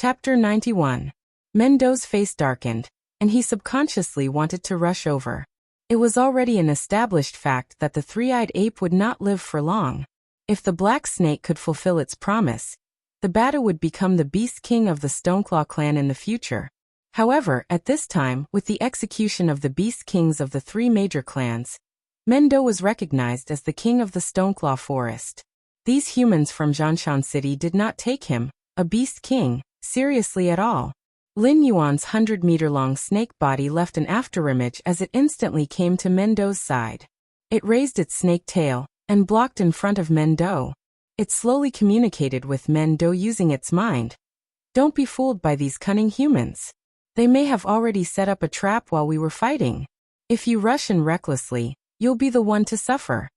Chapter 91. Mendo's face darkened, and he subconsciously wanted to rush over. It was already an established fact that the three-eyed ape would not live for long. If the black snake could fulfill its promise, the Bata would become the beast king of the Stoneclaw clan in the future. However, at this time, with the execution of the beast kings of the three major clans, Mendo was recognized as the king of the Stoneclaw forest. These humans from Zhanshan City did not take him, a beast king, seriously at all. Lin Yuan's 100-meter-long snake body left an afterimage as it instantly came to Mendo's side. It raised its snake tail and blocked in front of Mendo. It slowly communicated with Mendo using its mind. Don't be fooled by these cunning humans. They may have already set up a trap while we were fighting. If you rush in recklessly, you'll be the one to suffer.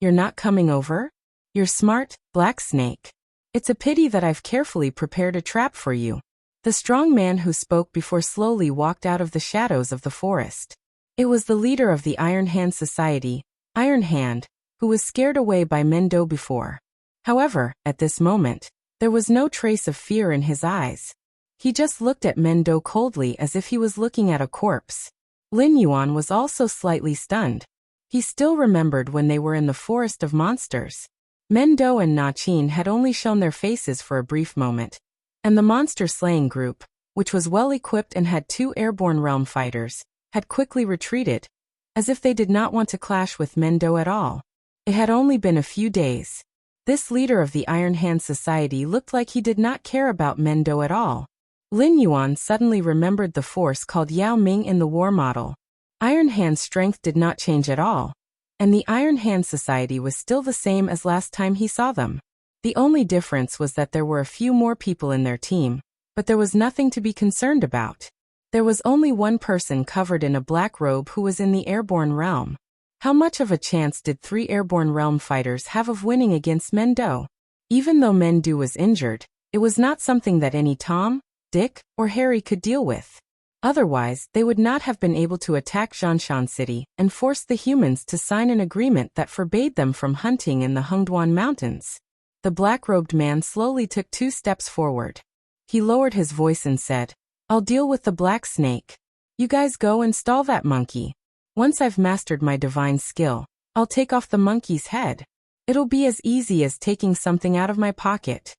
You're not coming over? You're smart, Black Snake. It's a pity that I've carefully prepared a trap for you. The strong man who spoke before slowly walked out of the shadows of the forest. It was the leader of the Iron Hand Society, Iron Hand, who was scared away by Mendo before. However, at this moment, there was no trace of fear in his eyes. He just looked at Mendo coldly as if he was looking at a corpse. Lin Yuan was also slightly stunned. He still remembered when they were in the Forest of Monsters. Mendo and Na Qin had only shown their faces for a brief moment, and the monster-slaying group, which was well-equipped and had 2 airborne realm fighters, had quickly retreated, as if they did not want to clash with Mendo at all. It had only been a few days. This leader of the Iron Hand Society looked like he did not care about Mendo at all. Lin Yuan suddenly remembered the force called Yao Ming in the war model. Iron Hand's strength did not change at all, and the Iron Hand Society was still the same as last time he saw them. The only difference was that there were a few more people in their team, but there was nothing to be concerned about. There was only one person covered in a black robe who was in the airborne realm. How much of a chance did 3 airborne realm fighters have of winning against Mendo? Even though Mendo was injured, it was not something that any Tom, Dick, or Harry could deal with. Otherwise, they would not have been able to attack Zhanshan City and force the humans to sign an agreement that forbade them from hunting in the Hengduan Mountains. The black-robed man slowly took 2 steps forward. He lowered his voice and said, "I'll deal with the black snake. You guys go and stall that monkey. Once I've mastered my divine skill, I'll take off the monkey's head. It'll be as easy as taking something out of my pocket."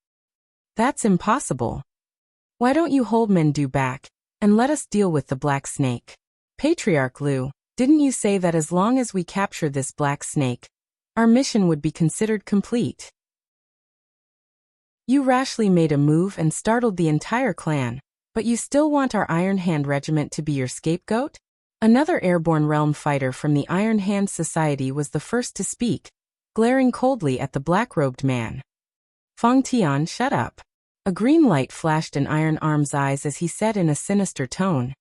"That's impossible. Why don't you hold Mendo back and let us deal with the black snake?" "Patriarch Lu, didn't you say that as long as we capture this black snake, our mission would be considered complete? You rashly made a move and startled the entire clan, but you still want our Iron Hand Regiment to be your scapegoat?" Another airborne realm fighter from the Iron Hand Society was the first to speak, glaring coldly at the black-robed man. "Feng Tian, shut up." A green light flashed in Iron Arm's eyes as he said in a sinister tone,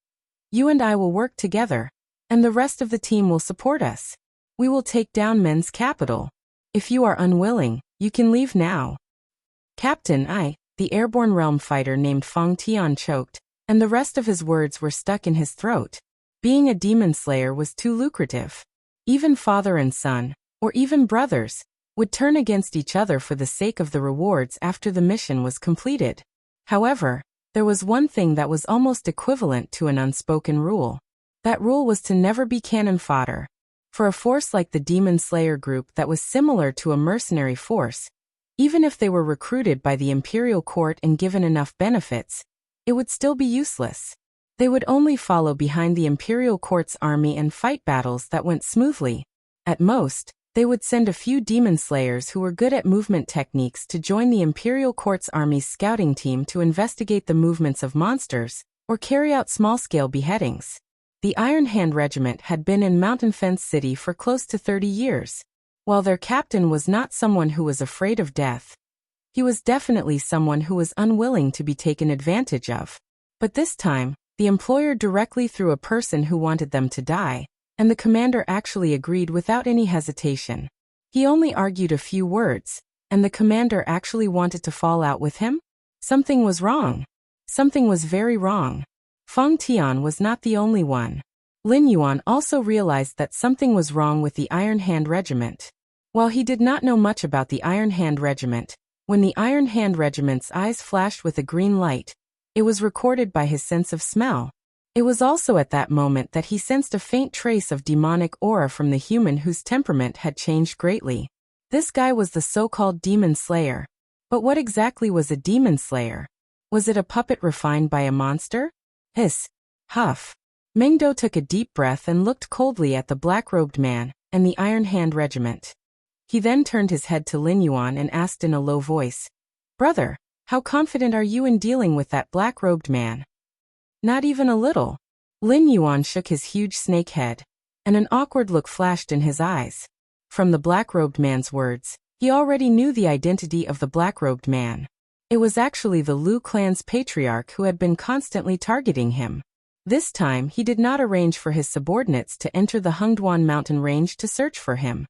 "You and I will work together, and the rest of the team will support us. We will take down Men's capital. If you are unwilling, you can leave now." "Captain, the airborne realm fighter named Feng Tian choked, and the rest of his words were stuck in his throat. Being a demon slayer was too lucrative. Even father and son, or even brothers, would turn against each other for the sake of the rewards after the mission was completed. However, there was one thing that was almost equivalent to an unspoken rule. That rule was to never be cannon fodder. For a force like the Demon Slayer group that was similar to a mercenary force, even if they were recruited by the Imperial Court and given enough benefits, it would still be useless. They would only follow behind the Imperial Court's army and fight battles that went smoothly. At most, they would send a few demon slayers who were good at movement techniques to join the Imperial Court's army's scouting team to investigate the movements of monsters, or carry out small-scale beheadings. The Iron Hand Regiment had been in Mountain Fence City for close to 30 years. While their captain was not someone who was afraid of death, he was definitely someone who was unwilling to be taken advantage of. But this time, the employer directly threw a person who wanted them to die, and the commander actually agreed without any hesitation. He only argued a few words, and the commander actually wanted to fall out with him? Something was wrong. Something was very wrong. Feng Tian was not the only one. Lin Yuan also realized that something was wrong with the Iron Hand Regiment. While he did not know much about the Iron Hand Regiment, when the Iron Hand Regiment's eyes flashed with a green light, It was recorded by his sense of smell. It was also at that moment that he sensed a faint trace of demonic aura from the human whose temperament had changed greatly. This guy was the so-called demon slayer. But what exactly was a demon slayer? Was it a puppet refined by a monster? Hiss. Huff. Mengdo took a deep breath and looked coldly at the black-robed man and the Iron Hand Regiment. He then turned his head to Lin Yuan and asked in a low voice, "Brother, how confident are you in dealing with that black-robed man?" "Not even a little." Lin Yuan shook his huge snake head, and an awkward look flashed in his eyes. From the black-robed man's words, he already knew the identity of the black-robed man. It was actually the Lu clan's patriarch who had been constantly targeting him. This time he did not arrange for his subordinates to enter the Hengduan mountain range to search for him.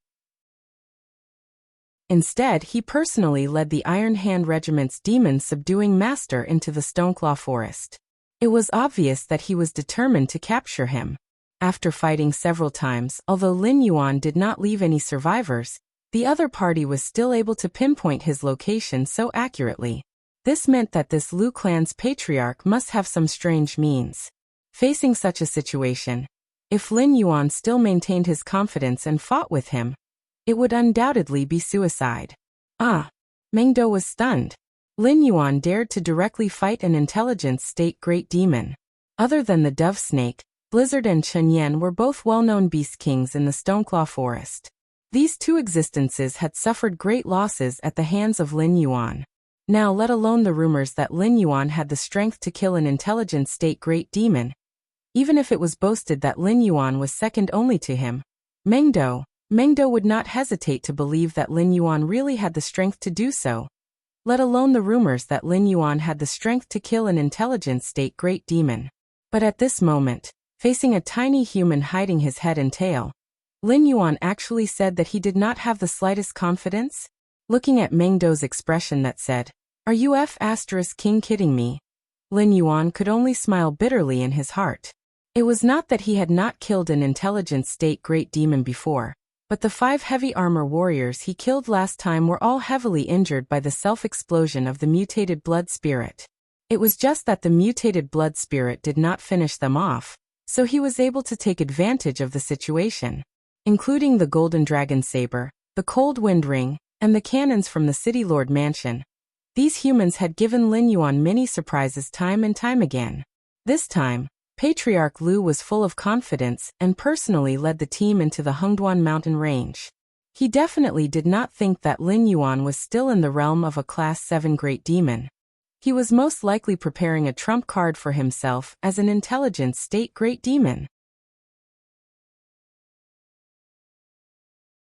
Instead, he personally led the Iron Hand Regiment's demon-subduing master into the Stoneclaw forest. It was obvious that he was determined to capture him. After fighting several times, although Lin Yuan did not leave any survivors, the other party was still able to pinpoint his location so accurately. This meant that this Lu clan's patriarch must have some strange means. Facing such a situation, if Lin Yuan still maintained his confidence and fought with him, it would undoubtedly be suicide. Mengdo was stunned. Lin Yuan dared to directly fight an intelligence state great demon. Other than the dove snake, Blizzard and Chunyan were both well-known beast kings in the Stoneclaw forest. These two existences had suffered great losses at the hands of Lin Yuan. Now, let alone the rumors that Lin Yuan had the strength to kill an intelligence state great demon. Even if it was boasted that Lin Yuan was second only to him, Mengdo would not hesitate to believe that Lin Yuan really had the strength to do so. Let alone the rumors that Lin Yuan had the strength to kill an intelligence state great demon. But at this moment, facing a tiny human hiding his head and tail, Lin Yuan actually said that he did not have the slightest confidence. Looking at Mengdo's expression that said, "Are you King kidding me?" Lin Yuan could only smile bitterly in his heart. It was not that he had not killed an intelligence state great demon before, but the 5 heavy armor warriors he killed last time were all heavily injured by the self-explosion of the mutated blood spirit. It was just that the mutated blood spirit did not finish them off, so he was able to take advantage of the situation. Including the golden dragon saber, the cold wind ring, and the cannons from the City Lord mansion. These humans had given Lin Yuan many surprises time and time again. This time, Patriarch Lu was full of confidence and personally led the team into the Hengduan mountain range. He definitely did not think that Lin Yuan was still in the realm of a Class 7 great demon. He was most likely preparing a trump card for himself as an intelligence state great demon.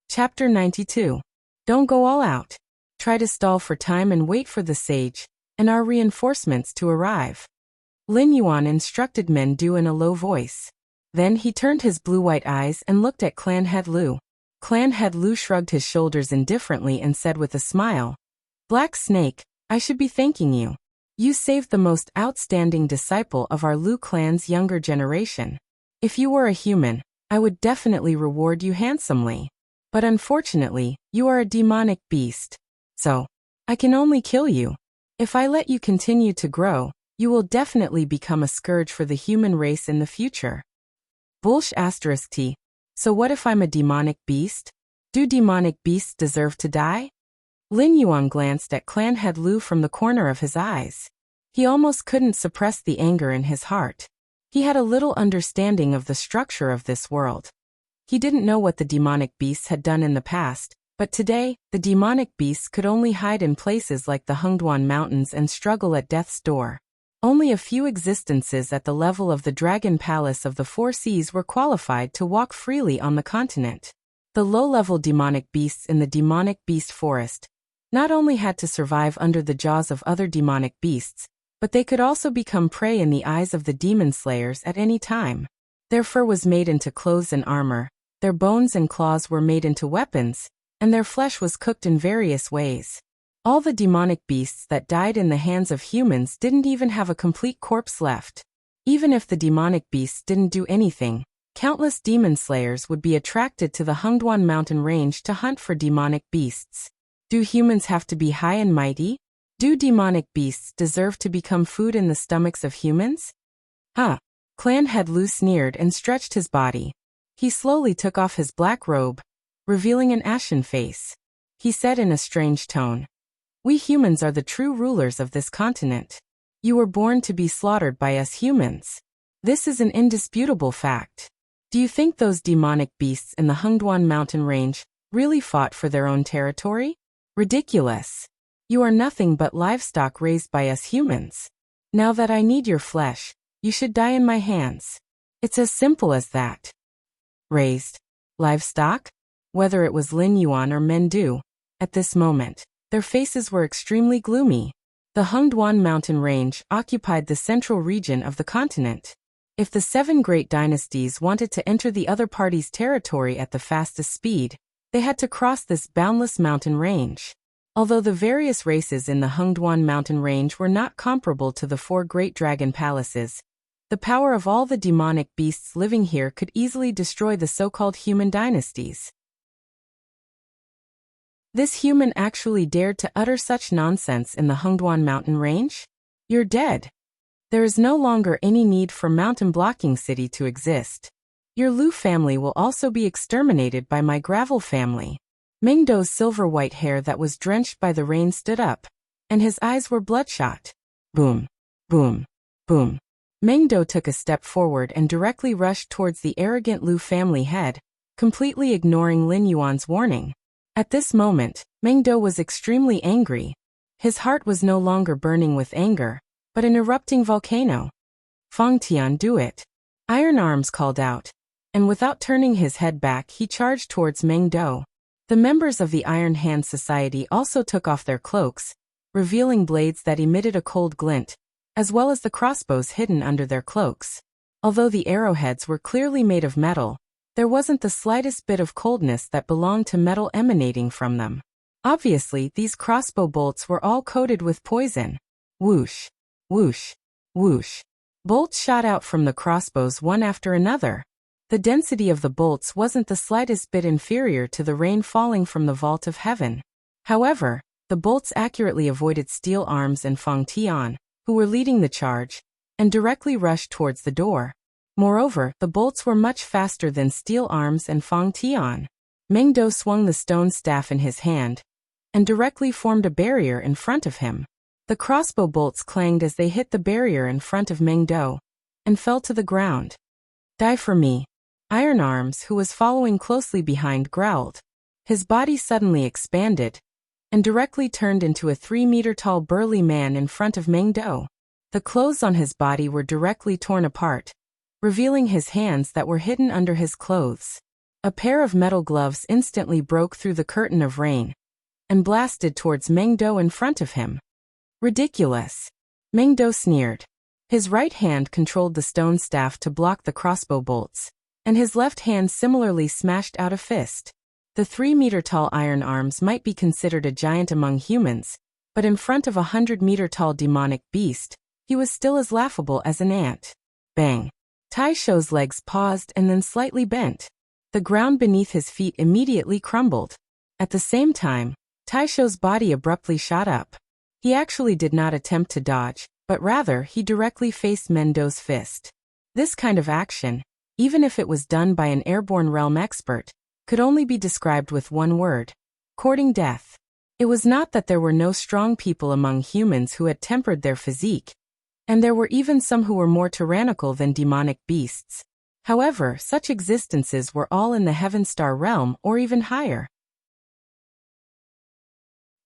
Chapter 92. Don't go all out. Try to stall for time and wait for the sage and our reinforcements to arrive. Lin Yuan instructed Mengdo in a low voice. Then he turned his blue-white eyes and looked at Clan Head Lu. Clan Head Lu shrugged his shoulders indifferently and said with a smile, "Black Snake, I should be thanking you. You saved the most outstanding disciple of our Lu clan's younger generation. If you were a human, I would definitely reward you handsomely. But unfortunately, you are a demonic beast. So, I can only kill you. If I let you continue to grow, you will definitely become a scourge for the human race in the future." T. So what if I'm a demonic beast? Do demonic beasts deserve to die? Lin Yuan glanced at Clan Head Lu from the corner of his eyes. He almost couldn't suppress the anger in his heart. He had a little understanding of the structure of this world. He didn't know what the demonic beasts had done in the past, but today, the demonic beasts could only hide in places like the Hengduan Mountains and struggle at death's door. Only a few existences at the level of the Dragon Palace of the Four Seas were qualified to walk freely on the continent. The low-level demonic beasts in the demonic beast forest not only had to survive under the jaws of other demonic beasts, but they could also become prey in the eyes of the demon slayers at any time. Their fur was made into clothes and armor, their bones and claws were made into weapons, and their flesh was cooked in various ways. All the demonic beasts that died in the hands of humans didn't even have a complete corpse left. Even if the demonic beasts didn't do anything, countless demon slayers would be attracted to the Hengduan mountain range to hunt for demonic beasts. Do humans have to be high and mighty? Do demonic beasts deserve to become food in the stomachs of humans? Huh. Clan Head Lu sneered and stretched his body. He slowly took off his black robe, revealing an ashen face. He said in a strange tone, "We humans are the true rulers of this continent. You were born to be slaughtered by us humans. This is an indisputable fact. Do you think those demonic beasts in the Hengduan mountain range really fought for their own territory? Ridiculous. You are nothing but livestock raised by us humans. Now that I need your flesh, you should die in my hands. It's as simple as that." Raised livestock? Whether it was Lin Yuan or Mendu, at this moment, their faces were extremely gloomy. The Hengduan mountain range occupied the central region of the continent. If the 7 great dynasties wanted to enter the other party's territory at the fastest speed, they had to cross this boundless mountain range. Although the various races in the Hengduan mountain range were not comparable to the 4 great dragon palaces, the power of all the demonic beasts living here could easily destroy the so-called human dynasties. This human actually dared to utter such nonsense in the Hengduan mountain range? You're dead. There is no longer any need for Mountain Blocking City to exist. Your Lu family will also be exterminated by my Gravel family. Mingdo's silver-white hair that was drenched by the rain stood up, and his eyes were bloodshot. Boom, boom, boom. Mingdo took a step forward and directly rushed towards the arrogant Lu family head, completely ignoring Lin Yuan's warning. At this moment, Mingdo was extremely angry. His heart was no longer burning with anger, but an erupting volcano. "Fang Tian, do it!" Iron Arms called out, and without turning his head back he charged towards Mingdo. The members of the Iron Hand Society also took off their cloaks, revealing blades that emitted a cold glint, as well as the crossbows hidden under their cloaks. Although the arrowheads were clearly made of metal, there wasn't the slightest bit of coldness that belonged to metal emanating from them. Obviously, these crossbow bolts were all coated with poison. Whoosh, whoosh, whoosh. Bolts shot out from the crossbows one after another. The density of the bolts wasn't the slightest bit inferior to the rain falling from the vault of heaven. However, the bolts accurately avoided Steel Arms and Fang Tian, who were leading the charge, and directly rushed towards the door. Moreover, the bolts were much faster than Steel Arms and Fang Tian. Mingdo swung the stone staff in his hand, and directly formed a barrier in front of him. The crossbow bolts clanged as they hit the barrier in front of Mingdo, and fell to the ground. "Die for me." Iron Arms, who was following closely behind, growled. His body suddenly expanded, and directly turned into a 3-meter-tall burly man in front of Mingdo. The clothes on his body were directly torn apart, revealing his hands that were hidden under his clothes. A pair of metal gloves instantly broke through the curtain of rain, and blasted towards Mingdo in front of him. Ridiculous. Mingdo sneered. His right hand controlled the stone staff to block the crossbow bolts, and his left hand similarly smashed out a fist. The 3-meter-tall Iron Arms might be considered a giant among humans, but in front of a 100-meter-tall demonic beast, he was still as laughable as an ant. Bang. Taisho's legs paused and then slightly bent. The ground beneath his feet immediately crumbled. At the same time, Taisho's body abruptly shot up. He actually did not attempt to dodge, but rather he directly faced Mingdo's fist. This kind of action, even if it was done by an airborne realm expert, could only be described with one word: courting death. It was not that there were no strong people among humans who had tempered their physique, and there were even some who were more tyrannical than demonic beasts. However, such existences were all in the Heaven Star realm or even higher.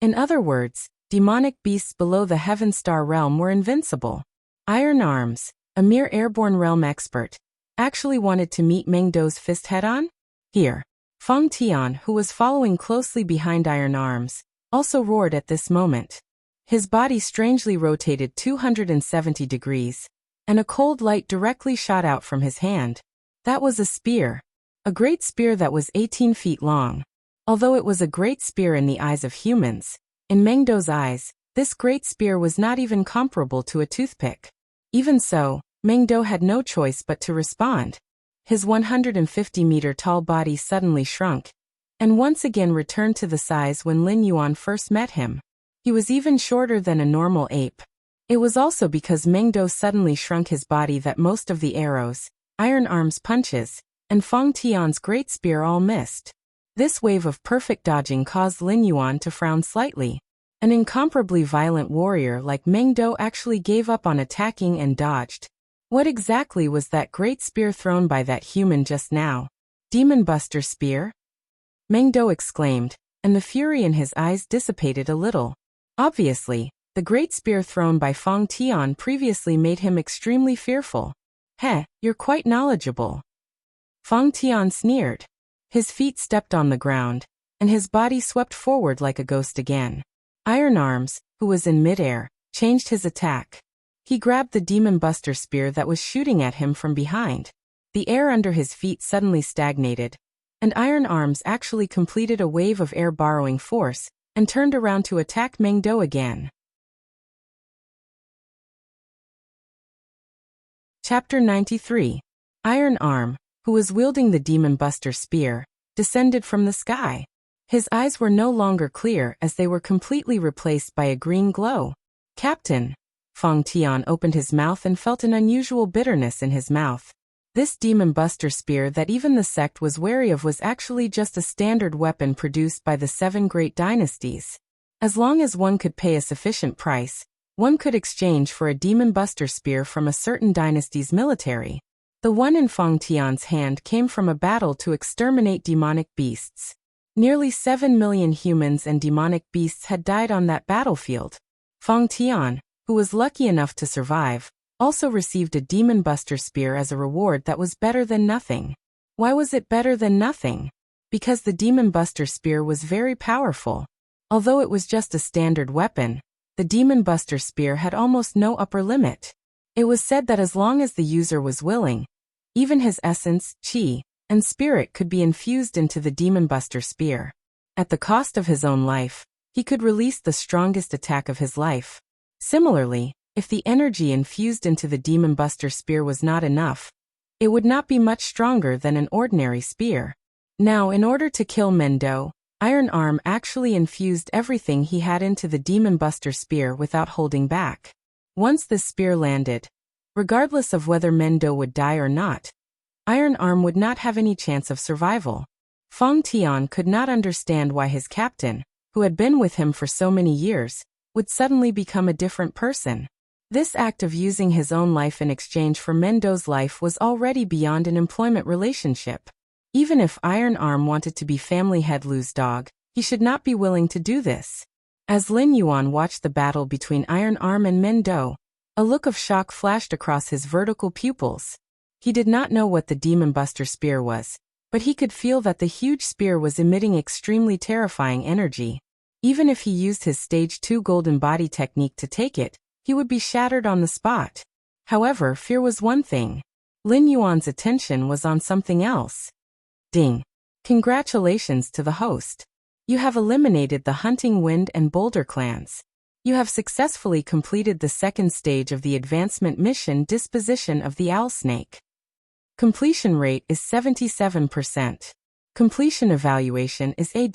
In other words, demonic beasts below the Heaven Star realm were invincible. Iron Arms, a mere airborne realm expert, actually wanted to meet Mingdo's fist head-on? Here. Fang Tian, who was following closely behind Iron Arms, also roared at this moment. His body strangely rotated 270 degrees, and a cold light directly shot out from his hand. That was a spear. A great spear that was 18 feet long. Although it was a great spear in the eyes of humans, in Mingdo's eyes, this great spear was not even comparable to a toothpick. Even so, Mingdo had no choice but to respond. His 150-meter-tall body suddenly shrunk, and once again returned to the size when Lin Yuan first met him. He was even shorter than a normal ape. It was also because Mengdo suddenly shrunk his body that most of the arrows, Iron Arm's punches, and Fang Tian's great spear all missed. This wave of perfect dodging caused Lin Yuan to frown slightly. An incomparably violent warrior like Mengdo actually gave up on attacking and dodged. What exactly was that great spear thrown by that human just now? Demon Buster Spear? Mengdo exclaimed, and the fury in his eyes dissipated a little. Obviously, the great spear thrown by Fang Tian previously made him extremely fearful. Heh, you're quite knowledgeable. Fang Tian sneered. His feet stepped on the ground, and his body swept forward like a ghost again. Iron Arms, who was in midair, changed his attack. He grabbed the Demon Buster Spear that was shooting at him from behind. The air under his feet suddenly stagnated, and Iron Arms actually completed a wave of air borrowing force, and turned around to attack Mengdo again. Chapter 93. Iron Arm, who was wielding the Demon Buster Spear, descended from the sky. His eyes were no longer clear as they were completely replaced by a green glow. Captain! Fang Tian opened his mouth and felt an unusual bitterness in his mouth. This Demon Buster Spear that even the sect was wary of was actually just a standard weapon produced by the 7 great dynasties. As long as one could pay a sufficient price, one could exchange for a Demon Buster Spear from a certain dynasty's military. The one in Fang Tian's hand came from a battle to exterminate demonic beasts. Nearly 7 million humans and demonic beasts had died on that battlefield. Fang Tian, who was lucky enough to survive, also received a Demon Buster Spear as a reward that was better than nothing. Why was it better than nothing? Because the Demon Buster Spear was very powerful. Although it was just a standard weapon, the Demon Buster Spear had almost no upper limit. It was said that as long as the user was willing, even his essence, chi, and spirit could be infused into the Demon Buster Spear. At the cost of his own life, he could release the strongest attack of his life. Similarly, if the energy infused into the Demon Buster Spear was not enough, it would not be much stronger than an ordinary spear. Now, in order to kill Mengdo, Iron Arm actually infused everything he had into the Demon Buster Spear without holding back. Once the spear landed, regardless of whether Mengdo would die or not, Iron Arm would not have any chance of survival. Fang Tian could not understand why his captain, who had been with him for so many years, would suddenly become a different person. This act of using his own life in exchange for Mengdo's life was already beyond an employment relationship. Even if Iron Arm wanted to be family head Lu's dog, he should not be willing to do this. As Lin Yuan watched the battle between Iron Arm and Mengdo, a look of shock flashed across his vertical pupils. He did not know what the Demon Buster Spear was, but he could feel that the huge spear was emitting extremely terrifying energy. Even if he used his Stage 2 Golden Body technique to take it, he would be shattered on the spot. However, fear was one thing. Lin Yuan's attention was on something else. Ding! Congratulations to the host. You have eliminated the Hunting Wind and Boulder clans. You have successfully completed the second stage of the advancement mission Disposition of the Owl Snake. Completion rate is 77%. Completion evaluation is A-.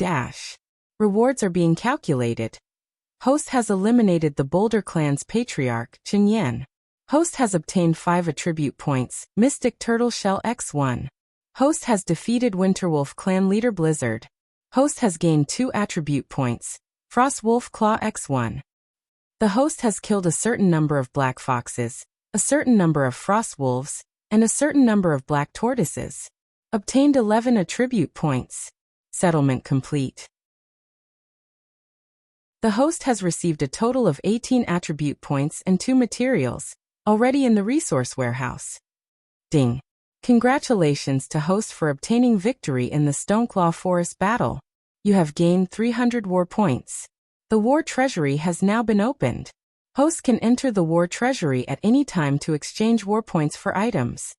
Rewards are being calculated. Host has eliminated the Boulder clan's patriarch, Chen Yan. Host has obtained 5 attribute points, Mystic Turtle Shell X1. Host has defeated Winterwolf clan leader Blizzard. Host has gained 2 attribute points, Frost Wolf Claw X1. The host has killed a certain number of black foxes, a certain number of frost wolves, and a certain number of black tortoises. Obtained 11 attribute points. Settlement complete. The host has received a total of 18 attribute points and 2 materials, already in the resource warehouse. Ding! Congratulations to host for obtaining victory in the Stoneclaw Forest battle. You have gained 300 war points. The war treasury has now been opened. Host can enter the war treasury at any time to exchange war points for items.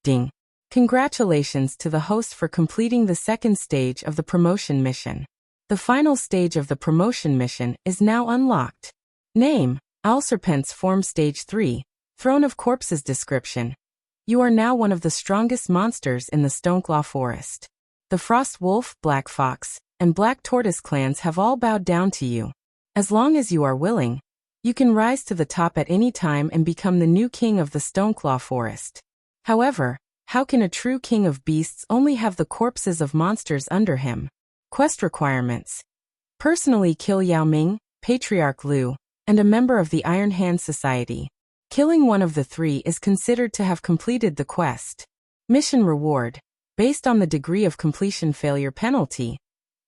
Ding! Congratulations to the host for completing the second stage of the promotion mission. The final stage of the promotion mission is now unlocked. Name: Owlserpent's Form Stage 3, Throne of Corpses. Description: you are now one of the strongest monsters in the Stoneclaw Forest. The Frost Wolf, Black Fox, and Black Tortoise clans have all bowed down to you. As long as you are willing, you can rise to the top at any time and become the new king of the Stoneclaw Forest. However, how can a true king of beasts only have the corpses of monsters under him? Quest requirements. Personally kill Yao Ming, Patriarch Lu, and a member of the Iron Hand Society. Killing one of the three is considered to have completed the quest. Mission reward. Based on the degree of completion failure penalty,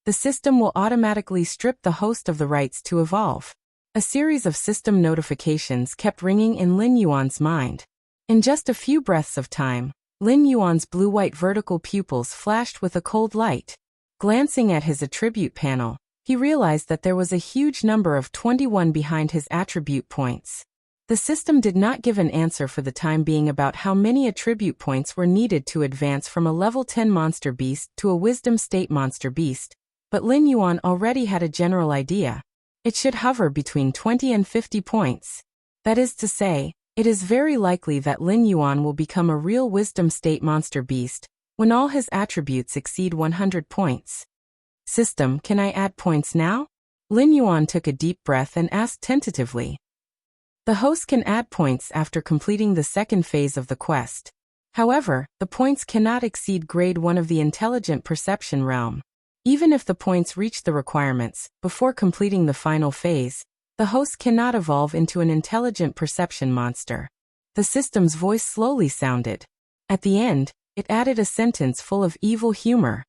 the system will automatically strip the host of the rights to evolve. A series of system notifications kept ringing in Lin Yuan's mind. In just a few breaths of time, Lin Yuan's blue-white vertical pupils flashed with a cold light. Glancing at his attribute panel, he realized that there was a huge number of 21 behind his attribute points. The system did not give an answer for the time being about how many attribute points were needed to advance from a level 10 monster beast to a wisdom state monster beast, but Lin Yuan already had a general idea. It should hover between 20 and 50 points. That is to say, it is very likely that Lin Yuan will become a real wisdom state monster beast when all his attributes exceed 100 points. System, can I add points now? Lin Yuan took a deep breath and asked tentatively. The host can add points after completing the second phase of the quest. However, the points cannot exceed grade 1 of the intelligent perception realm. Even if the points reach the requirements before completing the final phase, the host cannot evolve into an intelligent perception monster. The system's voice slowly sounded. At the end, it added a sentence full of evil humor.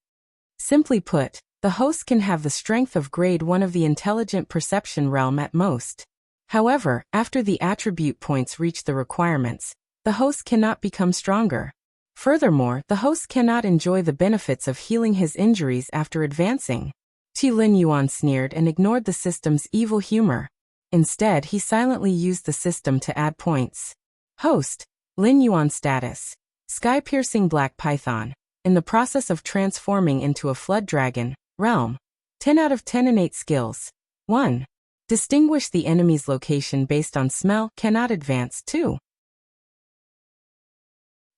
Simply put, the host can have the strength of grade 1 of the intelligent perception realm at most. However, after the attribute points reach the requirements, the host cannot become stronger. Furthermore, the host cannot enjoy the benefits of healing his injuries after advancing. Lin Yuan sneered and ignored the system's evil humor. Instead, he silently used the system to add points. Host, Lin Yuan status. Sky-piercing black python. In the process of transforming into a flood dragon. Realm. 10 out of 10 innate skills. 1. Distinguish the enemy's location based on smell, cannot advance. 2.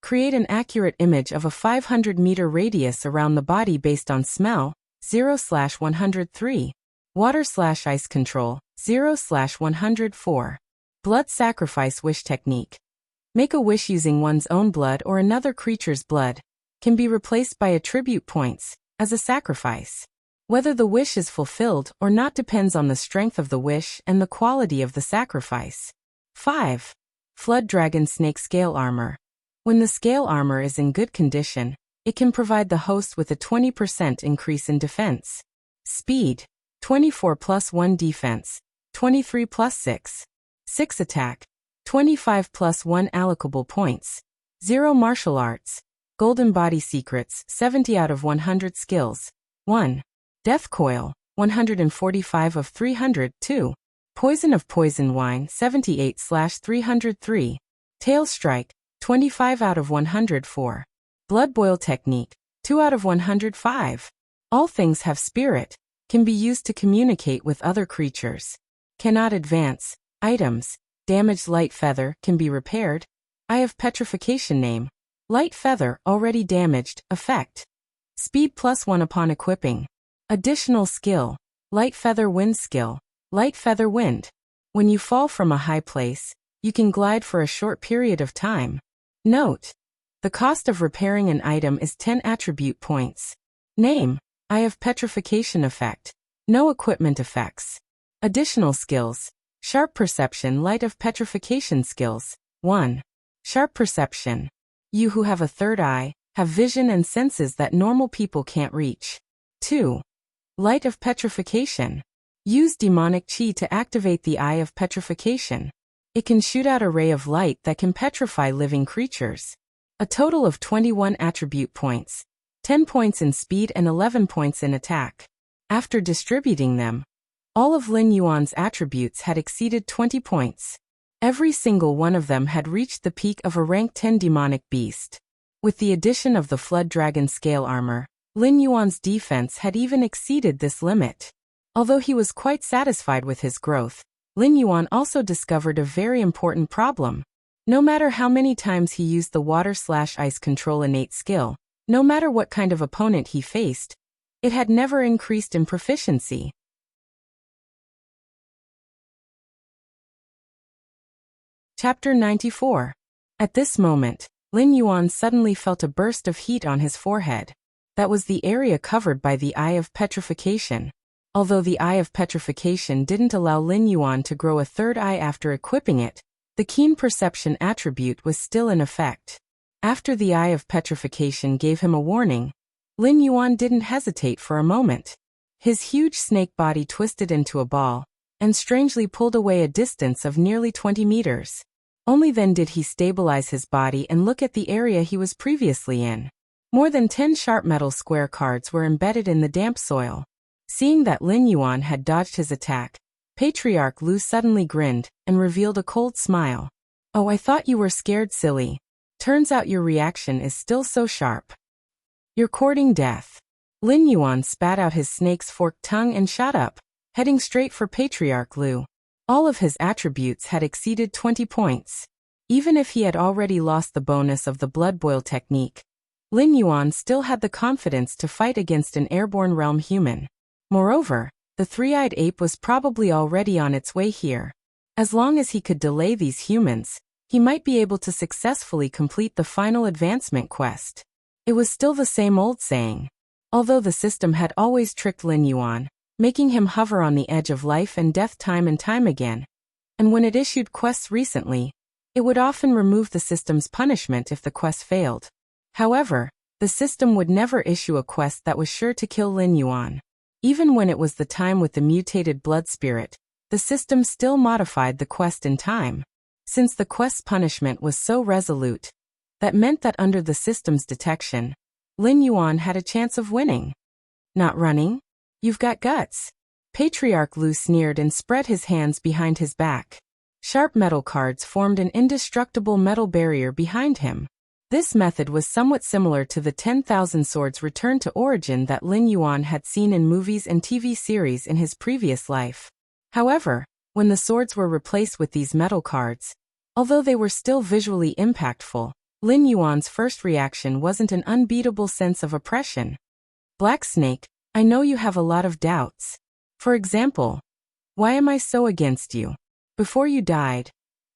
Create an accurate image of a 500-meter radius around the body based on smell. 0/103. Water/ice control. 0/104. Blood sacrifice wish technique. Make a wish using one's own blood or another creature's blood. Can be replaced by attribute points as a sacrifice. Whether the wish is fulfilled or not depends on the strength of the wish and the quality of the sacrifice. 5. Flood dragon snake scale armor. When the scale armor is in good condition, it can provide the host with a 20% increase in defense. Speed. 24 plus 1 defense. 23 plus 6. 6 attack. 25 plus 1 allocable points. 0 martial arts. Golden body secrets. 70 out of 100 skills. 1. Death coil. 145 of 300. 2. Poison of poison wine. 78/303. Tail strike. 25 out of 104. Blood boil technique. 2 out of 105. All things have spirit. Can be used to communicate with other creatures. Cannot advance. Items. Damaged light feather can be repaired. Eye of petrification name. Light feather already damaged. Effect. Speed +1 upon equipping. Additional skill. Light feather wind skill. Light feather wind. When you fall from a high place, you can glide for a short period of time. Note. The cost of repairing an item is 10 attribute points. Name. Eye of petrification effect. No equipment effects. Additional skills. Sharp perception. Light of petrification skills. 1. Sharp perception. You who have a third eye, have vision and senses that normal people can't reach. 2. Light of petrification. Use demonic chi to activate the Eye of Petrification. It can shoot out a ray of light that can petrify living creatures. A total of 21 attribute points. 10 points in speed and 11 points in attack. After distributing them, all of Lin Yuan's attributes had exceeded 20 points. Every single one of them had reached the peak of a rank 10 demonic beast. With the addition of the Flood Dragon scale armor, Lin Yuan's defense had even exceeded this limit. Although he was quite satisfied with his growth, Lin Yuan also discovered a very important problem. No matter how many times he used the water/ice control innate skill, no matter what kind of opponent he faced, it had never increased in proficiency. Chapter 94. At this moment, Lin Yuan suddenly felt a burst of heat on his forehead. That was the area covered by the Eye of Petrification. Although the Eye of Petrification didn't allow Lin Yuan to grow a third eye after equipping it, the keen perception attribute was still in effect. After the Eye of Petrification gave him a warning, Lin Yuan didn't hesitate for a moment. His huge snake body twisted into a ball, and strangely pulled away a distance of nearly 20 meters. Only then did he stabilize his body and look at the area he was previously in. More than 10 sharp metal square cards were embedded in the damp soil. Seeing that Lin Yuan had dodged his attack, Patriarch Lu suddenly grinned and revealed a cold smile. "Oh, I thought you were scared, silly. Turns out your reaction is still so sharp. You're courting death." Lin Yuan spat out his snake's forked tongue and shot up, heading straight for Patriarch Lu. All of his attributes had exceeded 20 points. Even if he had already lost the bonus of the blood boil technique, Lin Yuan still had the confidence to fight against an airborne realm human. Moreover, the three-eyed ape was probably already on its way here. As long as he could delay these humans, he might be able to successfully complete the final advancement quest. It was still the same old saying. Although the system had always tricked Lin Yuan, making him hover on the edge of life and death time and time again, and when it issued quests recently, it would often remove the system's punishment if the quest failed. However, the system would never issue a quest that was sure to kill Lin Yuan. Even when it was the time with the mutated blood spirit, the system still modified the quest in time. Since the quest's punishment was so resolute, that meant that under the system's detection, Lin Yuan had a chance of winning. "Not running? You've got guts." Patriarch Lu sneered and spread his hands behind his back. Sharp metal cards formed an indestructible metal barrier behind him. This method was somewhat similar to the 10,000 swords return to origin that Lin Yuan had seen in movies and TV series in his previous life. However, when the swords were replaced with these metal cards, although they were still visually impactful, Lin Yuan's first reaction wasn't an unbeatable sense of oppression. "Black Snake, I know you have a lot of doubts. For example, why am I so against you? Before you died,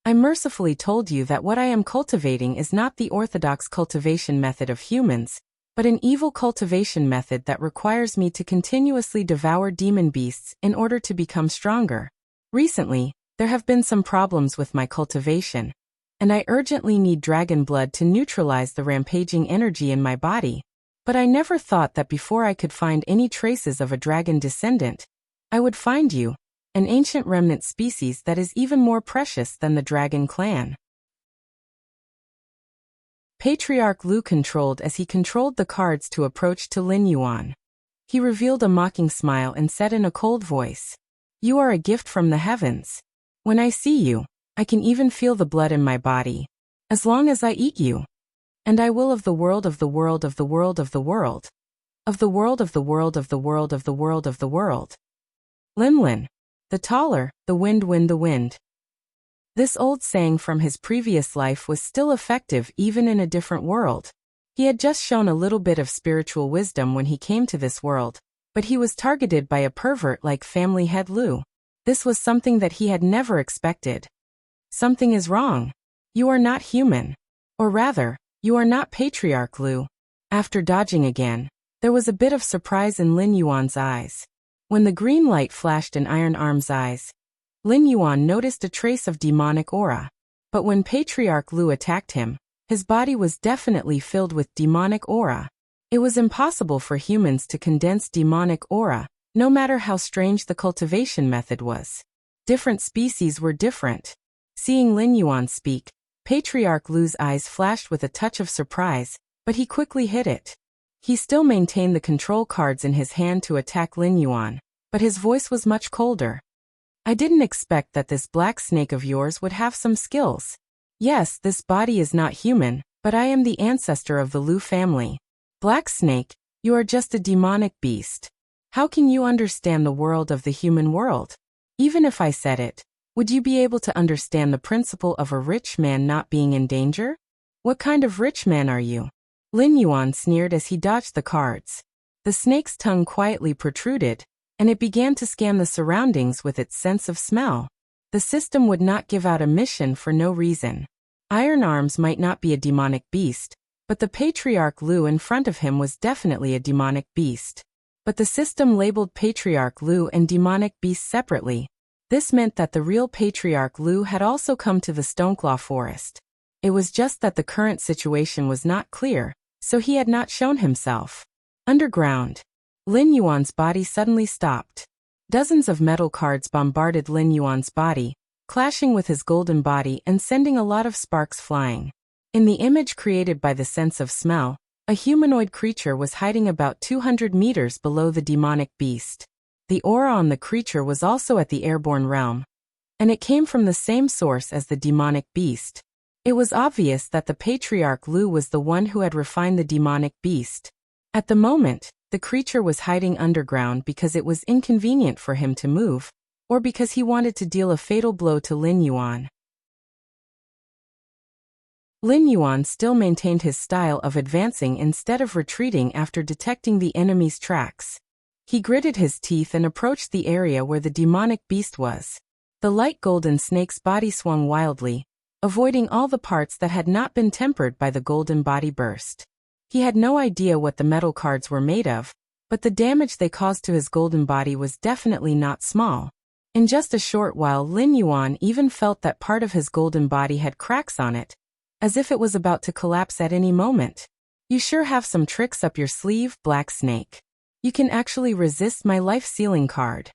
I mercifully told you that what I am cultivating is not the orthodox cultivation method of humans, but an evil cultivation method that requires me to continuously devour demon beasts in order to become stronger. Recently, there have been some problems with my cultivation, and I urgently need dragon blood to neutralize the rampaging energy in my body. But I never thought that before I could find any traces of a dragon descendant, I would find you, an ancient remnant species that is even more precious than the dragon clan." Patriarch Lu controlled as he controlled the cards to approach to Lin Yuan. He revealed a mocking smile and said in a cold voice, "You are a gift from the heavens. When I see you, I can even feel the blood in my body. As long as I eat you. And I will of the world of the world of the world of the world. Of the world of the world of the world of the world of the world. Lin, the taller, the wind, the wind." This old saying from his previous life was still effective even in a different world. He had just shown a little bit of spiritual wisdom when he came to this world, but he was targeted by a pervert like Family Head Lu. This was something that he had never expected. "Something is wrong. You are not human. Or rather, you are not Patriarch Lu." After dodging again, there was a bit of surprise in Lin Yuan's eyes. When the green light flashed in Iron Arm's eyes, Lin Yuan noticed a trace of demonic aura. But when Patriarch Lu attacked him, his body was definitely filled with demonic aura. It was impossible for humans to condense demonic aura, no matter how strange the cultivation method was. Different species were different. Seeing Lin Yuan speak, Patriarch Lu's eyes flashed with a touch of surprise, but he quickly hid it. He still maintained the control cards in his hand to attack Lin Yuan, but his voice was much colder. "I didn't expect that this black snake of yours would have some skills. Yes, this body is not human, but I am the ancestor of the Lu family. Black Snake, you are just a demonic beast. How can you understand the world of the human world? Even if I said it, would you be able to understand the principle of a rich man not being in danger? What kind of rich man are you?" Lin Yuan sneered as he dodged the cards. The snake's tongue quietly protruded, and it began to scan the surroundings with its sense of smell. The system would not give out a mission for no reason. Iron Arms might not be a demonic beast, but the Patriarch Lu in front of him was definitely a demonic beast. But the system labeled Patriarch Lu and demonic beast separately. This meant that the real Patriarch Lu had also come to the Stoneclaw Forest. It was just that the current situation was not clear, so he had not shown himself. Underground. Lin Yuan's body suddenly stopped. Dozens of metal cards bombarded Lin Yuan's body, clashing with his golden body and sending a lot of sparks flying. In the image created by the sense of smell, a humanoid creature was hiding about 200 meters below the demonic beast. The aura on the creature was also at the airborne realm, and it came from the same source as the demonic beast. It was obvious that the Patriarch Lu was the one who had refined the demonic beast. At the moment, the creature was hiding underground because it was inconvenient for him to move, or because he wanted to deal a fatal blow to Lin Yuan. Lin Yuan still maintained his style of advancing instead of retreating after detecting the enemy's tracks. He gritted his teeth and approached the area where the demonic beast was. The light golden snake's body swung wildly, avoiding all the parts that had not been tempered by the golden body burst. He had no idea what the metal cards were made of, but the damage they caused to his golden body was definitely not small. In just a short while, Lin Yuan even felt that part of his golden body had cracks on it, as if it was about to collapse at any moment. You sure have some tricks up your sleeve, Black Snake. You can actually resist my life-sealing card.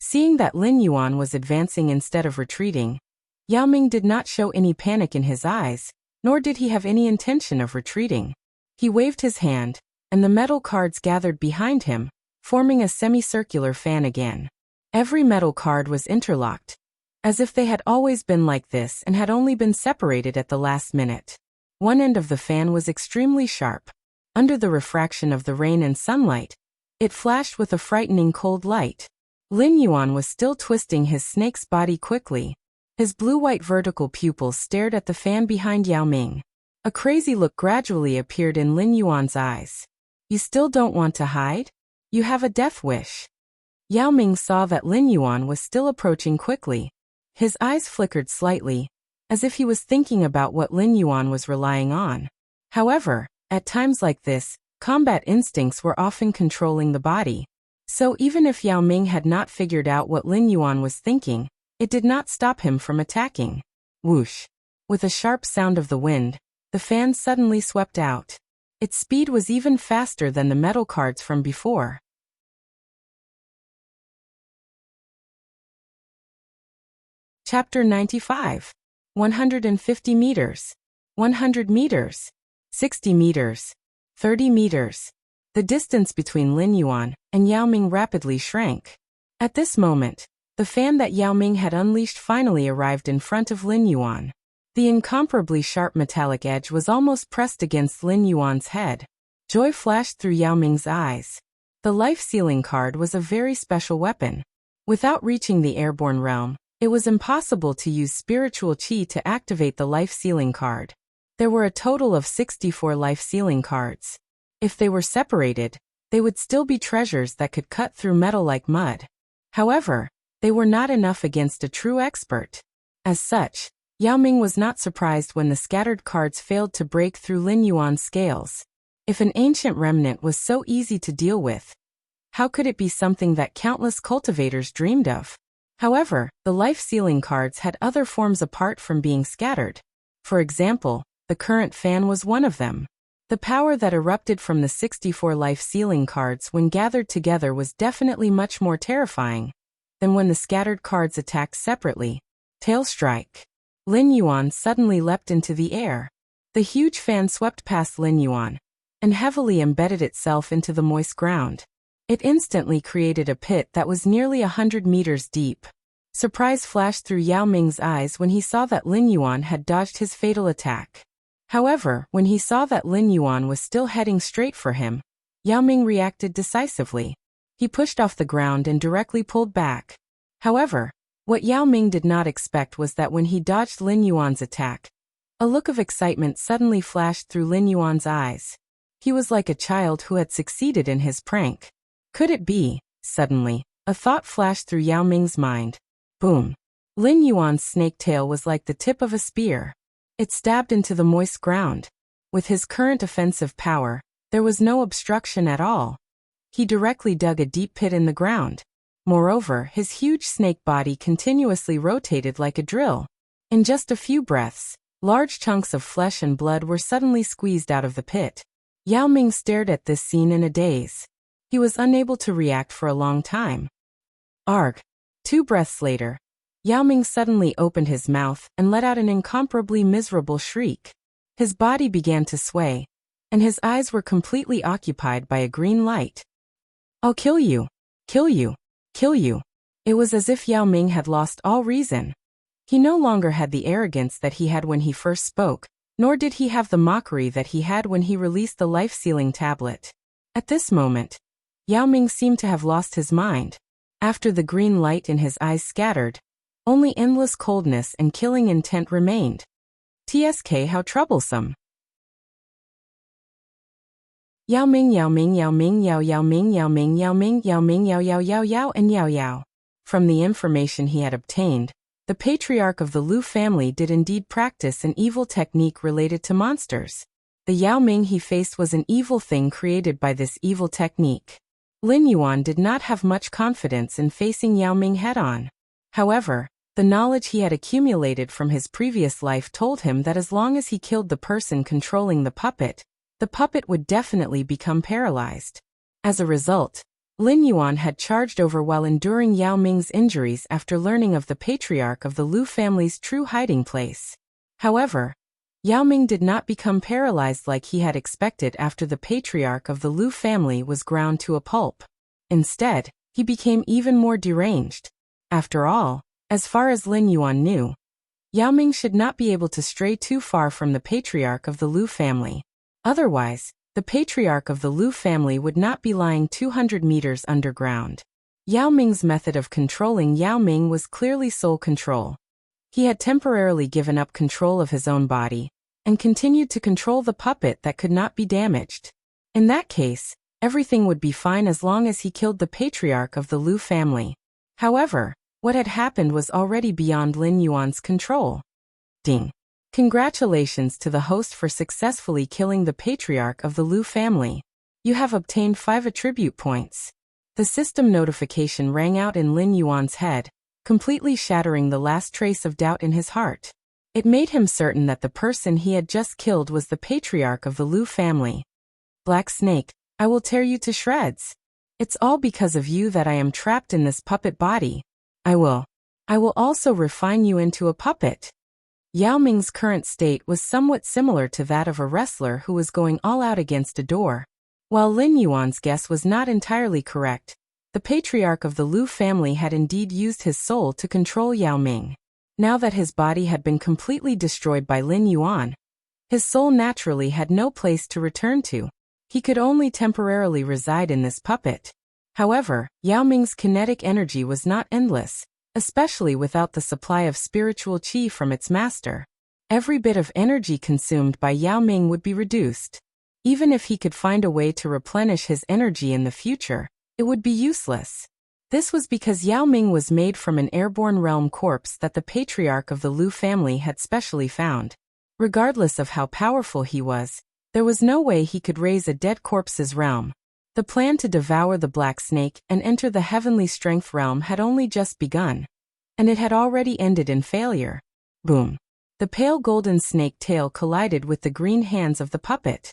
Seeing that Lin Yuan was advancing instead of retreating, Yao Ming did not show any panic in his eyes, nor did he have any intention of retreating. He waved his hand, and the metal cards gathered behind him, forming a semicircular fan again. Every metal card was interlocked, as if they had always been like this and had only been separated at the last minute. One end of the fan was extremely sharp. Under the refraction of the rain and sunlight, it flashed with a frightening cold light. Lin Yuan was still twisting his snake's body quickly. His blue-white vertical pupils stared at the fan behind Yao Ming. A crazy look gradually appeared in Lin Yuan's eyes. You still don't want to hide? You have a death wish. Yao Ming saw that Lin Yuan was still approaching quickly. His eyes flickered slightly, as if he was thinking about what Lin Yuan was relying on. However, at times like this, combat instincts were often controlling the body. So even if Yao Ming had not figured out what Lin Yuan was thinking, it did not stop him from attacking. Whoosh! With a sharp sound of the wind, the fan suddenly swept out. Its speed was even faster than the metal cards from before. Chapter 95. 150 meters. 100 meters. 60 meters. 30 meters. The distance between Lin Yuan and Yao Ming rapidly shrank. At this moment, the fan that Yao Ming had unleashed finally arrived in front of Lin Yuan. The incomparably sharp metallic edge was almost pressed against Lin Yuan's head. Joy flashed through Yao Ming's eyes. The life-sealing card was a very special weapon. Without reaching the airborne realm, it was impossible to use spiritual qi to activate the life-sealing card. There were a total of 64 life-sealing cards. If they were separated, they would still be treasures that could cut through metal like mud. However, they were not enough against a true expert. As such, Yao Ming was not surprised when the scattered cards failed to break through Lin Yuan's scales. If an ancient remnant was so easy to deal with, how could it be something that countless cultivators dreamed of? However, the life-sealing cards had other forms apart from being scattered. For example, the current fan was one of them. The power that erupted from the 64 life-sealing cards when gathered together was definitely much more terrifying than when the scattered cards attacked separately. Tail strike. Lin Yuan suddenly leapt into the air. The huge fan swept past Lin Yuan and heavily embedded itself into the moist ground. It instantly created a pit that was nearly 100 meters deep. Surprise flashed through Yao Ming's eyes when he saw that Lin Yuan had dodged his fatal attack. However, when he saw that Lin Yuan was still heading straight for him, Yao Ming reacted decisively. He pushed off the ground and directly pulled back. However, what Yao Ming did not expect was that when he dodged Lin Yuan's attack, a look of excitement suddenly flashed through Lin Yuan's eyes. He was like a child who had succeeded in his prank. Could it be? Suddenly, a thought flashed through Yao Ming's mind. Boom. Lin Yuan's snake tail was like the tip of a spear. It stabbed into the moist ground. With his current offensive power, there was no obstruction at all. He directly dug a deep pit in the ground. Moreover, his huge snake body continuously rotated like a drill. In just a few breaths, large chunks of flesh and blood were suddenly squeezed out of the pit. Yao Ming stared at this scene in a daze. He was unable to react for a long time. Arg! 2 breaths later, Yao Ming suddenly opened his mouth and let out an incomparably miserable shriek. His body began to sway, and his eyes were completely occupied by a green light. "I'll kill you! Kill you! Kill you!" It was as if Yao Ming had lost all reason. He no longer had the arrogance that he had when he first spoke, nor did he have the mockery that he had when he released the life-sealing tablet. At this moment, Yao Ming seemed to have lost his mind. After the green light in his eyes scattered, only endless coldness and killing intent remained. TSK, how troublesome. Yao Ming, Yao Ming, Yao Ming, Yao Yao Ming, Yao Ming, Yao Ming, Yao Ming, Yao Yao Yao Yao and Yao Yao. From the information he had obtained, the patriarch of the Lu family did indeed practice an evil technique related to monsters. The Yao Ming he faced was an evil thing created by this evil technique. Lin Yuan did not have much confidence in facing Yao Ming head-on. However, the knowledge he had accumulated from his previous life told him that as long as he killed the person controlling the puppet would definitely become paralyzed. As a result, Lin Yuan had charged over while enduring Yao Ming's injuries after learning of the patriarch of the Lu family's true hiding place. However, Yao Ming did not become paralyzed like he had expected after the patriarch of the Lu family was ground to a pulp. Instead, he became even more deranged. After all, as far as Lin Yuan knew, Yao Ming should not be able to stray too far from the patriarch of the Lu family. Otherwise, the patriarch of the Lu family would not be lying 200 meters underground. Yao Ming's method of controlling Yao Ming was clearly soul control. He had temporarily given up control of his own body, and continued to control the puppet that could not be damaged. In that case, everything would be fine as long as he killed the patriarch of the Lu family. However, what had happened was already beyond Lin Yuan's control. Ding! Congratulations to the host for successfully killing the patriarch of the Lu family. You have obtained 5 attribute points. The system notification rang out in Lin Yuan's head, completely shattering the last trace of doubt in his heart. It made him certain that the person he had just killed was the patriarch of the Lu family. Black Snake, I will tear you to shreds. It's all because of you that I am trapped in this puppet body. I will also refine you into a puppet. Yao Ming's current state was somewhat similar to that of a wrestler who was going all out against a door. While Lin Yuan's guess was not entirely correct, the patriarch of the Lu family had indeed used his soul to control Yao Ming. Now that his body had been completely destroyed by Lin Yuan, his soul naturally had no place to return to. He could only temporarily reside in this puppet. However, Yao Ming's kinetic energy was not endless, especially without the supply of spiritual qi from its master. Every bit of energy consumed by Yao Ming would be reduced. Even if he could find a way to replenish his energy in the future, it would be useless. This was because Yao Ming was made from an airborne realm corpse that the patriarch of the Lu family had specially found. Regardless of how powerful he was, there was no way he could raise a dead corpse's realm. The plan to devour the Black Snake and enter the heavenly strength realm had only just begun, and it had already ended in failure. Boom! The pale golden snake tail collided with the green hands of the puppet.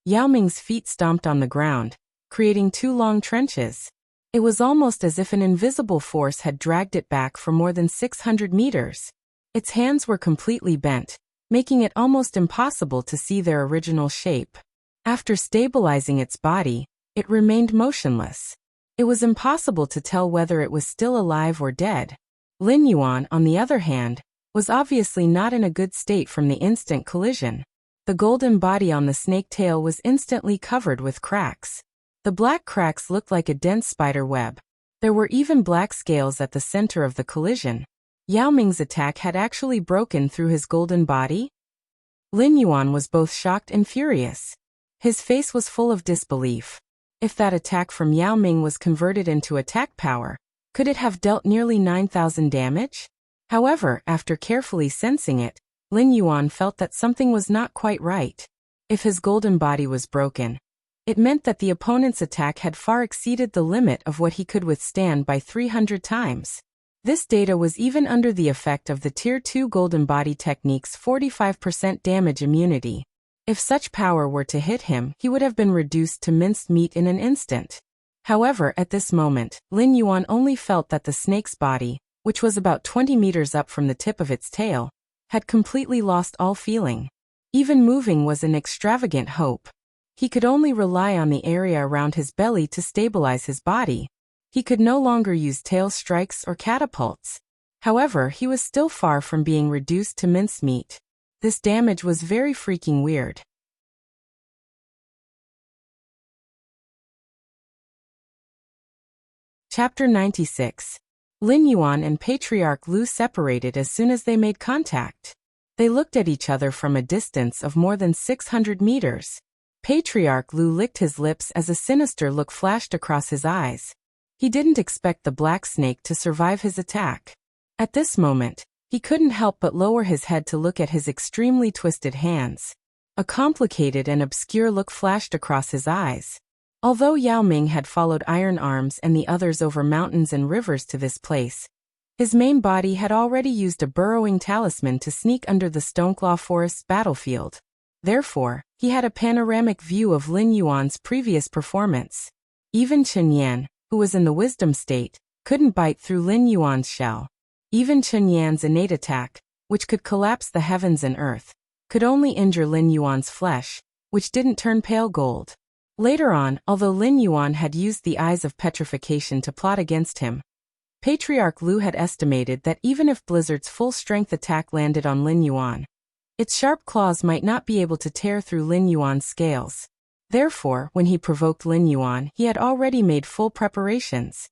Yao Ming's feet stomped on the ground, creating 2 long trenches. It was almost as if an invisible force had dragged it back for more than 600 meters. Its hands were completely bent, making it almost impossible to see their original shape. After stabilizing its body, it remained motionless. It was impossible to tell whether it was still alive or dead. Lin Yuan, on the other hand, was obviously not in a good state from the instant collision. The golden body on the snake tail was instantly covered with cracks. The black cracks looked like a dense spider web. There were even black scales at the center of the collision. Yao Ming's attack had actually broken through his golden body? Lin Yuan was both shocked and furious. His face was full of disbelief. If that attack from Yao Ming was converted into attack power, Could it have dealt nearly 9,000 damage? However, after carefully sensing it, Lin Yuan felt that something was not quite right. If his golden body was broken, it meant that the opponent's attack had far exceeded the limit of what he could withstand by 300 times. This data was even under the effect of the Tier 2 Golden Body Technique's 45% damage immunity. If such power were to hit him, he would have been reduced to minced meat in an instant. However, at this moment, Lin Yuan only felt that the snake's body, which was about 20 meters up from the tip of its tail, had completely lost all feeling. Even moving was an extravagant hope. He could only rely on the area around his belly to stabilize his body. He could no longer use tail strikes or catapults. However, he was still far from being reduced to mincemeat. This damage was very freaking weird. Chapter 96. Lin Yuan and Patriarch Lu separated as soon as they made contact. They looked at each other from a distance of more than 600 meters. Patriarch Lu licked his lips as a sinister look flashed across his eyes. He didn't expect the black snake to survive his attack. At this moment, he couldn't help but lower his head to look at his extremely twisted hands. A complicated and obscure look flashed across his eyes. Although Yao Ming had followed Iron Arms and the others over mountains and rivers to this place, his main body had already used a burrowing talisman to sneak under the Stoneclaw Forest's battlefield. Therefore, he had a panoramic view of Lin Yuan's previous performance. Even Chen Yan, who was in the wisdom state, couldn't bite through Lin Yuan's shell. Even Chen Yan's innate attack, which could collapse the heavens and earth, could only injure Lin Yuan's flesh, which didn't turn pale gold. Later on, although Lin Yuan had used the Eyes of Petrification to plot against him, Patriarch Lu had estimated that even if Blizzard's full-strength attack landed on Lin Yuan, its sharp claws might not be able to tear through Lin Yuan's scales. Therefore, when he provoked Lin Yuan, he had already made full preparations.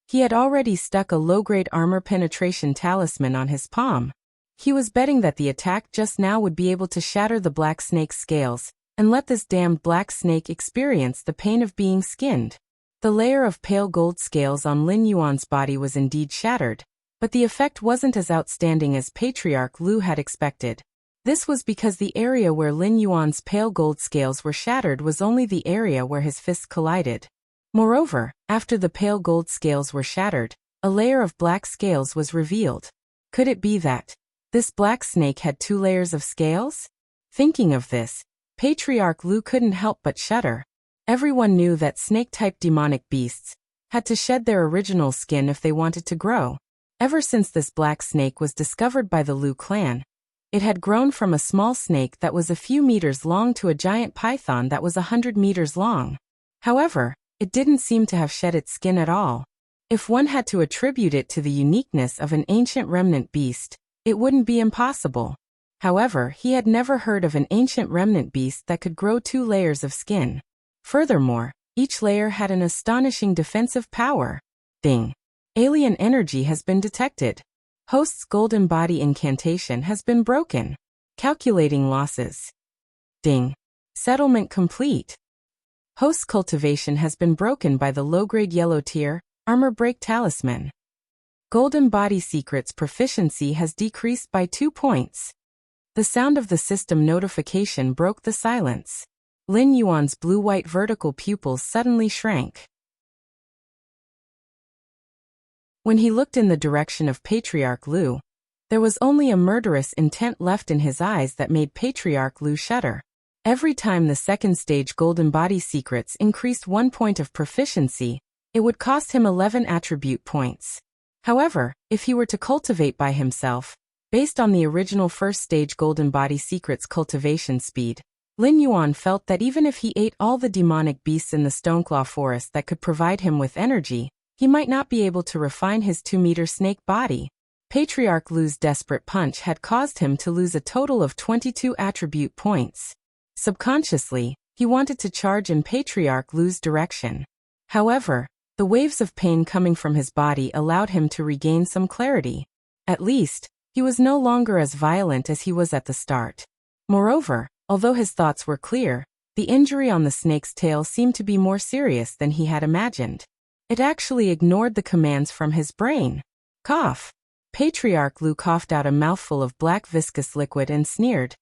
He had already stuck a low-grade armor penetration talisman on his palm. He was betting that the attack just now would be able to shatter the black snake's scales, and let this damned black snake experience the pain of being skinned. The layer of pale gold scales on Lin Yuan's body was indeed shattered, but the effect wasn't as outstanding as Patriarch Lu had expected. This was because the area where Lin Yuan's pale gold scales were shattered was only the area where his fists collided. Moreover, after the pale gold scales were shattered, a layer of black scales was revealed. Could it be that this black snake had 2 layers of scales? Thinking of this, Patriarch Lu couldn't help but shudder. Everyone knew that snake-type demonic beasts had to shed their original skin if they wanted to grow. Ever since this black snake was discovered by the Lu clan, it had grown from a small snake that was a few meters long to a giant python that was 100 meters long. However, it didn't seem to have shed its skin at all. If one had to attribute it to the uniqueness of an ancient remnant beast, it wouldn't be impossible. However, he had never heard of an ancient remnant beast that could grow 2 layers of skin. Furthermore, each layer had an astonishing defensive power. Ding. Alien energy has been detected. Host's golden body incantation has been broken. Calculating losses. Ding. Settlement complete. Host's cultivation has been broken by the low-grade yellow tier, armor break talisman. Golden body secrets proficiency has decreased by 2 points. The sound of the system notification broke the silence. Lin Yuan's blue-white vertical pupils suddenly shrank. When he looked in the direction of Patriarch Lu, there was only a murderous intent left in his eyes that made Patriarch Lu shudder. Every time the second stage golden body secrets increased 1 point of proficiency, it would cost him 11 attribute points. However, if he were to cultivate by himself, based on the original first stage golden body secrets cultivation speed, Lin Yuan felt that even if he ate all the demonic beasts in the Stoneclaw Forest that could provide him with energy, he might not be able to refine his 2-meter snake body. Patriarch Lu's desperate punch had caused him to lose a total of 22 attribute points. Subconsciously, he wanted to charge in Patriarch Lu's direction. However, the waves of pain coming from his body allowed him to regain some clarity. At least, he was no longer as violent as he was at the start. Moreover, although his thoughts were clear, the injury on the snake's tail seemed to be more serious than he had imagined. It actually ignored the commands from his brain. Cough. Patriarch Lu coughed out a mouthful of black viscous liquid and sneered.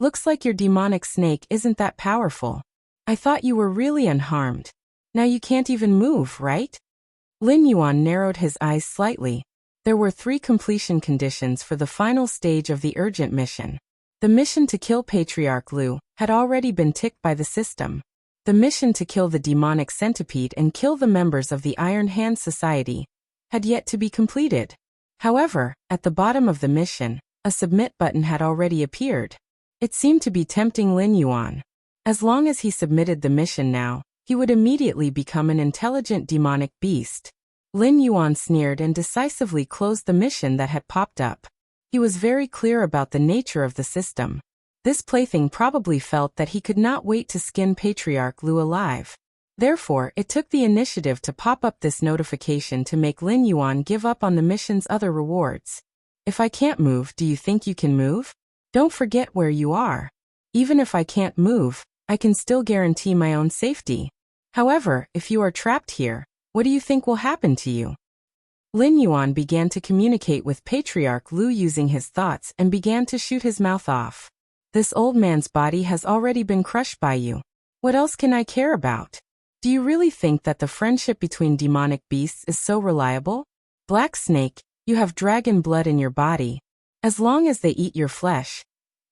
Looks like your demonic snake isn't that powerful. I thought you were really unharmed. Now you can't even move, right? Lin Yuan narrowed his eyes slightly. There were 3 completion conditions for the final stage of the urgent mission. The mission to kill Patriarch Lu had already been ticked by the system. The mission to kill the demonic centipede and kill the members of the Iron Hand Society had yet to be completed. However, at the bottom of the mission, a submit button had already appeared. It seemed to be tempting Lin Yuan. As long as he submitted the mission now, he would immediately become an intelligent demonic beast. Lin Yuan sneered and decisively closed the mission that had popped up. He was very clear about the nature of the system. This plaything probably felt that he could not wait to skin Patriarch Lu alive. Therefore, it took the initiative to pop up this notification to make Lin Yuan give up on the mission's other rewards. If I can't move, do you think you can move? Don't forget where you are. Even if I can't move, I can still guarantee my own safety. However, if you are trapped here, what do you think will happen to you? Lin Yuan began to communicate with Patriarch Lu using his thoughts and began to shoot his mouth off. This old man's body has already been crushed by you. What else can I care about? Do you really think that the friendship between demonic beasts is so reliable? Black Snake, you have dragon blood in your body. As long as they eat your flesh,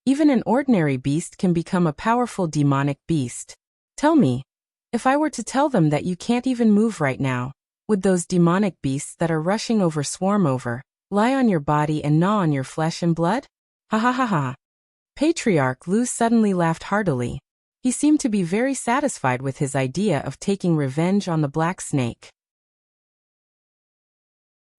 even an ordinary beast can become a powerful demonic beast. Tell me, if I were to tell them that you can't even move right now, would those demonic beasts that are rushing over swarm over, lie on your body and gnaw on your flesh and blood? Ha ha ha ha. Patriarch Lu suddenly laughed heartily. He seemed to be very satisfied with his idea of taking revenge on the Black Snake.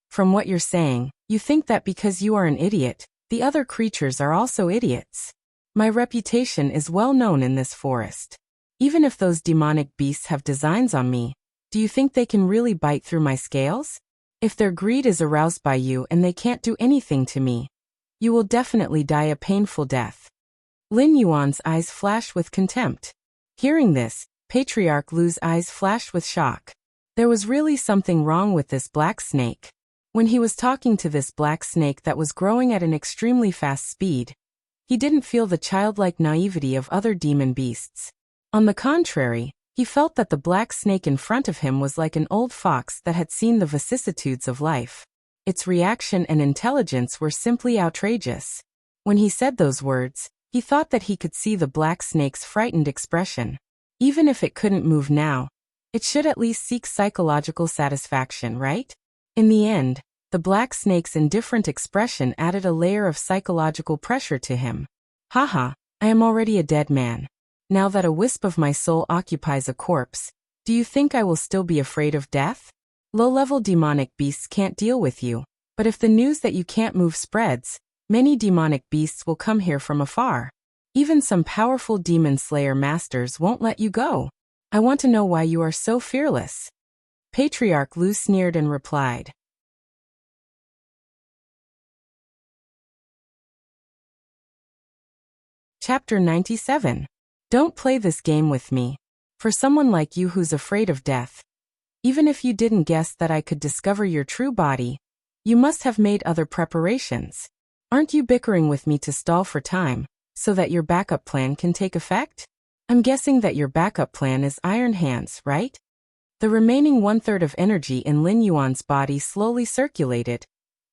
From what you're saying, you think that because you are an idiot, the other creatures are also idiots. My reputation is well known in this forest. Even if those demonic beasts have designs on me, do you think they can really bite through my scales? If their greed is aroused by you and they can't do anything to me, you will definitely die a painful death. Lin Yuan's eyes flashed with contempt. Hearing this, Patriarch Lu's eyes flashed with shock. There was really something wrong with this black snake. When he was talking to this black snake that was growing at an extremely fast speed, he didn't feel the childlike naivety of other demon beasts. On the contrary, he felt that the black snake in front of him was like an old fox that had seen the vicissitudes of life. Its reaction and intelligence were simply outrageous. When he said those words, he thought that he could see the black snake's frightened expression. Even if it couldn't move now, it should at least seek psychological satisfaction, right? In the end, the black snake's indifferent expression added a layer of psychological pressure to him. Haha, I am already a dead man. Now that a wisp of my soul occupies a corpse, do you think I will still be afraid of death? Low-level demonic beasts can't deal with you, but if the news that you can't move spreads, many demonic beasts will come here from afar. Even some powerful demon slayer masters won't let you go. I want to know why you are so fearless. Patriarch Lu sneered and replied. Chapter 97. Don't play this game with me. For someone like you who's afraid of death, even if you didn't guess that I could discover your true body, you must have made other preparations. Aren't you bickering with me to stall for time, so that your backup plan can take effect? I'm guessing that your backup plan is Iron Hands, right? The remaining one-third of energy in Lin Yuan's body slowly circulated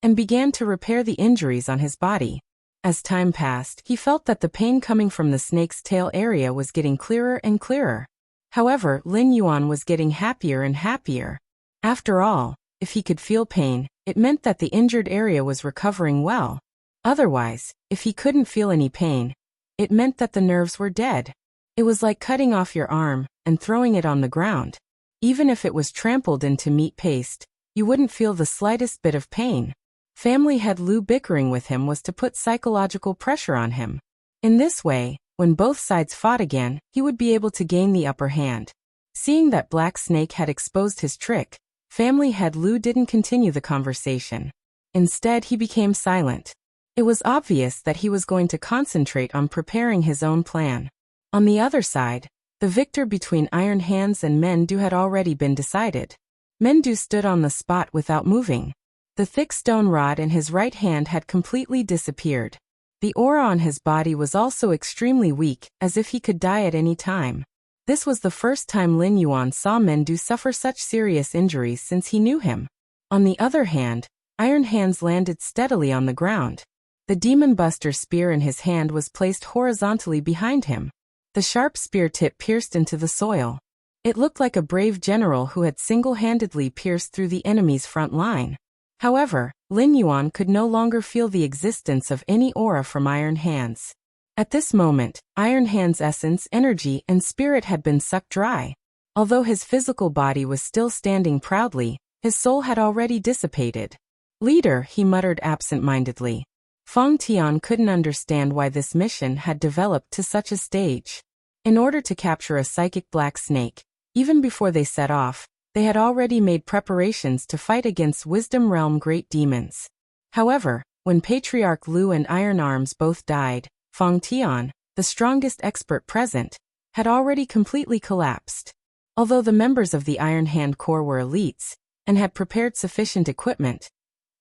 and began to repair the injuries on his body. As time passed, he felt that the pain coming from the snake's tail area was getting clearer and clearer. However, Lin Yuan was getting happier and happier. After all, if he could feel pain, it meant that the injured area was recovering well. Otherwise, if he couldn't feel any pain, it meant that the nerves were dead. It was like cutting off your arm and throwing it on the ground. Even if it was trampled into meat paste, you wouldn't feel the slightest bit of pain. Family head Lu bickering with him was to put psychological pressure on him. In this way, when both sides fought again, he would be able to gain the upper hand. Seeing that Black Snake had exposed his trick, family head Lu didn't continue the conversation. Instead, he became silent. It was obvious that he was going to concentrate on preparing his own plan. On the other side, the victor between Iron Hands and Mendu had already been decided. Mendo stood on the spot without moving. The thick stone rod in his right hand had completely disappeared. The aura on his body was also extremely weak, as if he could die at any time. This was the first time Lin Yuan saw Mendo suffer such serious injuries since he knew him. On the other hand, Iron Hands landed steadily on the ground. The Demon Buster spear in his hand was placed horizontally behind him. The sharp spear tip pierced into the soil. It looked like a brave general who had single-handedly pierced through the enemy's front line. However, Lin Yuan could no longer feel the existence of any aura from Iron Hands. At this moment, Iron Hands' essence, energy, and spirit had been sucked dry. Although his physical body was still standing proudly, his soul had already dissipated. "Leader," he muttered absent-mindedly. Feng Tian couldn't understand why this mission had developed to such a stage. In order to capture a psychic black snake, even before they set off, they had already made preparations to fight against Wisdom Realm great demons. However, when Patriarch Lu and Iron Arms both died, Feng Tian, the strongest expert present, had already completely collapsed. Although the members of the Iron Hand Corps were elites, and had prepared sufficient equipment,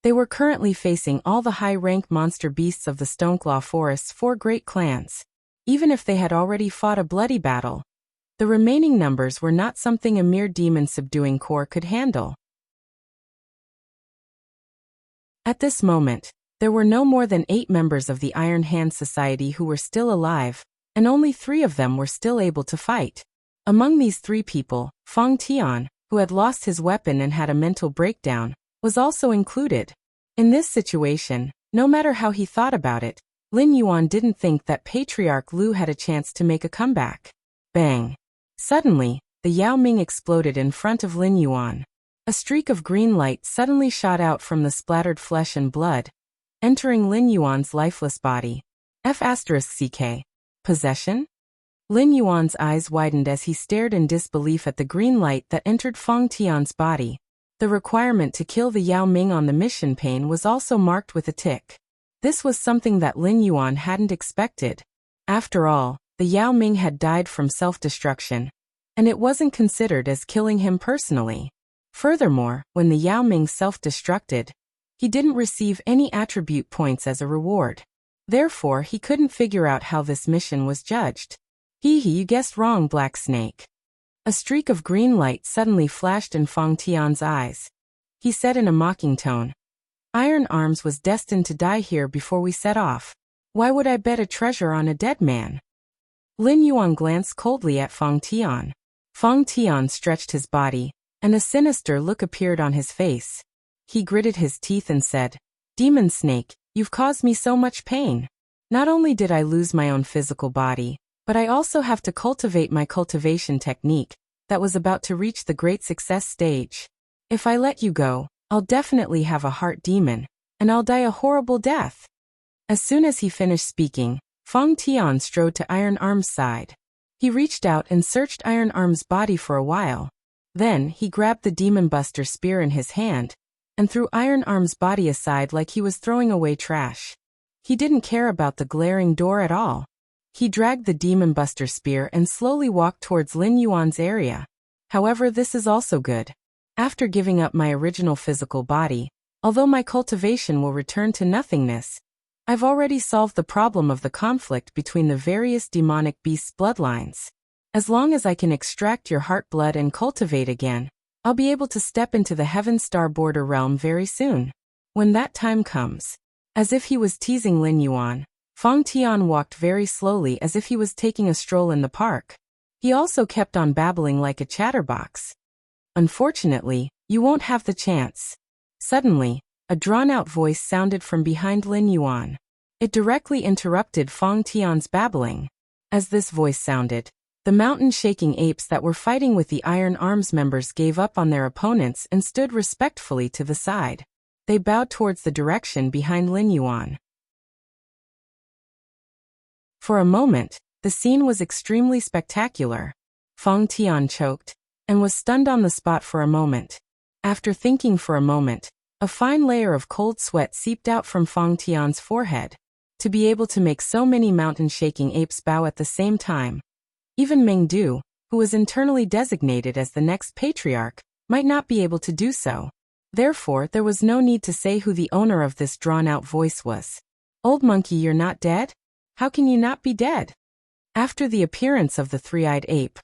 they were currently facing all the high-rank monster beasts of the Stoneclaw Forest's 4 great clans. Even if they had already fought a bloody battle, the remaining numbers were not something a mere demon-subduing corps could handle. At this moment, there were no more than 8 members of the Iron Hand Society who were still alive, and only 3 of them were still able to fight. Among these 3 people, Feng Tian, who had lost his weapon and had a mental breakdown, was also included. In this situation, no matter how he thought about it, Lin Yuan didn't think that Patriarch Lu had a chance to make a comeback. Bang! Suddenly, the Yao Ming exploded in front of Lin Yuan. A streak of green light suddenly shot out from the splattered flesh and blood, entering Lin Yuan's lifeless body. F***CK. Possession? Lin Yuan's eyes widened as he stared in disbelief at the green light that entered Feng Tian's body. The requirement to kill the Yao Ming on the mission pane was also marked with a tick. This was something that Lin Yuan hadn't expected. After all, the Yao Ming had died from self-destruction, and it wasn't considered as killing him personally. Furthermore, when the Yao Ming self-destructed, he didn't receive any attribute points as a reward. Therefore, he couldn't figure out how this mission was judged. You guessed wrong, Black Snake. A streak of green light suddenly flashed in Feng Tian's eyes. He said in a mocking tone, "Iron Arms was destined to die here before we set off. Why would I bet a treasure on a dead man?" Lin Yuan glanced coldly at Feng Tian. Feng Tian stretched his body, and a sinister look appeared on his face. He gritted his teeth and said, "Demon Snake, you've caused me so much pain. Not only did I lose my own physical body, but I also have to cultivate my cultivation technique that was about to reach the great success stage. If I let you go, I'll definitely have a heart demon, and I'll die a horrible death." As soon as he finished speaking, Feng Tian strode to Iron Arm's side. He reached out and searched Iron Arm's body for a while. Then, he grabbed the Demon Buster spear in his hand, and threw Iron Arm's body aside like he was throwing away trash. He didn't care about the glaring door at all. He dragged the Demon Buster spear and slowly walked towards Lin Yuan's area. However, this is also good. After giving up my original physical body, although my cultivation will return to nothingness, I've already solved the problem of the conflict between the various demonic beasts' bloodlines. As long as I can extract your heart blood and cultivate again, I'll be able to step into the Heaven Star border realm very soon. When that time comes. As if he was teasing Lin Yuan, Feng Tian walked very slowly as if he was taking a stroll in the park. He also kept on babbling like a chatterbox. "Unfortunately, you won't have the chance." Suddenly, a drawn-out voice sounded from behind Lin Yuan. It directly interrupted Feng Tian's babbling. As this voice sounded, the mountain-shaking apes that were fighting with the Iron Arms members gave up on their opponents and stood respectfully to the side. They bowed towards the direction behind Lin Yuan. For a moment, the scene was extremely spectacular. Feng Tian choked, and was stunned on the spot for a moment. After thinking for a moment, a fine layer of cold sweat seeped out from Feng Tian's forehead. To be able to make so many mountain-shaking apes bow at the same time. Even Meng Du, who was internally designated as the next patriarch, might not be able to do so. Therefore, there was no need to say who the owner of this drawn-out voice was. Old monkey, you're not dead? How can you not be dead? After the appearance of the three-eyed ape,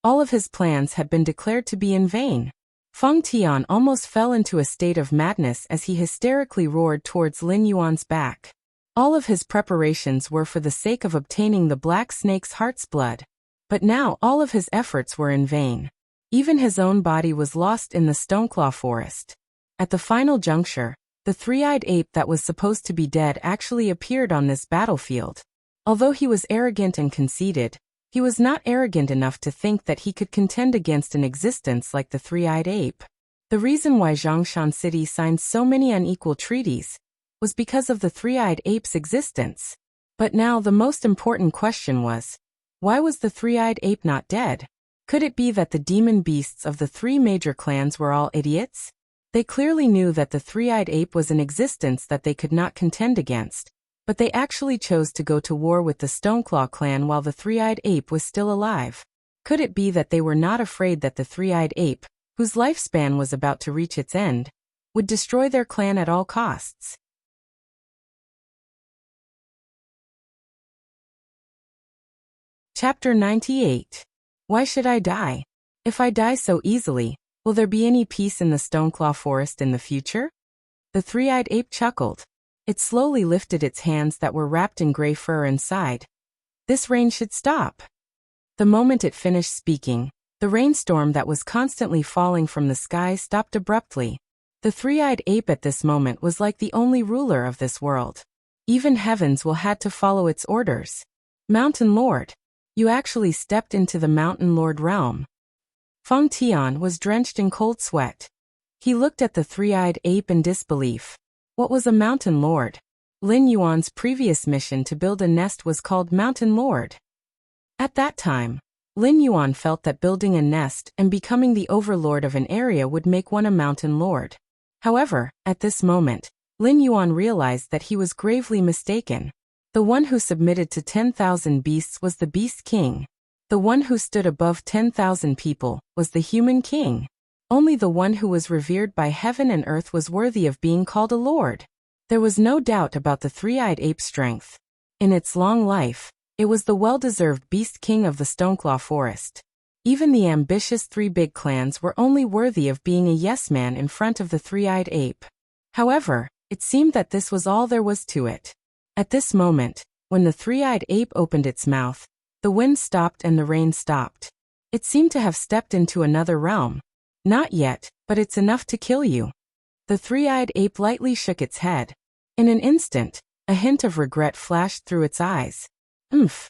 all of his plans had been declared to be in vain. Feng Tian almost fell into a state of madness as he hysterically roared towards Lin Yuan's back. All of his preparations were for the sake of obtaining the black snake's heart's blood. But now all of his efforts were in vain. Even his own body was lost in the Stoneclaw forest. At the final juncture, the three-eyed ape that was supposed to be dead actually appeared on this battlefield. Although he was arrogant and conceited, he was not arrogant enough to think that he could contend against an existence like the three-eyed ape. The reason why Zhongshan City signed so many unequal treaties was because of the three-eyed ape's existence. But now the most important question was, why was the three-eyed ape not dead? Could it be that the demon beasts of the three major clans were all idiots? They clearly knew that the three-eyed ape was an existence that they could not contend against, but they actually chose to go to war with the Stoneclaw clan while the three-eyed ape was still alive. Could it be that they were not afraid that the three-eyed ape, whose lifespan was about to reach its end, would destroy their clan at all costs? Chapter 98. Why should I die? If I die so easily, will there be any peace in the Stoneclaw forest in the future? The three-eyed ape chuckled. It slowly lifted its hands that were wrapped in gray fur and sighed. This rain should stop. The moment it finished speaking, the rainstorm that was constantly falling from the sky stopped abruptly. The three-eyed ape at this moment was like the only ruler of this world. Even heavens will had to follow its orders. Mountain Lord, you actually stepped into the Mountain Lord realm. Feng Tian was drenched in cold sweat. He looked at the three-eyed ape in disbelief. What was a Mountain Lord? Lin Yuan's previous mission to build a nest was called Mountain Lord. At that time, Lin Yuan felt that building a nest and becoming the overlord of an area would make one a Mountain Lord. However, at this moment, Lin Yuan realized that he was gravely mistaken. The one who submitted to 10,000 beasts was the Beast King. The one who stood above 10,000 people was the Human King. Only the one who was revered by heaven and earth was worthy of being called a lord. There was no doubt about the three-eyed ape's strength. In its long life, it was the well-deserved Beast King of the Stoneclaw forest. Even the ambitious three big clans were only worthy of being a yes-man in front of the three-eyed ape. However, it seemed that this was all there was to it. At this moment, when the three-eyed ape opened its mouth, the wind stopped and the rain stopped. It seemed to have stepped into another realm. Not yet, but it's enough to kill you. The three-eyed ape lightly shook its head. In an instant, a hint of regret flashed through its eyes. Umph.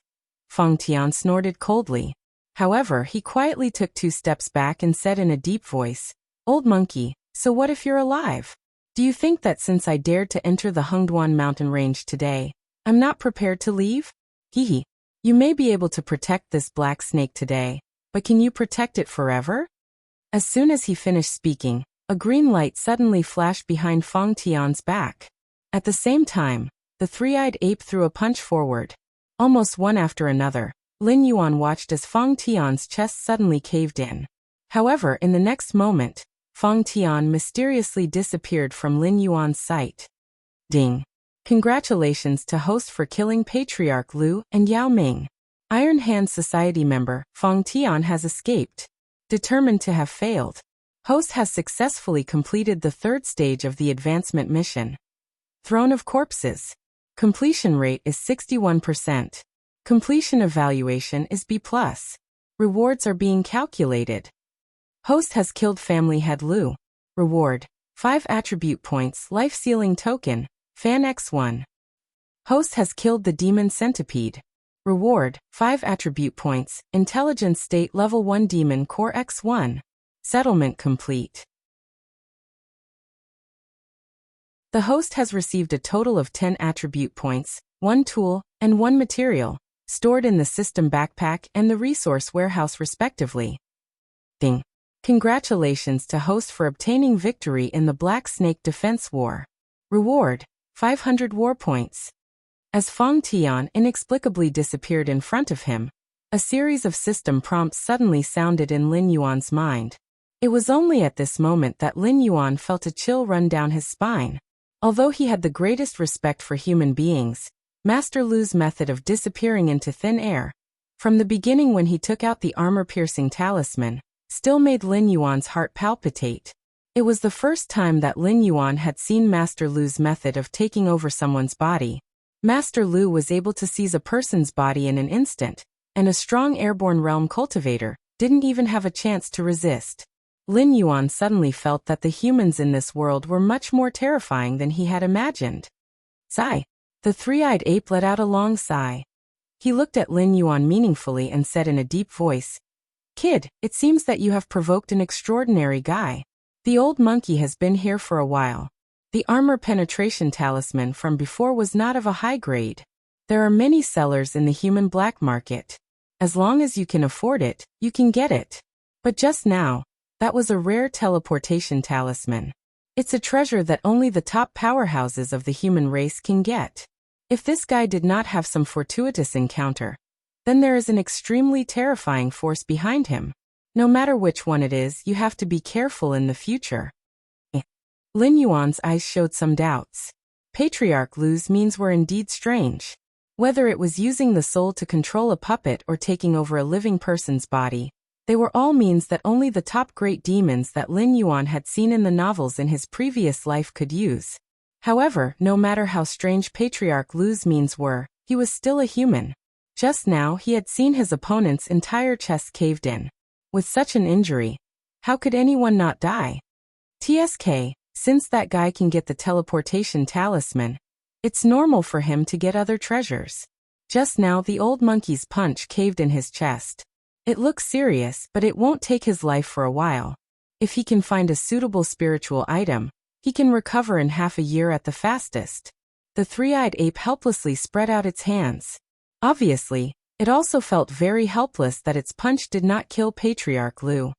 Feng Tian snorted coldly. However, he quietly took 2 steps back and said in a deep voice, Old monkey, so what if you're alive? Do you think that since I dared to enter the Hengduan mountain range today, I'm not prepared to leave? Hee. You may be able to protect this black snake today, but can you protect it forever? As soon as he finished speaking, a green light suddenly flashed behind Feng Tian's back. At the same time, the three-eyed ape threw a punch forward. Almost one after another, Lin Yuan watched as Feng Tian's chest suddenly caved in. However, in the next moment, Feng Tian mysteriously disappeared from Lin Yuan's sight. Ding. Congratulations to host for killing Patriarch Lu and Yao Ming. Iron Hand Society member, Feng Tian has escaped. Determined to have failed. Host has successfully completed the 3rd stage of the advancement mission. Throne of Corpses. Completion rate is 61%. Completion evaluation is B+. Rewards are being calculated. Host has killed Family Head Lu. Reward, 5 attribute points Life Sealing Token, Fan X1. Host has killed the Demon Centipede. Reward, 5 attribute points, Intelligence State Level 1 Demon Core X1. Settlement complete. The host has received a total of 10 attribute points, 1 tool, and 1 material, stored in the system backpack and the resource warehouse respectively. Ding. Congratulations to host for obtaining victory in the Black Snake Defense War. Reward, 500 war points. As Feng Tian inexplicably disappeared in front of him, a series of system prompts suddenly sounded in Lin Yuan's mind. It was only at this moment that Lin Yuan felt a chill run down his spine. Although he had the greatest respect for human beings, Master Lu's method of disappearing into thin air, from the beginning when he took out the armor-piercing talisman, still made Lin Yuan's heart palpitate. It was the first time that Lin Yuan had seen Master Lu's method of taking over someone's body. Master Lu was able to seize a person's body in an instant, and a strong airborne realm cultivator didn't even have a chance to resist. Lin Yuan suddenly felt that the humans in this world were much more terrifying than he had imagined. Sigh. The three-eyed ape let out a long sigh. He looked at Lin Yuan meaningfully and said in a deep voice, "Kid, it seems that you have provoked an extraordinary guy. The old monkey has been here for a while. The armor penetration talisman from before was not of a high grade. There are many sellers in the human black market. As long as you can afford it, you can get it. But just now, that was a rare teleportation talisman. It's a treasure that only the top powerhouses of the human race can get. If this guy did not have some fortuitous encounter, then there is an extremely terrifying force behind him. No matter which one it is, you have to be careful in the future." Lin Yuan's eyes showed some doubts. Patriarch Lu's means were indeed strange. Whether it was using the soul to control a puppet or taking over a living person's body, they were all means that only the top great demons that Lin Yuan had seen in the novels in his previous life could use. However, no matter how strange Patriarch Lu's means were, he was still a human. Just now he had seen his opponent's entire chest caved in. With such an injury, how could anyone not die? TSK, since that guy can get the teleportation talisman, it's normal for him to get other treasures. Just now the old monkey's punch caved in his chest. It looks serious, but it won't take his life for a while. If he can find a suitable spiritual item, he can recover in half a year at the fastest. The three-eyed ape helplessly spread out its hands. Obviously, it also felt very helpless that its punch did not kill Patriarch Lu.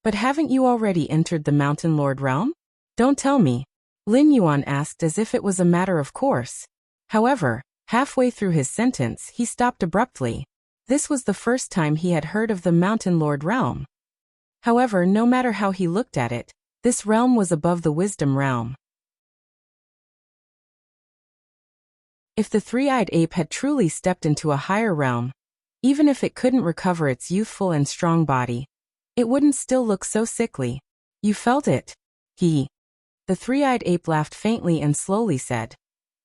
"But haven't you already entered the Mountain Lord realm?" "Don't tell me," Lin Yuan asked as if it was a matter of course. However, halfway through his sentence he stopped abruptly. This was the first time he had heard of the Mountain Lord realm. However, no matter how he looked at it, this realm was above the Wisdom realm. If the three-eyed ape had truly stepped into a higher realm, even if it couldn't recover its youthful and strong body, it wouldn't still look so sickly. "You felt it?" The three-eyed ape laughed faintly and slowly said,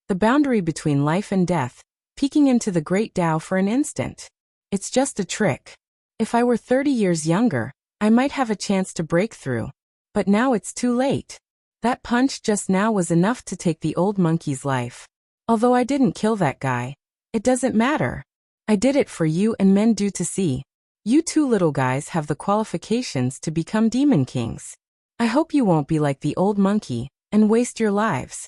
"The boundary between life and death, peeking into the great Tao for an instant. It's just a trick. If I were 30 years younger, I might have a chance to break through. But now it's too late. That punch just now was enough to take the old monkey's life. Although I didn't kill that guy, it doesn't matter. I did it for you and men due to see. You two little guys have the qualifications to become demon kings. I hope you won't be like the old monkey and waste your lives."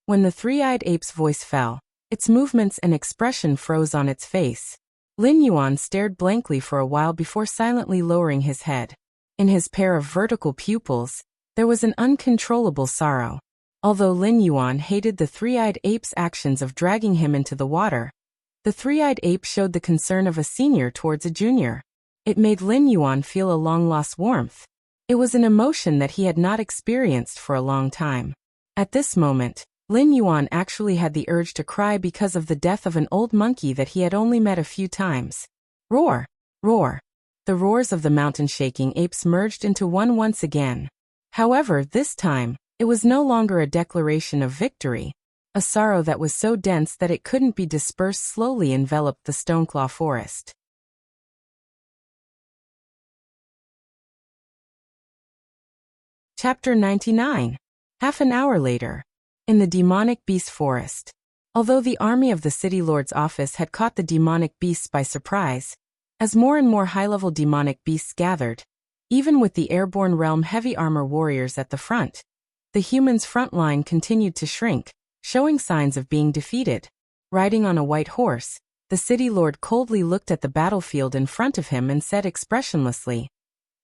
When the three-eyed ape's voice fell, its movements and expression froze on its face. Lin Yuan stared blankly for a while before silently lowering his head. In his pair of vertical pupils, there was an uncontrollable sorrow. Although Lin Yuan hated the three-eyed ape's actions of dragging him into the water, the three-eyed ape showed the concern of a senior towards a junior. It made Lin Yuan feel a long-lost warmth. It was an emotion that he had not experienced for a long time. At this moment, Lin Yuan actually had the urge to cry because of the death of an old monkey that he had only met a few times. Roar! Roar! The roars of the mountain-shaking apes merged into one once again. However, this time, it was no longer a declaration of victory. A sorrow that was so dense that it couldn't be dispersed slowly enveloped the Stoneclaw forest. Chapter 99. Half an hour later. In the demonic beast forest. Although the army of the city lord's office had caught the demonic beasts by surprise, as more and more high-level demonic beasts gathered, even with the airborne realm heavy armor warriors at the front, the humans' front line continued to shrink, showing signs of being defeated. Riding on a white horse, the city lord coldly looked at the battlefield in front of him and said expressionlessly,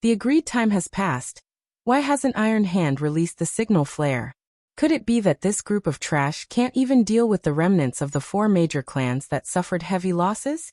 "The agreed time has passed. Why hasn't Iron Hand released the signal flare? Could it be that this group of trash can't even deal with the remnants of the 4 major clans that suffered heavy losses?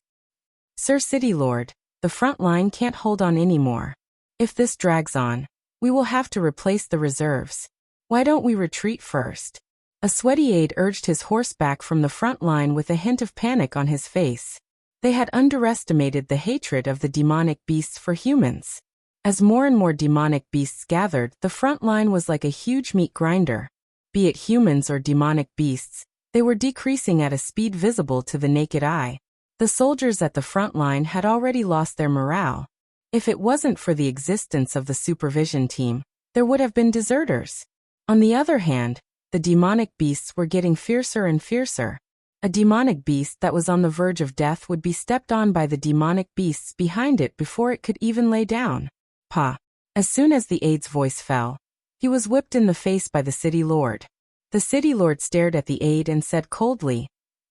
Sir City Lord, the front line can't hold on anymore. If this drags on, We will have to replace the reserves. Why don't we retreat first? A sweaty aide urged his horse back from the front line with a hint of panic on his face. They had underestimated the hatred of the demonic beasts for humans. As more and more demonic beasts gathered, the front line was like a huge meat grinder. Be it humans or demonic beasts, they were decreasing at a speed visible to the naked eye. The soldiers at the front line had already lost their morale. If it wasn't for the existence of the supervision team, there would have been deserters. On the other hand, the demonic beasts were getting fiercer and fiercer. A demonic beast that was on the verge of death would be stepped on by the demonic beasts behind it before it could even lay down. Pa. As soon as the aide's voice fell, he was whipped in the face by the city lord. The city lord stared at the aide and said coldly,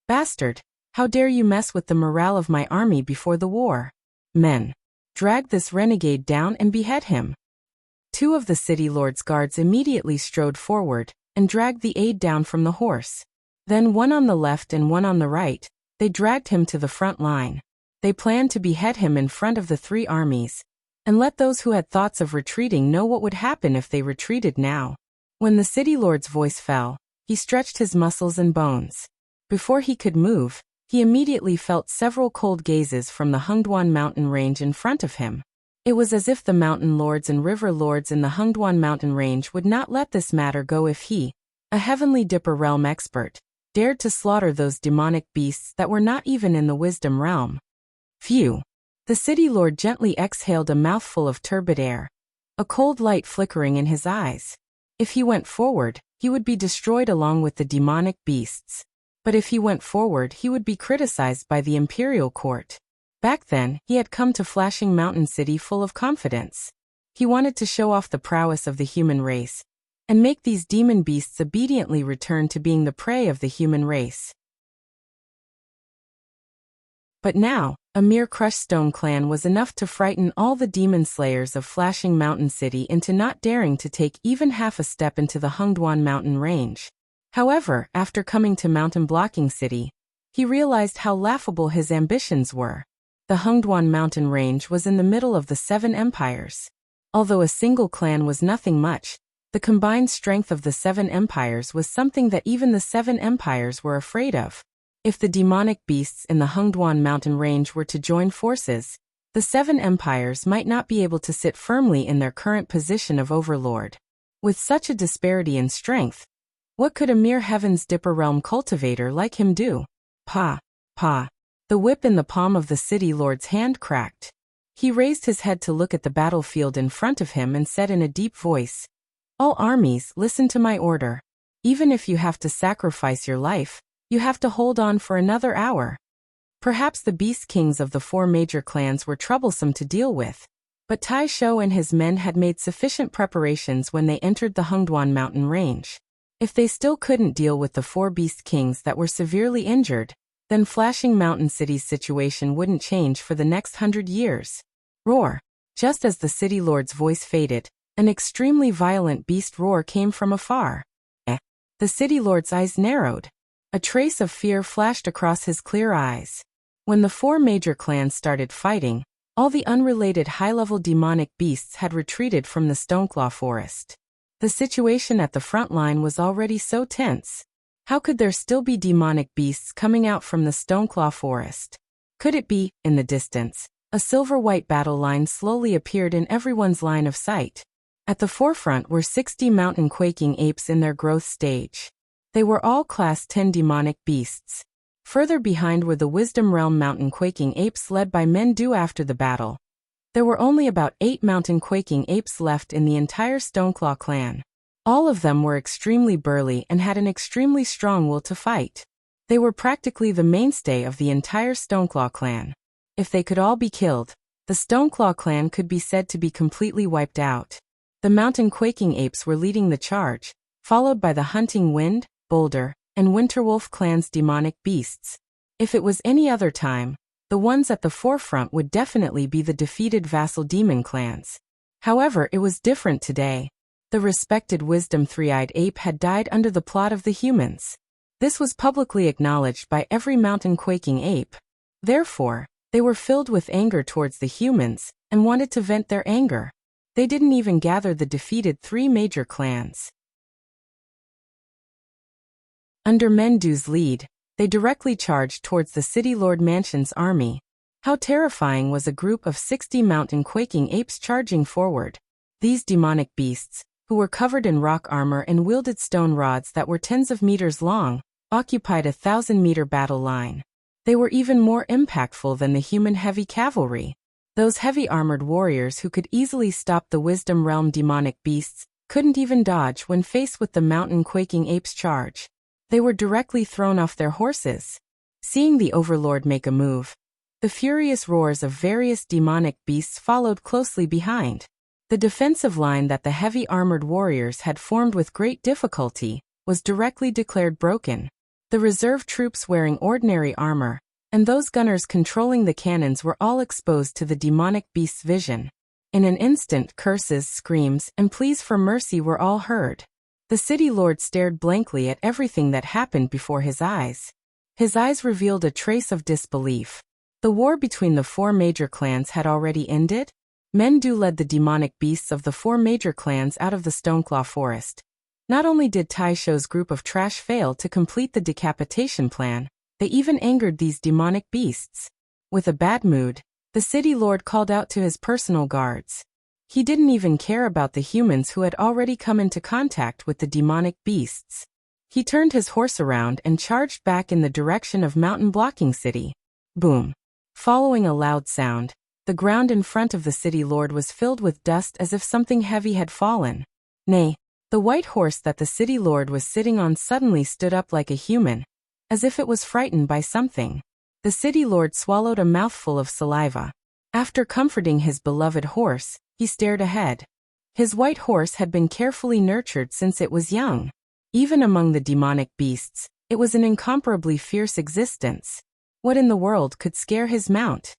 "Bastard, how dare you mess with the morale of my army before the war? Men, drag this renegade down and behead him." Two of the city lord's guards immediately strode forward and dragged the aide down from the horse. Then one on the left and one on the right, they dragged him to the front line. They planned to behead him in front of the three armies, and let those who had thoughts of retreating know what would happen if they retreated now. When the city lord's voice fell, he stretched his muscles and bones. Before he could move, he immediately felt several cold gazes from the Hungduan mountain range in front of him. It was as if the mountain lords and river lords in the Hungduan mountain range would not let this matter go if he, a Heavenly Dipper realm expert, dared to slaughter those demonic beasts that were not even in the wisdom realm. Phew! The city lord gently exhaled a mouthful of turbid air, a cold light flickering in his eyes. If he went forward, he would be destroyed along with the demonic beasts. But if he went forward, he would be criticized by the imperial court. Back then, he had come to Flashing Mountain City full of confidence. He wanted to show off the prowess of the human race, and make these demon beasts obediently return to being the prey of the human race. But now, a mere crushed stone clan was enough to frighten all the demon slayers of Flashing Mountain City into not daring to take even half a step into the Hungduan mountain range. However, after coming to Mountain Blocking City, he realized how laughable his ambitions were. The Hungduan mountain range was in the middle of the 7 empires. Although a single clan was nothing much, the combined strength of the 7 empires was something that even the 7 empires were afraid of. If the demonic beasts in the Hungduan mountain range were to join forces, the 7 empires might not be able to sit firmly in their current position of overlord. With such a disparity in strength, what could a mere Heaven's Dipper realm cultivator like him do? Pa. The whip in the palm of the city lord's hand cracked. He raised his head to look at the battlefield in front of him and said in a deep voice, "All armies, listen to my order. Even if you have to sacrifice your life, you have to hold on for another hour." Perhaps the beast kings of the 4 major clans were troublesome to deal with, but Tai Shou and his men had made sufficient preparations when they entered the Hungduan mountain range. If they still couldn't deal with the 4 beast kings that were severely injured, then Flashing Mountain City's situation wouldn't change for the next 100 years. Roar! Just as the city lord's voice faded, an extremely violent beast roar came from afar. The city lord's eyes narrowed. A trace of fear flashed across his clear eyes. When the 4 major clans started fighting, all the unrelated high-level demonic beasts had retreated from the Stoneclaw Forest. The situation at the front line was already so tense. How could there still be demonic beasts coming out from the Stoneclaw Forest? Could it be, in the distance, a silver-white battle line slowly appeared in everyone's line of sight? At the forefront were 60 mountain quaking apes in their growth stage. They were all Class 10 demonic beasts. Further behind were the Wisdom Realm mountain quaking apes led by men due after the battle. There were only about 8 mountain quaking apes left in the entire Stoneclaw clan. All of them were extremely burly and had an extremely strong will to fight. They were practically the mainstay of the entire Stoneclaw clan. If they could all be killed, the Stoneclaw clan could be said to be completely wiped out. The mountain quaking apes were leading the charge, followed by the Hunting Wind, Boulder, and Winterwolf clans' demonic beasts. If it was any other time, the ones at the forefront would definitely be the defeated vassal demon clans. However, it was different today. The respected Wisdom Three-Eyed Ape had died under the plot of the humans. This was publicly acknowledged by every mountain quaking ape. Therefore, they were filled with anger towards the humans, and wanted to vent their anger. They didn't even gather the defeated 3 major clans. Under Mendu's lead, they directly charged towards the City Lord Mansion's army. How terrifying was a group of 60 mountain-quaking apes charging forward. These demonic beasts, who were covered in rock armor and wielded stone rods that were tens of meters long, occupied a 1,000-meter battle line. They were even more impactful than the human heavy cavalry. Those heavy-armored warriors who could easily stop the Wisdom Realm demonic beasts couldn't even dodge when faced with the mountain-quaking apes' charge. They were directly thrown off their horses. Seeing the Overlord make a move, the furious roars of various demonic beasts followed closely behind. The defensive line that the heavy-armored warriors had formed with great difficulty was directly declared broken. The reserve troops wearing ordinary armor, and those gunners controlling the cannons were all exposed to the demonic beast's vision. In an instant, curses, screams, and pleas for mercy were all heard. The city lord stared blankly at everything that happened before his eyes. His eyes revealed a trace of disbelief. The war between the 4 major clans had already ended? Mendu led the demonic beasts of the 4 major clans out of the Stoneclaw Forest. Not only did Taisho's group of trash fail to complete the decapitation plan, they even angered these demonic beasts. With a bad mood, the city lord called out to his personal guards. He didn't even care about the humans who had already come into contact with the demonic beasts. He turned his horse around and charged back in the direction of Mountain Blocking City. Boom! Following a loud sound, the ground in front of the city lord was filled with dust as if something heavy had fallen. Nay, the white horse that the city lord was sitting on suddenly stood up like a human, as if it was frightened by something. The city lord swallowed a mouthful of saliva. After comforting his beloved horse, he stared ahead. His white horse had been carefully nurtured since it was young. Even among the demonic beasts, it was an incomparably fierce existence. What in the world could scare his mount?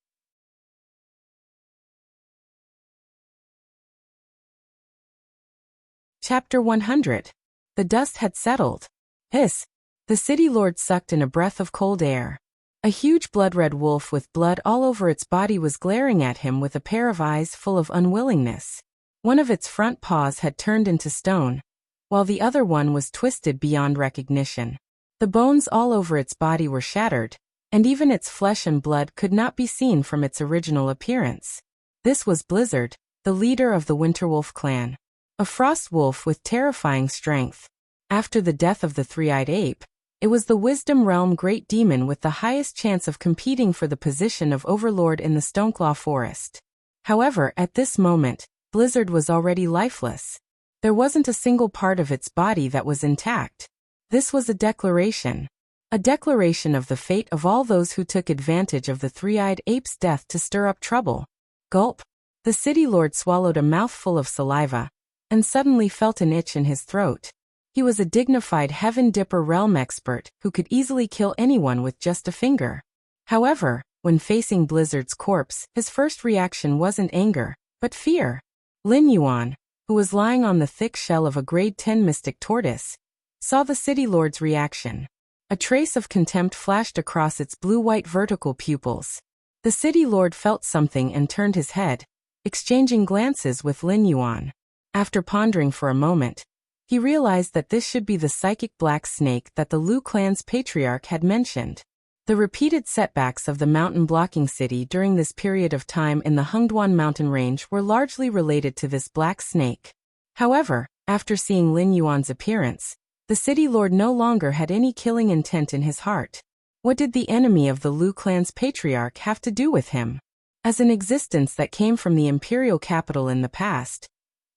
Chapter 100. The dust had settled. Hiss! The city lord sucked in a breath of cold air. A huge blood-red wolf with blood all over its body was glaring at him with a pair of eyes full of unwillingness. One of its front paws had turned into stone, while the other one was twisted beyond recognition. The bones all over its body were shattered, and even its flesh and blood could not be seen from its original appearance. This was Blizzard, the leader of the Winterwolf clan. A frost wolf with terrifying strength. After the death of the three-eyed ape, it was the Wisdom Realm Great Demon with the highest chance of competing for the position of Overlord in the Stoneclaw Forest. However, at this moment, Blizzard was already lifeless. There wasn't a single part of its body that was intact. This was a declaration. A declaration of the fate of all those who took advantage of the three-eyed ape's death to stir up trouble. Gulp. The city lord swallowed a mouthful of saliva, and suddenly felt an itch in his throat. He was a dignified Heaven Dipper realm expert who could easily kill anyone with just a finger. However, when facing Blizzard's corpse, his first reaction wasn't anger, but fear. Lin Yuan, who was lying on the thick shell of a grade 10 mystic tortoise, saw the city lord's reaction. A trace of contempt flashed across its blue-white vertical pupils. The city lord felt something and turned his head, exchanging glances with Lin Yuan. After pondering for a moment, he realized that this should be the psychic black snake that the Lu clan's patriarch had mentioned. The repeated setbacks of the mountain blocking city during this period of time in the Hengduan mountain range were largely related to this black snake. However, after seeing Lin Yuan's appearance, the city lord no longer had any killing intent in his heart. What did the enemy of the Lu clan's patriarch have to do with him? As an existence that came from the imperial capital in the past,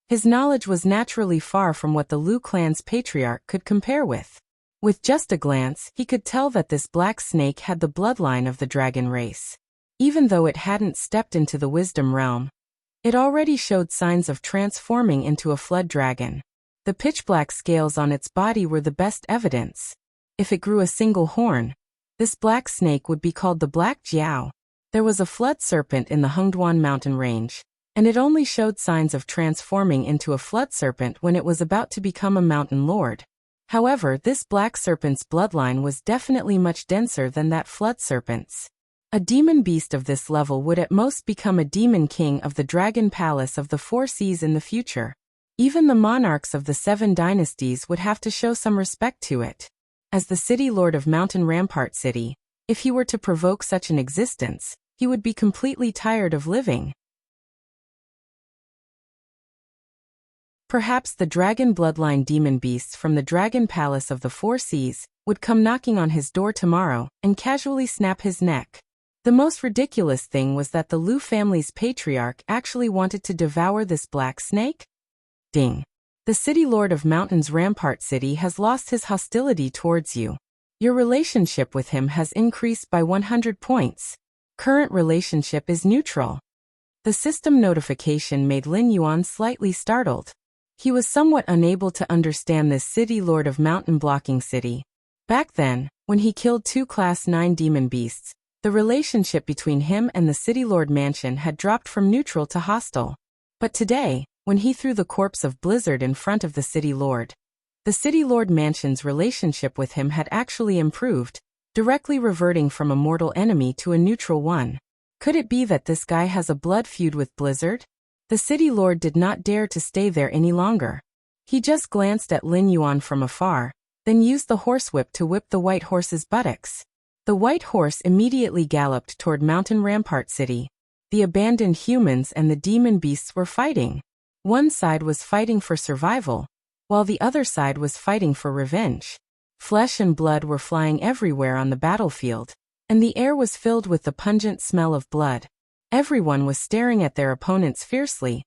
his knowledge was naturally far from what the Lu clan's patriarch could compare with. With just a glance, he could tell that this black snake had the bloodline of the dragon race. Even though it hadn't stepped into the wisdom realm, it already showed signs of transforming into a flood dragon. The pitch-black scales on its body were the best evidence. If it grew a single horn, this black snake would be called the Black Jiao. There was a flood serpent in the Hengduan mountain range, and it only showed signs of transforming into a flood serpent when it was about to become a mountain lord. However, this black serpent's bloodline was definitely much denser than that flood serpent's. A demon beast of this level would at most become a demon king of the Dragon Palace of the Four Seas in the future. Even the monarchs of the 7 dynasties would have to show some respect to it. As the city lord of Mountain Rampart City, if he were to provoke such an existence, he would be completely tired of living. Perhaps the dragon bloodline demon beasts from the Dragon Palace of the Four Seas would come knocking on his door tomorrow and casually snap his neck. The most ridiculous thing was that the Liu family's patriarch actually wanted to devour this black snake. Ding. The city lord of Mountain's Rampart City has lost his hostility towards you. Your relationship with him has increased by 100 points. Current relationship is neutral. The system notification made Lin Yuan slightly startled. He was somewhat unable to understand this city lord of Mountain Blocking City. Back then, when he killed 2 Class 9 demon beasts, the relationship between him and the City Lord Mansion had dropped from neutral to hostile. But today, when he threw the corpse of Blizzard in front of the City Lord, the City Lord Mansion's relationship with him had actually improved, directly reverting from a mortal enemy to a neutral one. Could it be that this guy has a blood feud with Blizzard? The City Lord did not dare to stay there any longer. He just glanced at Lin Yuan from afar, then used the horsewhip to whip the white horse's buttocks. The white horse immediately galloped toward Mountain Rampart City. The abandoned humans and the demon beasts were fighting. One side was fighting for survival, while the other side was fighting for revenge. Flesh and blood were flying everywhere on the battlefield, and the air was filled with the pungent smell of blood. Everyone was staring at their opponents fiercely,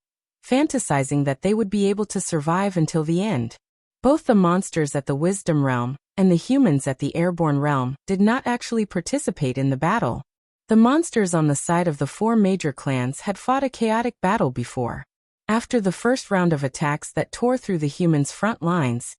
fantasizing that they would be able to survive until the end. Both the monsters at the Wisdom Realm and the humans at the Airborne Realm did not actually participate in the battle. The monsters on the side of the 4 major clans had fought a chaotic battle before. After the first round of attacks that tore through the humans' front lines,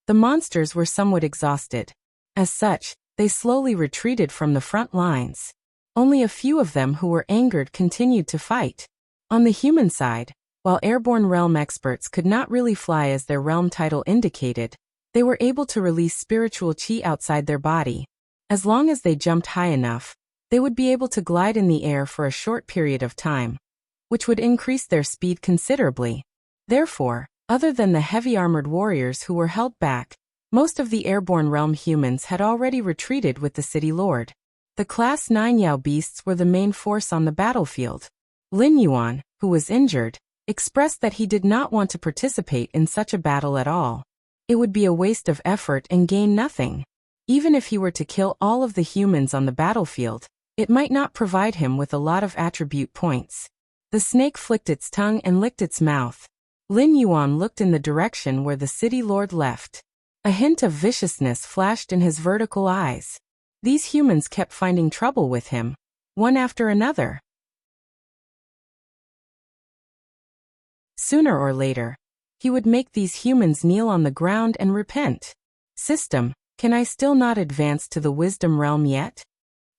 the monsters were somewhat exhausted. As such, they slowly retreated from the front lines. Only a few of them who were angered continued to fight. On the human side, while Airborne Realm experts could not really fly as their realm title indicated, they were able to release spiritual chi outside their body. As long as they jumped high enough, they would be able to glide in the air for a short period of time, which would increase their speed considerably. Therefore, other than the heavy-armored warriors who were held back, most of the Airborne Realm humans had already retreated with the City Lord. The Class 9 Yao beasts were the main force on the battlefield. Lin Yuan, who was injured, expressed that he did not want to participate in such a battle at all. It would be a waste of effort and gain nothing. Even if he were to kill all of the humans on the battlefield, it might not provide him with a lot of attribute points. The snake flicked its tongue and licked its mouth. Lin Yuan looked in the direction where the City Lord left. A hint of viciousness flashed in his vertical eyes. These humans kept finding trouble with him, one after another. Sooner or later, he would make these humans kneel on the ground and repent. System, can I still not advance to the Wisdom Realm yet?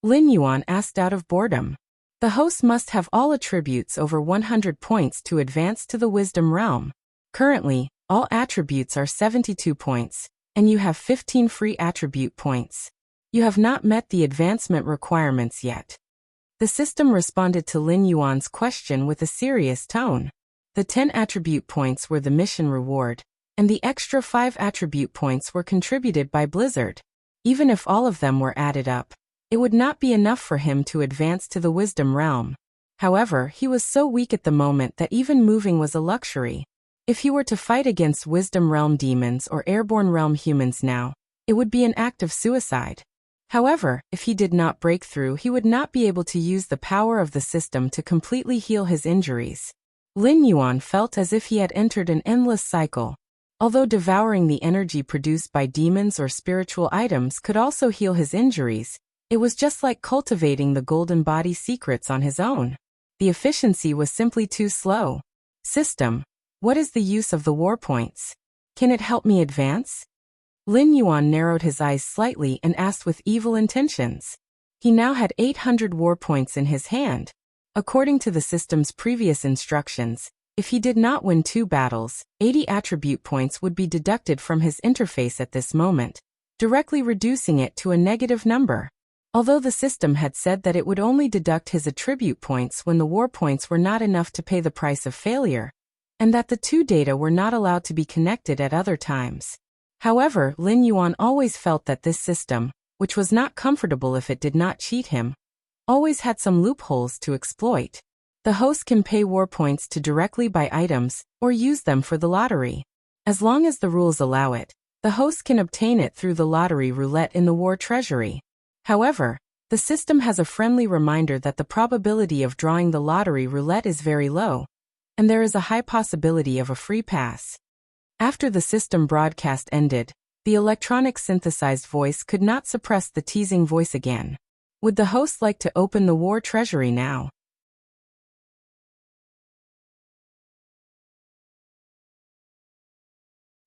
Lin Yuan asked out of boredom. The host must have all attributes over 100 points to advance to the Wisdom Realm. Currently, all attributes are 72 points, and you have 15 free attribute points. You have not met the advancement requirements yet. The system responded to Lin Yuan's question with a serious tone. The 10 attribute points were the mission reward, and the extra 5 attribute points were contributed by Blizzard. Even if all of them were added up, it would not be enough for him to advance to the Wisdom Realm. However, he was so weak at the moment that even moving was a luxury. If he were to fight against Wisdom Realm demons or Airborne Realm humans now, it would be an act of suicide. However, if he did not break through, he would not be able to use the power of the system to completely heal his injuries. Lin Yuan felt as if he had entered an endless cycle. Although devouring the energy produced by demons or spiritual items could also heal his injuries, it was just like cultivating the golden body secrets on his own. The efficiency was simply too slow. System, what is the use of the war points? Can it help me advance? Lin Yuan narrowed his eyes slightly and asked with evil intentions. He now had 800 war points in his hand. According to the system's previous instructions, if he did not win 2 battles, 80 attribute points would be deducted from his interface at this moment, directly reducing it to a negative number. Although the system had said that it would only deduct his attribute points when the war points were not enough to pay the price of failure, and that the two data were not allowed to be connected at other times. However, Lin Yuan always felt that this system, which was not comfortable if it did not cheat him, always had some loopholes to exploit. The host can pay war points to directly buy items, or use them for the lottery. As long as the rules allow it, the host can obtain it through the lottery roulette in the war treasury. However, the system has a friendly reminder that the probability of drawing the lottery roulette is very low, and there is a high possibility of a free pass. After the system broadcast ended, the electronic synthesized voice could not suppress the teasing voice again. Would the host like to open the war treasury now?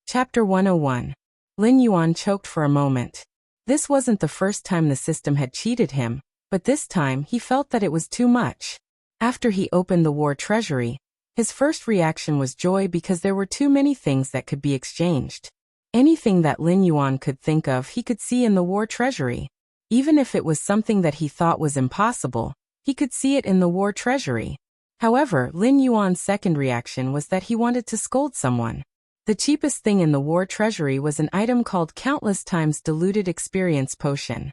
Chapter 101. Lin Yuan choked for a moment. This wasn't the first time the system had cheated him, but this time he felt that it was too much. After he opened the war treasury, his first reaction was joy because there were too many things that could be exchanged. Anything that Lin Yuan could think of he could see in the war treasury. Even if it was something that he thought was impossible, he could see it in the war treasury. However, Lin Yuan's second reaction was that he wanted to scold someone. The cheapest thing in the war treasury was an item called Countless Times Diluted Experience Potion.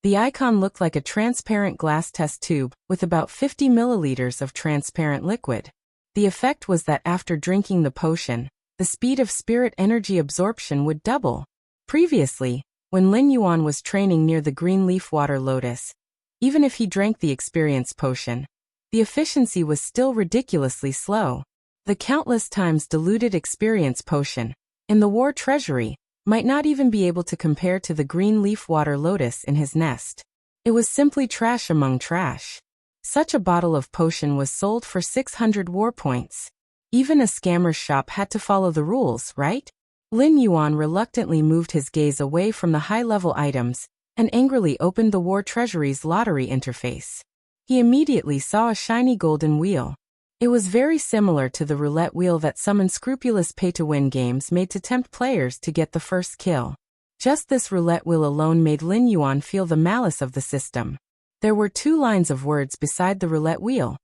The icon looked like a transparent glass test tube with about 50 milliliters of transparent liquid. The effect was that after drinking the potion, the speed of spirit energy absorption would double. Previously, when Lin Yuan was training near the green leaf water lotus, even if he drank the experience potion, the efficiency was still ridiculously slow. The Countless Times Diluted Experience Potion, in the war treasury, might not even be able to compare to the green leaf water lotus in his nest. It was simply trash among trash. Such a bottle of potion was sold for 600 war points. Even a scammer's shop had to follow the rules, right? Lin Yuan reluctantly moved his gaze away from the high-level items and angrily opened the war treasury's lottery interface. He immediately saw a shiny golden wheel. It was very similar to the roulette wheel that some unscrupulous pay-to-win games made to tempt players to get the first kill. Just this roulette wheel alone made Lin Yuan feel the malice of the system. There were two lines of words beside the roulette wheel.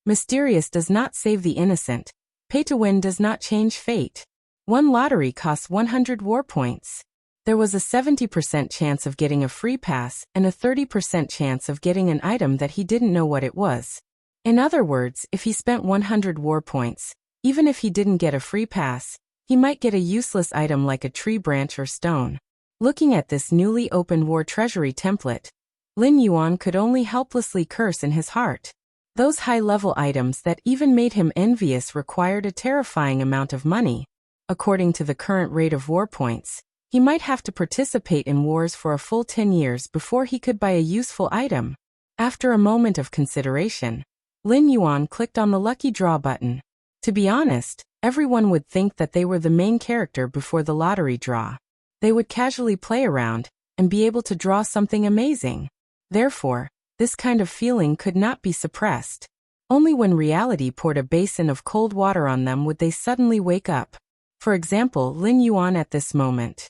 Mysterious does not save the innocent. Pay-to-win does not change fate. One lottery costs 100 war points. There was a 70% chance of getting a free pass and a 30% chance of getting an item that he didn't know what it was. In other words, if he spent 100 war points, even if he didn't get a free pass, he might get a useless item like a tree branch or stone. Looking at this newly opened war treasury template, Lin Yuan could only helplessly curse in his heart. Those high-level items that even made him envious required a terrifying amount of money. According to the current rate of war points, he might have to participate in wars for a full 10 years before he could buy a useful item. After a moment of consideration, Lin Yuan clicked on the lucky draw button. To be honest, everyone would think that they were the main character before the lottery draw. They would casually play around and be able to draw something amazing. Therefore, this kind of feeling could not be suppressed. Only when reality poured a basin of cold water on them would they suddenly wake up. For example, Lin Yuan at this moment.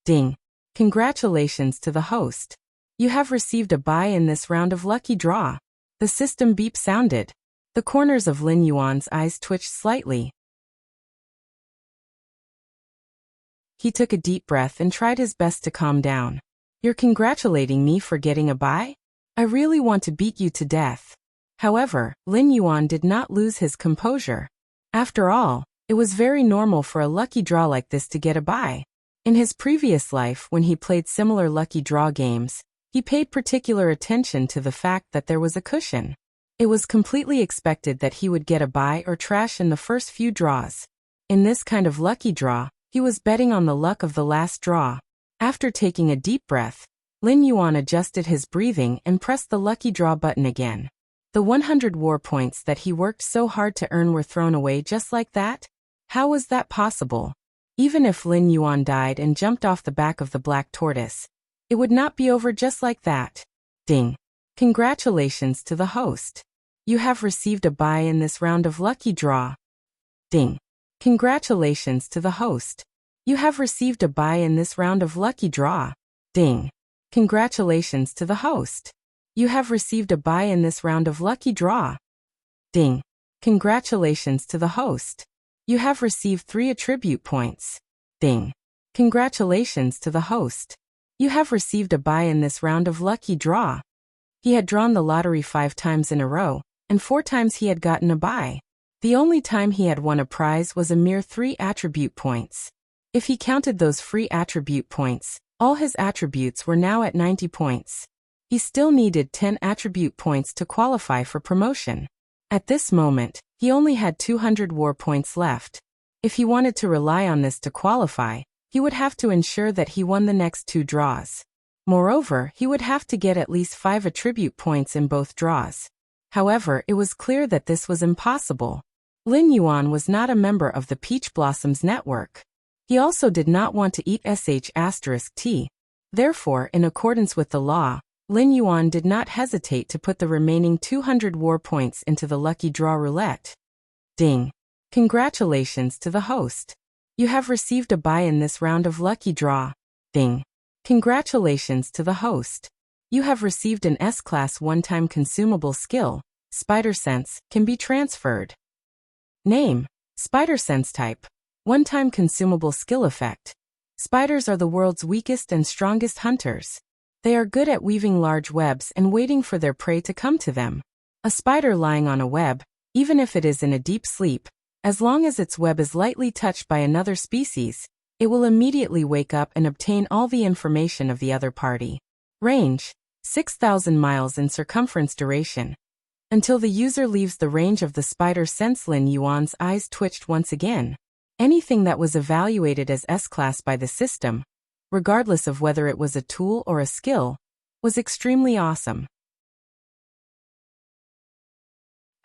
Ding! Congratulations to the host. You have received a buy in this round of lucky draw. The system beep sounded. The corners of Lin Yuan's eyes twitched slightly. He took a deep breath and tried his best to calm down. You're congratulating me for getting a buy? I really want to beat you to death. However, Lin Yuan did not lose his composure. After all, it was very normal for a lucky draw like this to get a buy. In his previous life, when he played similar lucky draw games, he paid particular attention to the fact that there was a cushion. It was completely expected that he would get a buy or trash in the first few draws. In this kind of lucky draw, he was betting on the luck of the last draw. After taking a deep breath, Lin Yuan adjusted his breathing and pressed the lucky draw button again. The 100 war points that he worked so hard to earn were thrown away just like that? How was that possible? Even if Lin Yuan died and jumped off the back of the black tortoise, it would not be over just like that. Ding! Congratulations to the host. You have received a buy in this round of lucky draw. Ding! Congratulations to the host. You have received a buy in this round of lucky draw. Ding! Congratulations to the host. You have received a buy in this round of lucky draw. Ding. Congratulations to the host. You have received 3 attribute points. Ding. Congratulations to the host. You have received a buy in this round of lucky draw. He had drawn the lottery 5 times in a row, and 4 times he had gotten a buy. The only time he had won a prize was a mere 3 attribute points. If he counted those free attribute points, all his attributes were now at 90 points. He still needed 10 attribute points to qualify for promotion. At this moment, he only had 200 war points left. If he wanted to rely on this to qualify, he would have to ensure that he won the next 2 draws. Moreover, he would have to get at least 5 attribute points in both draws. However, it was clear that this was impossible. Lin Yuan was not a member of the Peach Blossoms network. He also did not want to eat **T. Therefore, in accordance with the law, Lin Yuan did not hesitate to put the remaining 200 war points into the lucky draw roulette. Ding. Congratulations to the host. You have received a buy in this round of lucky draw. Ding. Congratulations to the host. You have received an S-Class one-time consumable skill. Spider Sense can be transferred. Name: Spider Sense. Type: one-time consumable skill. Effect: spiders are the world's weakest and strongest hunters. They are good at weaving large webs and waiting for their prey to come to them. A spider lying on a web, even if it is in a deep sleep, as long as its web is lightly touched by another species, it will immediately wake up and obtain all the information of the other party. Range: 6,000 miles in circumference. Duration: until the user leaves the range of the spider sense. Lin Yuan's eyes twitched once again. Anything that was evaluated as S-Class by the system, regardless of whether it was a tool or a skill, was extremely awesome.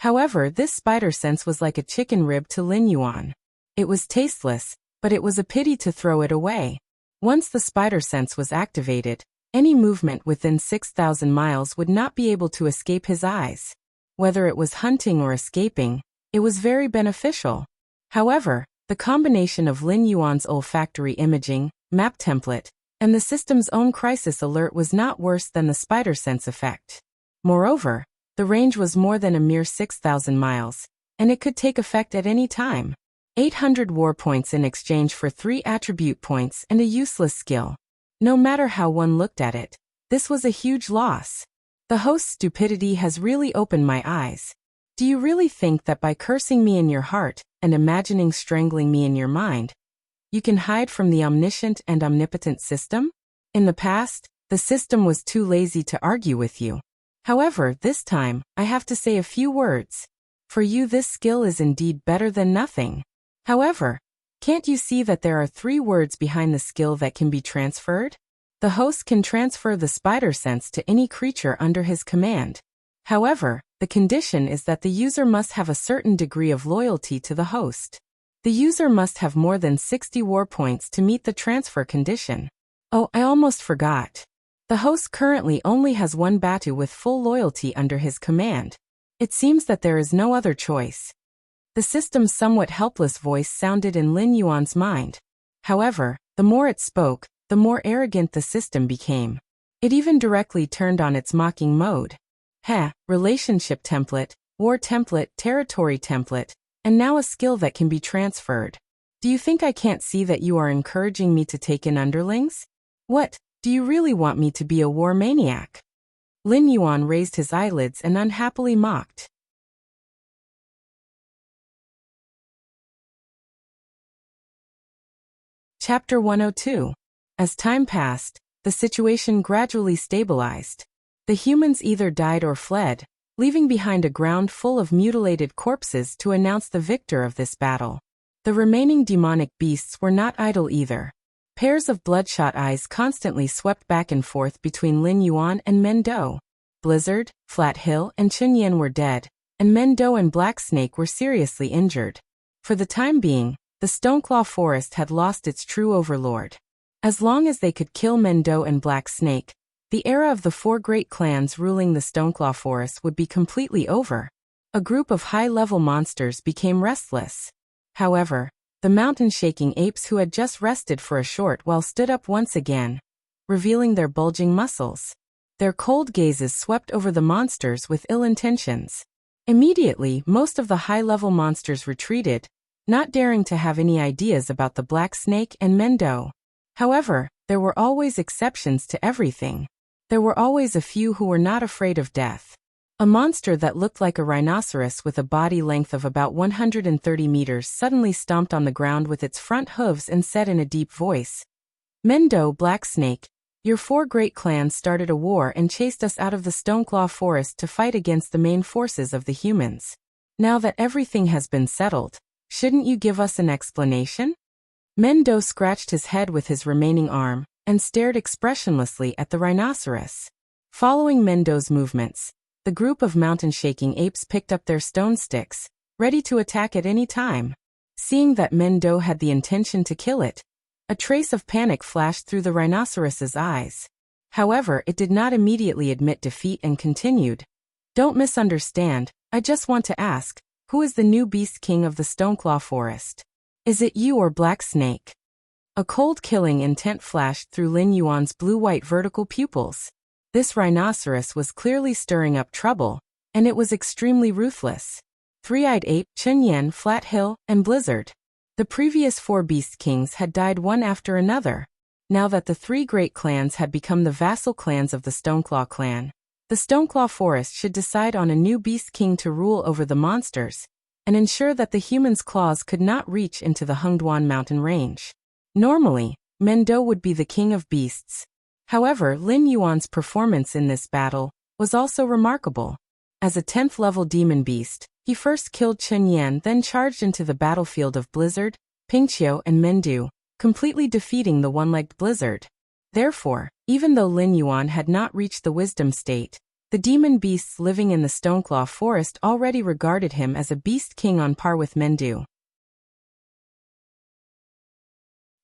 However, this spider sense was like a chicken rib to Lin Yuan. It was tasteless, but it was a pity to throw it away. Once the spider sense was activated, any movement within 6,000 miles would not be able to escape his eyes. Whether it was hunting or escaping, it was very beneficial. However, the combination of Lin Yuan's olfactory imaging, map template, and the system's own crisis alert was not worse than the spider sense effect. Moreover, the range was more than a mere 6,000 miles, and it could take effect at any time. 800 war points in exchange for 3 attribute points and a useless skill. No matter how one looked at it, this was a huge loss. The host's stupidity has really opened my eyes. Do you really think that by cursing me in your heart and imagining strangling me in your mind, you can hide from the omniscient and omnipotent system? In the past, the system was too lazy to argue with you. However, this time, I have to say a few words. For you, this skill is indeed better than nothing. However, can't you see that there are 3 words behind the skill that can be transferred? The host can transfer the spider sense to any creature under his command. However, the condition is that the user must have a certain degree of loyalty to the host. The user must have more than 60 war points to meet the transfer condition. Oh, I almost forgot. The host currently only has 1 Batu with full loyalty under his command. It seems that there is no other choice. The system's somewhat helpless voice sounded in Lin Yuan's mind. However, the more it spoke, the more arrogant the system became. It even directly turned on its mocking mode. Relationship template, war template, territory template, and now a skill that can be transferred. Do you think I can't see that you are encouraging me to take in underlings? What, do you really want me to be a war maniac? Lin Yuan raised his eyelids and unhappily mocked. Chapter 102. As time passed, the situation gradually stabilized. The humans either died or fled, leaving behind a ground full of mutilated corpses to announce the victor of this battle. The remaining demonic beasts were not idle either. Pairs of bloodshot eyes constantly swept back and forth between Lin Yuan and Mendo. Blizzard, Flat Hill, and Chunyan were dead, and Mendo and Black Snake were seriously injured. For the time being, the Stoneclaw Forest had lost its true overlord. As long as they could kill Mendo and Black Snake, the era of the 4 great clans ruling the Stoneclaw Forest would be completely over. A group of high-level monsters became restless. However, the mountain-shaking apes who had just rested for a short while stood up once again. revealing their bulging muscles. Their cold gazes swept over the monsters with ill intentions. Immediately, most of the high-level monsters retreated, not daring to have any ideas about the black snake and Mendo. However, there were always exceptions to everything. There were always a few who were not afraid of death. A monster that looked like a rhinoceros with a body length of about 130 meters suddenly stomped on the ground with its front hooves and said in a deep voice, "Mendo, Black Snake, your 4 great clans started a war and chased us out of the Stoneclaw Forest to fight against the main forces of the humans. Now that everything has been settled, shouldn't you give us an explanation?" Mendo scratched his head with his remaining arm and stared expressionlessly at the rhinoceros. Following Mendo's movements, the group of mountain-shaking apes picked up their stone sticks, ready to attack at any time. Seeing that Mendo had the intention to kill it, a trace of panic flashed through the rhinoceros's eyes. However, it did not immediately admit defeat and continued, "Don't misunderstand, I just want to ask, who is the new beast king of the Stoneclaw Forest? Is it you or Black Snake?" A cold killing intent flashed through Lin Yuan's blue-white vertical pupils. This rhinoceros was clearly stirring up trouble, and it was extremely ruthless. Three-Eyed Ape, Chunyan, Flat Hill, and Blizzard. The previous 4 beast kings had died one after another. Now that the 3 great clans had become the vassal clans of the Stoneclaw clan, the Stoneclaw Forest should decide on a new beast king to rule over the monsters, and ensure that the humans' claws could not reach into the Hungduan mountain range. Normally, Mendo would be the king of beasts. However, Lin Yuan's performance in this battle was also remarkable. As a 10th level demon beast, he first killed Chunyan, then charged into the battlefield of Blizzard, Pingqiu, and Mendu, completely defeating the one-legged Blizzard. Therefore, even though Lin Yuan had not reached the wisdom state, the demon beasts living in the Stoneclaw Forest already regarded him as a beast king on par with Mendu.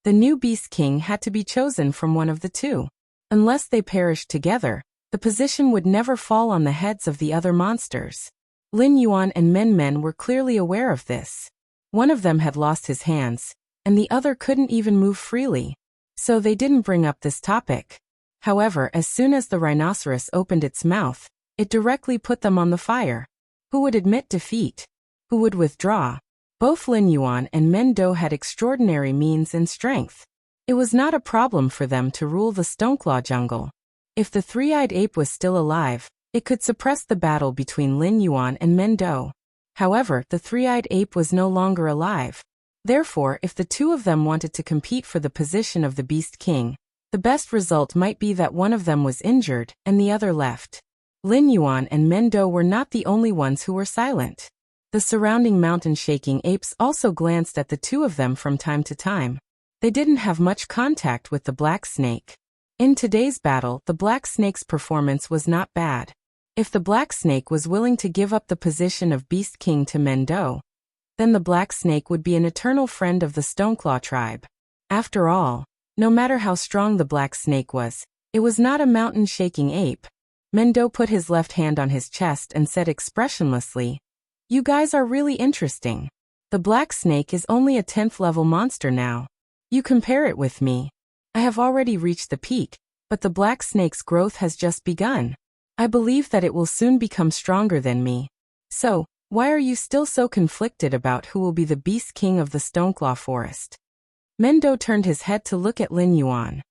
The new beast king had to be chosen from one of the two. Unless they perished together, the position would never fall on the heads of the other monsters. Lin Yuan and Men Men were clearly aware of this. One of them had lost his hands, and the other couldn't even move freely. So they didn't bring up this topic. However, as soon as the rhinoceros opened its mouth, it directly put them on the fire. Who would admit defeat? Who would withdraw? Both Lin Yuan and Mendo had extraordinary means and strength. It was not a problem for them to rule the Stoneclaw jungle. If the 3-eyed ape was still alive, it could suppress the battle between Lin Yuan and Mendo. However, the 3-eyed ape was no longer alive. Therefore, if the two of them wanted to compete for the position of the Beast King, the best result might be that one of them was injured and the other left. Lin Yuan and Mendo were not the only ones who were silent. The surrounding mountain-shaking apes also glanced at the two of them from time to time. They didn't have much contact with the Black Snake. In today's battle, the Black Snake's performance was not bad. If the Black Snake was willing to give up the position of Beast King to Mendo, then the Black Snake would be an eternal friend of the Stoneclaw tribe. After all, no matter how strong the Black Snake was, it was not a mountain-shaking ape. Mendo put his left hand on his chest and said expressionlessly, "You guys are really interesting. The Black Snake is only a 10th level monster now. You compare it with me. I have already reached the peak, but the Black Snake's growth has just begun. I believe that it will soon become stronger than me. So, why are you still so conflicted about who will be the Beast King of the Stoneclaw Forest?" Mendo turned his head to look at Lin Yuan.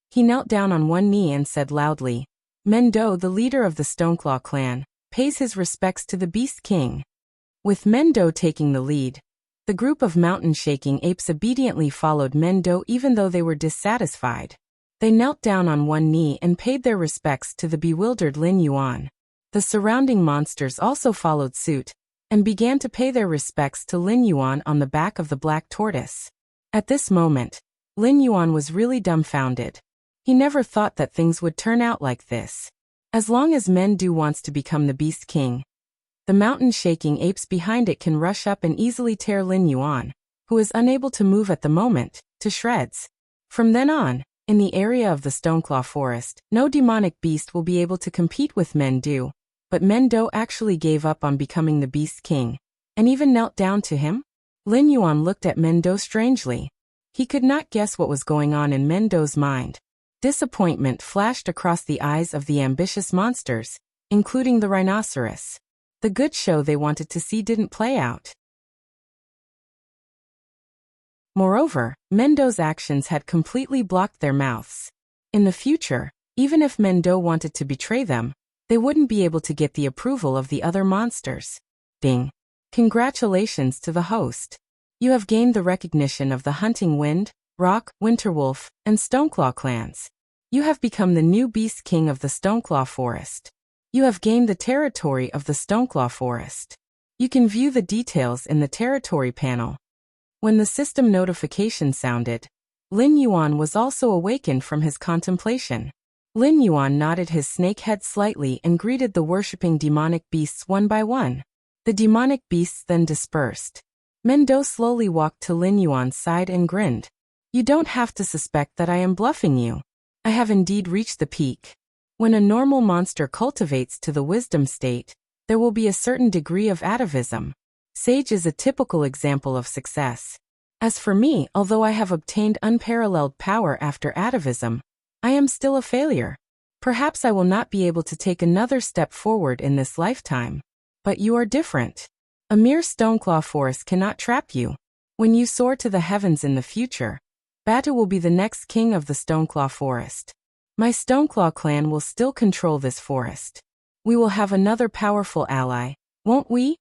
He knelt down on one knee and said loudly, "Mendo, the leader of the Stoneclaw clan, pays his respects to the Beast King." With Mendo taking the lead, the group of mountain-shaking apes obediently followed Mendo even though they were dissatisfied. They knelt down on one knee and paid their respects to the bewildered Lin Yuan. The surrounding monsters also followed suit and began to pay their respects to Lin Yuan on the back of the black tortoise. At this moment, Lin Yuan was really dumbfounded. He never thought that things would turn out like this. As long as Mendo wants to become the Beast King, the mountain-shaking apes behind it can rush up and easily tear Lin Yuan, who is unable to move at the moment, to shreds. From then on, in the area of the Stoneclaw Forest, no demonic beast will be able to compete with Mendo, but Mendo actually gave up on becoming the Beast King, and even knelt down to him. Lin Yuan looked at Mendo strangely. He could not guess what was going on in Mendo's mind. Disappointment flashed across the eyes of the ambitious monsters, including the rhinoceros. The good show they wanted to see didn't play out. Moreover, Mendo's actions had completely blocked their mouths. In the future, even if Mendo wanted to betray them, they wouldn't be able to get the approval of the other monsters. Ding. Congratulations to the host. You have gained the recognition of the Hunting Wind, Rock, Winterwolf, and Stoneclaw clans. You have become the new Beast King of the Stoneclaw Forest. You have gained the territory of the Stoneclaw Forest. You can view the details in the territory panel. When the system notification sounded, Lin Yuan was also awakened from his contemplation. Lin Yuan nodded his snake head slightly and greeted the worshipping demonic beasts one by one. The demonic beasts then dispersed. Mendo slowly walked to Lin Yuan's side and grinned. You don't have to suspect that I am bluffing you. I have indeed reached the peak. When a normal monster cultivates to the wisdom state, there will be a certain degree of atavism. Sage is a typical example of success. As for me, although I have obtained unparalleled power after atavism, I am still a failure. Perhaps I will not be able to take another step forward in this lifetime. But you are different. A mere Stoneclaw forest cannot trap you. When you soar to the heavens in the future, Batu will be the next king of the Stoneclaw forest. My Stoneclaw clan will still control this forest. We will have another powerful ally, won't we?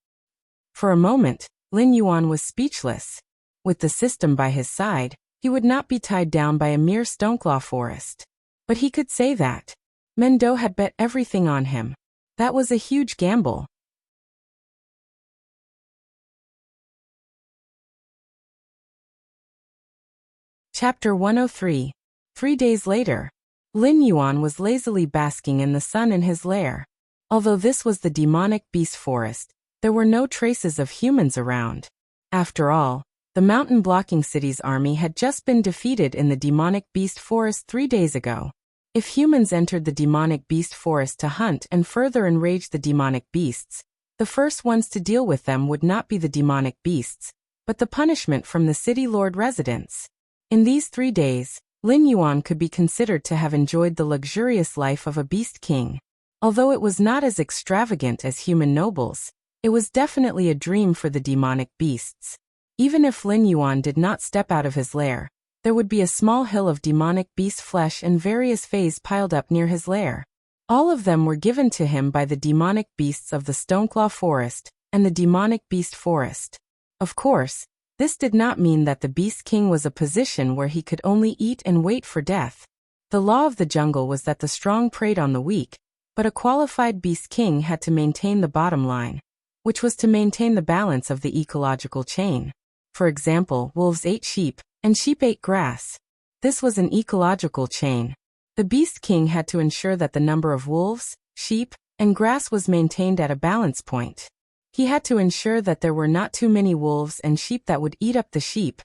For a moment, Lin Yuan was speechless. With the system by his side, he would not be tied down by a mere Stoneclaw forest. But he could say that. Mendo had bet everything on him. That was a huge gamble. Chapter 103. 3 days later, Lin Yuan was lazily basking in the sun in his lair. Although this was the demonic beast forest, there were no traces of humans around. After all, the mountain-blocking city's army had just been defeated in the demonic beast forest 3 days ago. If humans entered the demonic beast forest to hunt and further enrage the demonic beasts, the first ones to deal with them would not be the demonic beasts, but the punishment from the city lord residents. In these 3 days, Lin Yuan could be considered to have enjoyed the luxurious life of a beast king. Although it was not as extravagant as human nobles, it was definitely a dream for the demonic beasts. Even if Lin Yuan did not step out of his lair, there would be a small hill of demonic beast flesh and various fays piled up near his lair. All of them were given to him by the demonic beasts of the Stoneclaw Forest and the demonic beast forest. Of course, this did not mean that the Beast King was a position where he could only eat and wait for death. The law of the jungle was that the strong preyed on the weak, but a qualified Beast King had to maintain the bottom line, which was to maintain the balance of the ecological chain. For example, wolves ate sheep, and sheep ate grass. This was an ecological chain. The Beast King had to ensure that the number of wolves, sheep, and grass was maintained at a balance point. He had to ensure that there were not too many wolves and sheep that would eat up the sheep,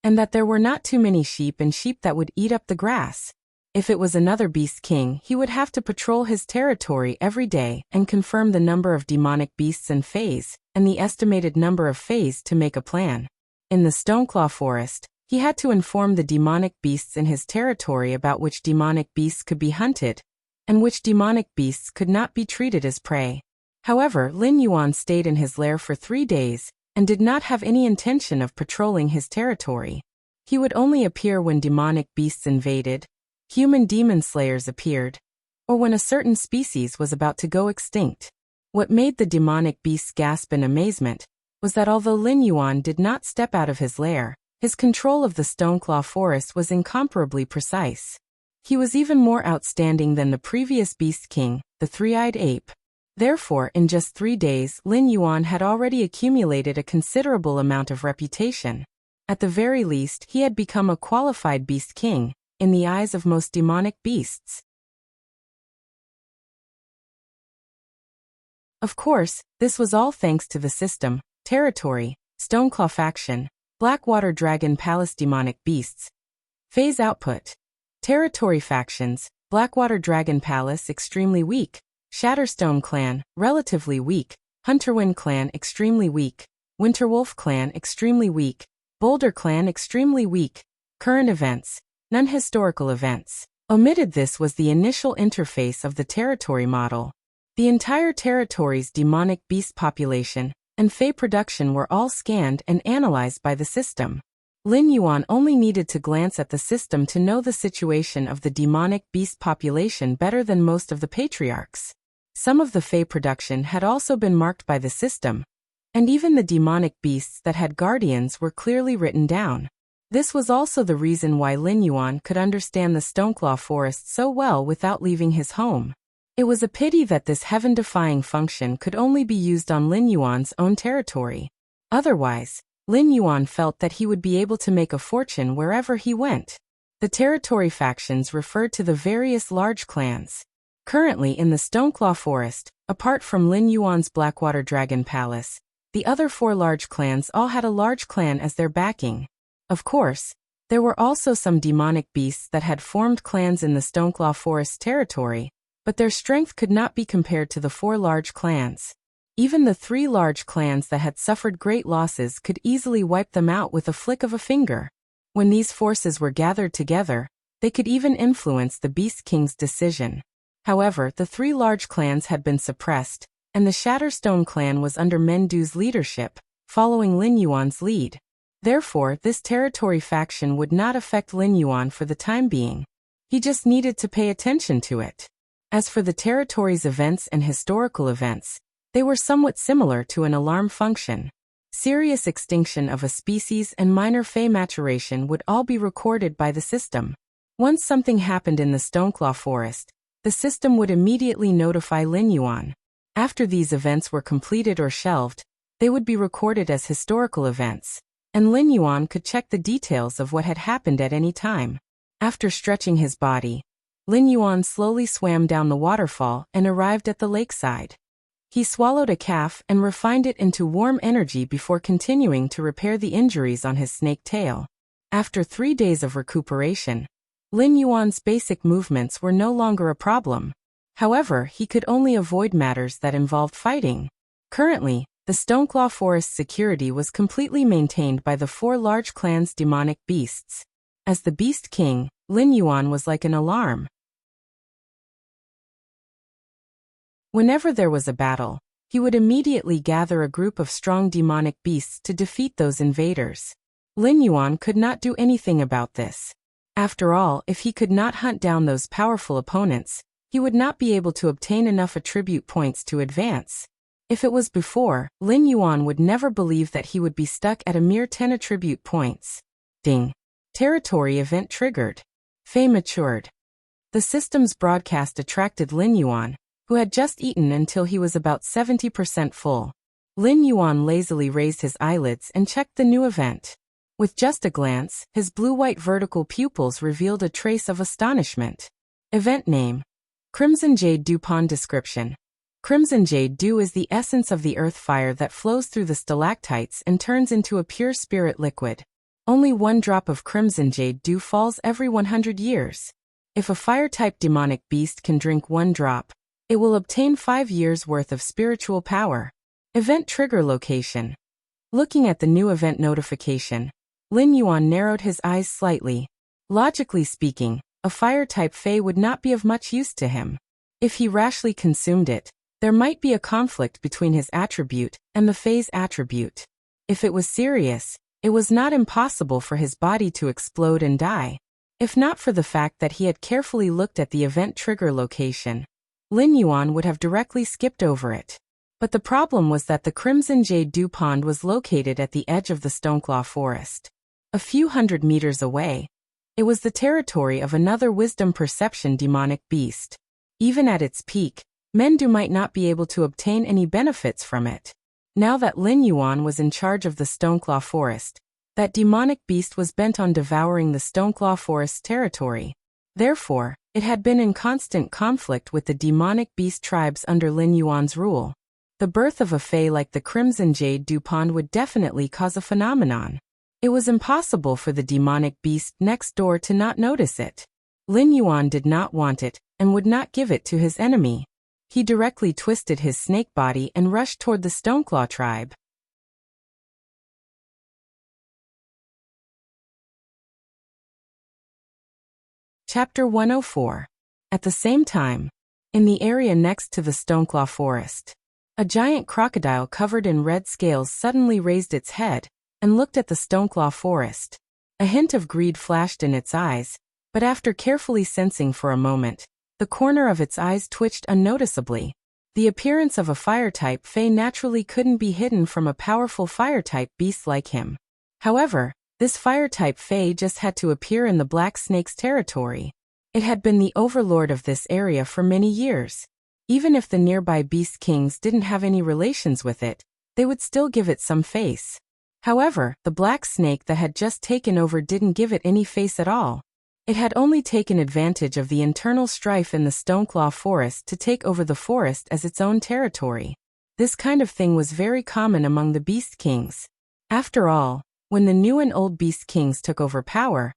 and that there were not too many sheep and sheep that would eat up the grass. If it was another Beast King, he would have to patrol his territory every day and confirm the number of demonic beasts and fays, and the estimated number of fays to make a plan. In the Stoneclaw Forest, he had to inform the demonic beasts in his territory about which demonic beasts could be hunted, and which demonic beasts could not be treated as prey. However, Lin Yuan stayed in his lair for 3 days, and did not have any intention of patrolling his territory. He would only appear when demonic beasts invaded, human demon slayers appeared, or when a certain species was about to go extinct. What made the demonic beasts gasp in amazement was that although Lin Yuan did not step out of his lair, his control of the Stoneclaw Forest was incomparably precise. He was even more outstanding than the previous Beast King, the three-eyed ape. Therefore, in just 3 days, Lin Yuan had already accumulated a considerable amount of reputation. At the very least, he had become a qualified Beast King, in the eyes of most demonic beasts. Of course, this was all thanks to the system, territory, Stoneclaw faction, Blackwater Dragon Palace demonic beasts. Phase output. Territory factions, Blackwater Dragon Palace extremely weak, Shatterstone clan, relatively weak, Hunterwind clan extremely weak, Winterwolf clan extremely weak, Boulder clan extremely weak. Current events, non-historical events. Omitted this was the initial interface of the territory model. The entire territory's demonic beast population and Fey production were all scanned and analyzed by the system. Lin Yuan only needed to glance at the system to know the situation of the demonic beast population better than most of the patriarchs. Some of the Fey production had also been marked by the system, and even the demonic beasts that had guardians were clearly written down. This was also the reason why Lin Yuan could understand the Stoneclaw Forest so well without leaving his home. It was a pity that this heaven-defying function could only be used on Lin Yuan's own territory. Otherwise, Lin Yuan felt that he would be able to make a fortune wherever he went. The territory factions referred to the various large clans. Currently in the Stoneclaw Forest, apart from Lin Yuan's Blackwater Dragon Palace, the other 4 large clans all had a large clan as their backing. Of course, there were also some demonic beasts that had formed clans in the Stoneclaw Forest territory, but their strength could not be compared to the 4 large clans. Even the 3 large clans that had suffered great losses could easily wipe them out with a flick of a finger. When these forces were gathered together, they could even influence the Beast King's decision. However, the 3 large clans had been suppressed, and the Shatterstone clan was under Mendu's leadership, following Lin Yuan's lead. Therefore, this territory faction would not affect Lin Yuan for the time being. He just needed to pay attention to it. As for the territory's events and historical events, they were somewhat similar to an alarm function. Serious extinction of a species and minor Fey maturation would all be recorded by the system. Once something happened in the Stoneclaw Forest, the system would immediately notify Lin Yuan. After these events were completed or shelved, they would be recorded as historical events, and Lin Yuan could check the details of what had happened at any time. After stretching his body, Lin Yuan slowly swam down the waterfall and arrived at the lakeside. He swallowed a calf and refined it into warm energy before continuing to repair the injuries on his snake tail. After 3 days of recuperation, Lin Yuan's basic movements were no longer a problem. However, he could only avoid matters that involved fighting. Currently, the Stoneclaw Forest security was completely maintained by the 4 large clans' demonic beasts. As the Beast King, Lin Yuan was like an alarm. Whenever there was a battle, he would immediately gather a group of strong demonic beasts to defeat those invaders. Lin Yuan could not do anything about this. After all, if he could not hunt down those powerful opponents, he would not be able to obtain enough attribute points to advance. If it was before, Lin Yuan would never believe that he would be stuck at a mere 10 attribute points. Ding. Territory event triggered. Fey matured. The system's broadcast attracted Lin Yuan, who had just eaten until he was about 70% full. Lin Yuan lazily raised his eyelids and checked the new event. With just a glance, his blue-white vertical pupils revealed a trace of astonishment. Event name: Crimson Jade Dew. Pond description: Crimson Jade Dew is the essence of the earth fire that flows through the stalactites and turns into a pure spirit liquid. Only 1 drop of Crimson Jade Dew falls every 100 years. If a fire-type demonic beast can drink 1 drop, it will obtain 5 years' worth of spiritual power. Event trigger location. Looking at the new event notification, Lin Yuan narrowed his eyes slightly. Logically speaking, a fire-type Fey would not be of much use to him. If he rashly consumed it, there might be a conflict between his attribute and the Fey's attribute. If it was serious, it was not impossible for his body to explode and die. If not for the fact that he had carefully looked at the event trigger location, Lin Yuan would have directly skipped over it. But the problem was that the Crimson Jade Dew Pond was located at the edge of the Stoneclaw Forest. A few hundred meters away, it was the territory of another wisdom perception demonic beast. Even at its peak, Mendu might not be able to obtain any benefits from it. Now that Lin Yuan was in charge of the Stoneclaw Forest, that demonic beast was bent on devouring the Stoneclaw Forest territory. Therefore, it had been in constant conflict with the demonic beast tribes under Lin Yuan's rule. The birth of a Fey like the Crimson Jade Dew Pond would definitely cause a phenomenon. It was impossible for the demonic beast next door to not notice it. Lin Yuan did not want it, and would not give it to his enemy. He directly twisted his snake body and rushed toward the Stoneclaw tribe. Chapter 104. At the same time, in the area next to the Stoneclaw Forest, a giant crocodile covered in red scales suddenly raised its head and looked at the Stoneclaw Forest. A hint of greed flashed in its eyes, but after carefully sensing for a moment, the corner of its eyes twitched unnoticeably. The appearance of a fire-type Fae naturally couldn't be hidden from a powerful fire-type beast like him. However, this fire-type Fae just had to appear in the Black Snake's territory. It had been the overlord of this area for many years. Even if the nearby Beast Kings didn't have any relations with it, they would still give it some face. However, the Black Snake that had just taken over didn't give it any face at all. It had only taken advantage of the internal strife in the Stoneclaw Forest to take over the forest as its own territory. This kind of thing was very common among the Beast Kings. After all, when the new and old Beast Kings took over power,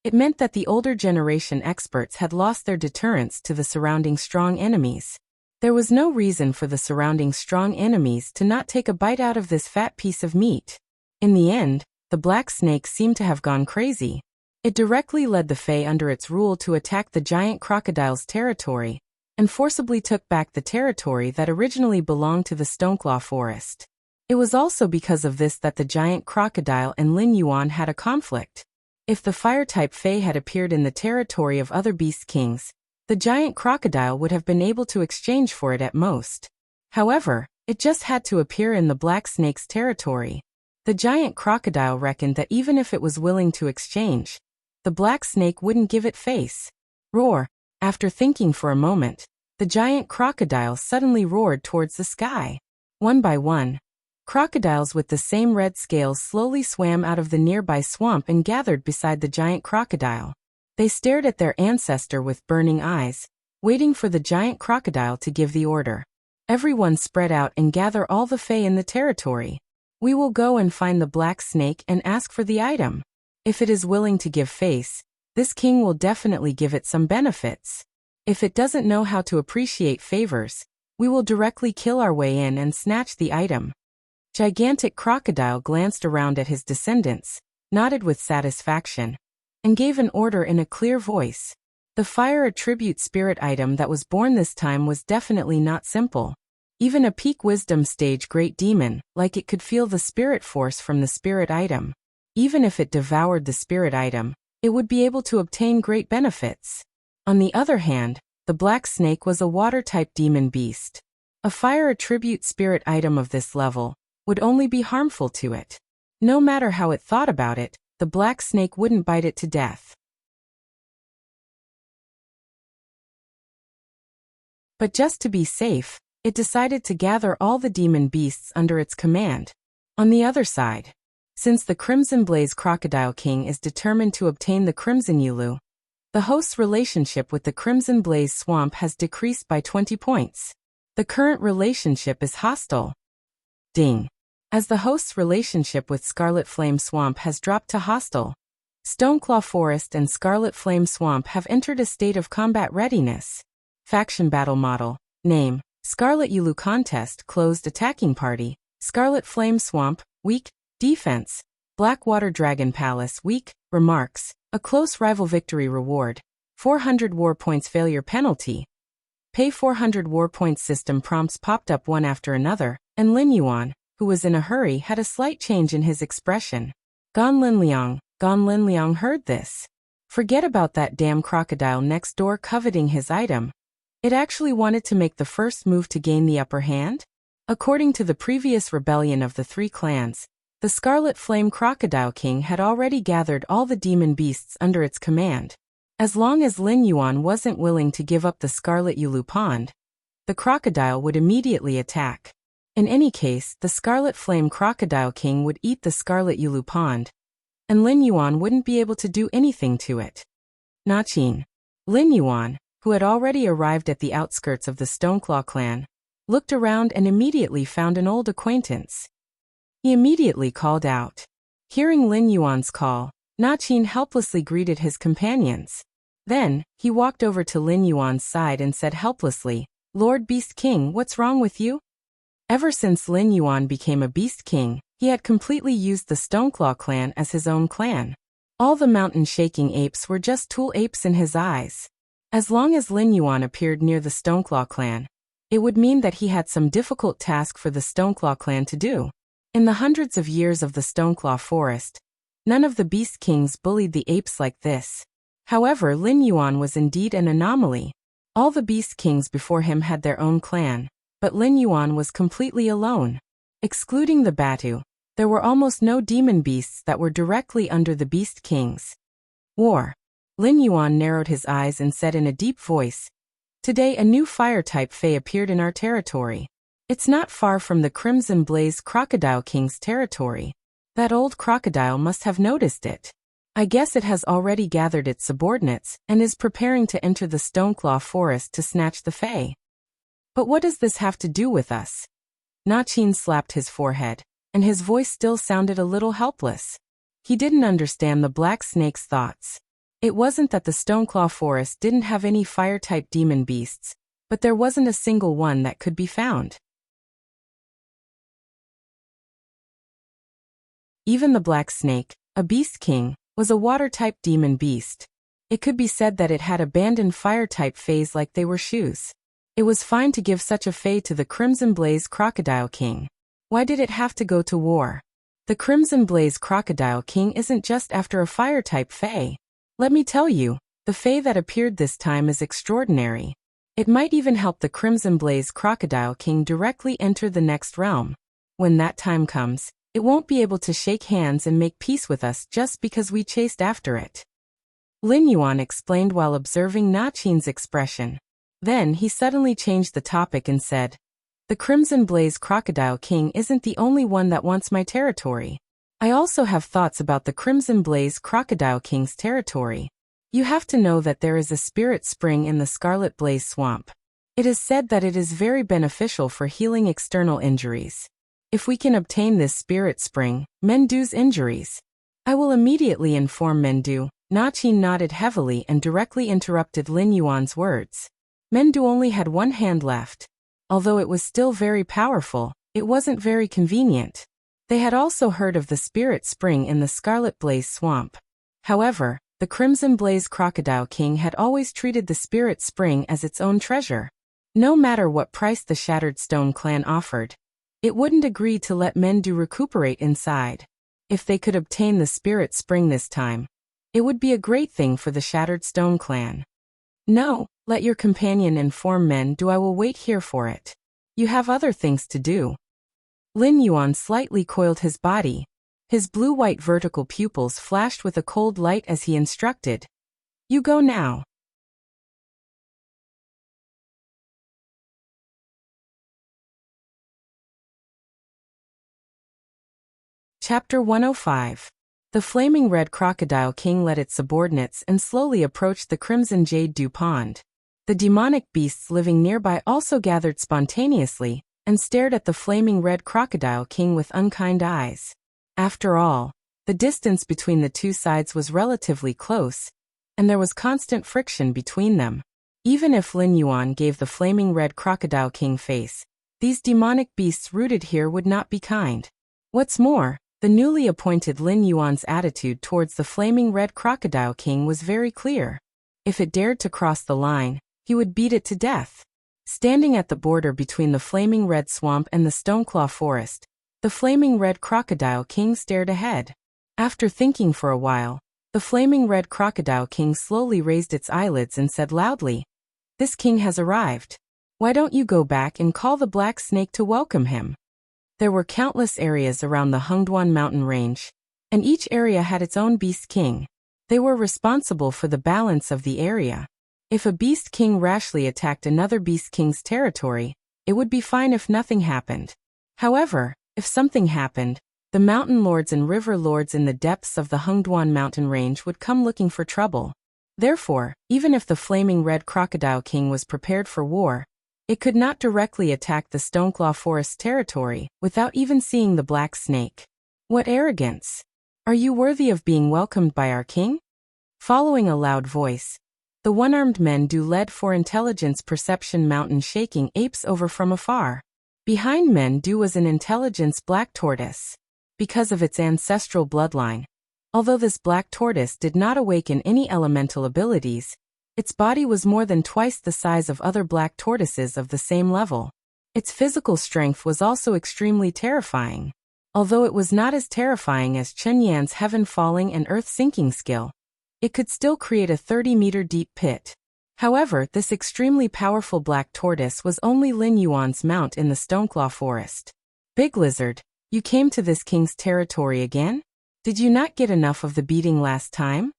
it meant that the older generation experts had lost their deterrence to the surrounding strong enemies. There was no reason for the surrounding strong enemies to not take a bite out of this fat piece of meat. In the end, the Black Snake seemed to have gone crazy. It directly led the Fae under its rule to attack the giant crocodile's territory, and forcibly took back the territory that originally belonged to the Stoneclaw Forest. It was also because of this that the giant crocodile and Lin Yuan had a conflict. If the fire-type Fae had appeared in the territory of other Beast Kings, the giant crocodile would have been able to exchange for it at most. However, it just had to appear in the Black Snake's territory. The giant crocodile reckoned that even if it was willing to exchange, the Black Snake wouldn't give it face. Roar! After thinking for a moment, the giant crocodile suddenly roared towards the sky. One by one, crocodiles with the same red scales slowly swam out of the nearby swamp and gathered beside the giant crocodile. They stared at their ancestor with burning eyes, waiting for the giant crocodile to give the order. Everyone spread out and gather all the Fae in the territory. We will go and find the Black Snake and ask for the item. If it is willing to give face, this king will definitely give it some benefits. If it doesn't know how to appreciate favors, we will directly kill our way in and snatch the item. Gigantic Crocodile glanced around at his descendants, nodded with satisfaction, and gave an order in a clear voice. The fire attribute spirit item that was born this time was definitely not simple. Even a peak wisdom stage great demon, like it could feel the spirit force from the spirit item. Even if it devoured the spirit item, it would be able to obtain great benefits. On the other hand, the Black Snake was a water-type demon beast. A fire attribute spirit item of this level would only be harmful to it. No matter how it thought about it, the Black Snake wouldn't bite it to death. But just to be safe, it decided to gather all the demon beasts under its command. On the other side, since the Crimson Blaze Crocodile King is determined to obtain the Crimson Yulu, the host's relationship with the Crimson Blaze Swamp has decreased by 20 points. The current relationship is hostile. Ding. As the host's relationship with Scarlet Flame Swamp has dropped to hostile, Stoneclaw Forest and Scarlet Flame Swamp have entered a state of combat readiness. Faction Battle Model. Name: Scarlet Yulu Contest Closed Attacking Party. Scarlet Flame Swamp, Weak. Defense: Blackwater Dragon Palace, Weak. Remarks: a close rival victory reward. 400 war points failure penalty. Pay 400 war points. System prompts popped up one after another, and Lin Yuan, who was in a hurry, had a slight change in his expression. Gan Linliang heard this. Forget about that damn crocodile next door coveting his item. It actually wanted to make the first move to gain the upper hand? According to the previous rebellion of the three clans, the Scarlet Flame Crocodile King had already gathered all the demon beasts under its command. As long as Lin Yuan wasn't willing to give up the Scarlet Yulu Pond, the crocodile would immediately attack. In any case, the Scarlet Flame Crocodile King would eat the Scarlet Yulu Pond, and Lin Yuan wouldn't be able to do anything to it. Nachin. Lin Yuan, who had already arrived at the outskirts of the Stoneclaw clan, looked around and immediately found an old acquaintance. He immediately called out. Hearing Lin Yuan's call, Nachin helplessly greeted his companions. Then, he walked over to Lin Yuan's side and said helplessly, "Lord Beast King, what's wrong with you?" Ever since Lin Yuan became a Beast King, he had completely used the Stoneclaw clan as his own clan. All the mountain-shaking apes were just tool apes in his eyes. As long as Lin Yuan appeared near the Stoneclaw clan, it would mean that he had some difficult task for the Stoneclaw clan to do. In the hundreds of years of the Stoneclaw forest, none of the Beast Kings bullied the apes like this. However, Lin Yuan was indeed an anomaly. All the Beast Kings before him had their own clan, but Lin Yuan was completely alone. Excluding the Batu, there were almost no demon beasts that were directly under the Beast Kings. War. Lin Yuan narrowed his eyes and said in a deep voice, "Today a new fire-type Fae appeared in our territory. It's not far from the Crimson Blaze Crocodile King's territory. That old crocodile must have noticed it. I guess it has already gathered its subordinates and is preparing to enter the Stoneclaw forest to snatch the Fae. But what does this have to do with us?" Nachin slapped his forehead, and his voice still sounded a little helpless. He didn't understand the black snake's thoughts. It wasn't that the Stoneclaw forest didn't have any fire-type demon beasts, but there wasn't a single one that could be found. Even the black snake, a beast king, was a water-type demon beast. It could be said that it had abandoned fire-type fays like they were shoes. It was fine to give such a fae to the Crimson Blaze Crocodile King. Why did it have to go to war? The Crimson Blaze Crocodile King isn't just after a fire-type fae. Let me tell you, the fae that appeared this time is extraordinary. It might even help the Crimson Blaze Crocodile King directly enter the next realm. When that time comes, it won't be able to shake hands and make peace with us just because we chased after it. Lin Yuan explained while observing Nachin's expression. Then he suddenly changed the topic and said, "The Crimson Blaze Crocodile King isn't the only one that wants my territory. I also have thoughts about the Crimson Blaze Crocodile King's territory. You have to know that there is a spirit spring in the Scarlet Blaze Swamp. It is said that it is very beneficial for healing external injuries. If we can obtain this spirit spring, Mendu's injuries. I will immediately inform Mendu." Nachin nodded heavily and directly interrupted Lin Yuan's words. Mendu only had one hand left. Although it was still very powerful, it wasn't very convenient. They had also heard of the spirit spring in the Scarlet Blaze Swamp. However, the Crimson Blaze Crocodile King had always treated the spirit spring as its own treasure. No matter what price the Shattered Stone clan offered, it wouldn't agree to let Mendu recuperate inside. If they could obtain the spirit spring this time, it would be a great thing for the Shattered Stone clan. "No, let your companion inform Mendu. I will wait here for it. You have other things to do." Lin Yuan slightly coiled his body. His blue-white vertical pupils flashed with a cold light as he instructed. "You go now." Chapter 105. The Flaming Red Crocodile King led its subordinates and slowly approached the Crimson Jade Dew Pond. The demonic beasts living nearby also gathered spontaneously and stared at the Flaming Red Crocodile King with unkind eyes. After all, the distance between the two sides was relatively close, and there was constant friction between them. Even if Lin Yuan gave the Flaming Red Crocodile King face, these demonic beasts rooted here would not be kind. What's more, the newly appointed Lin Yuan's attitude towards the Flaming Red Crocodile King was very clear. If it dared to cross the line, he would beat it to death. Standing at the border between the Flaming Red Swamp and the Stoneclaw Forest, the Flaming Red Crocodile King stared ahead. After thinking for a while, the Flaming Red Crocodile King slowly raised its eyelids and said loudly, "This king has arrived. Why don't you go back and call the Black Snake to welcome him?" There were countless areas around the Hengduan mountain range, and each area had its own beast king. They were responsible for the balance of the area. If a beast king rashly attacked another beast king's territory, it would be fine if nothing happened. However, if something happened, the mountain lords and river lords in the depths of the Hengduan mountain range would come looking for trouble. Therefore, even if the Flaming Red Crocodile King was prepared for war, it could not directly attack the Stoneclaw Forest territory without even seeing the Black Snake. What arrogance! Are you worthy of being welcomed by our king? Following a loud voice, the one-armed Mendu led for intelligence perception mountain shaking apes over from afar. Behind Mendu was an intelligence black tortoise. Because of its ancestral bloodline, Although this black tortoise did not awaken any elemental abilities, its body was more than twice the size of other black tortoises of the same level. Its physical strength was also extremely terrifying. Although it was not as terrifying as Chun Yan's heaven-falling and earth-sinking skill, it could still create a 30-meter deep pit. However, this extremely powerful black tortoise was only Lin Yuan's mount in the Stoneclaw Forest. Big Lizard, you came to this king's territory again? Did you not get enough of the beating last time?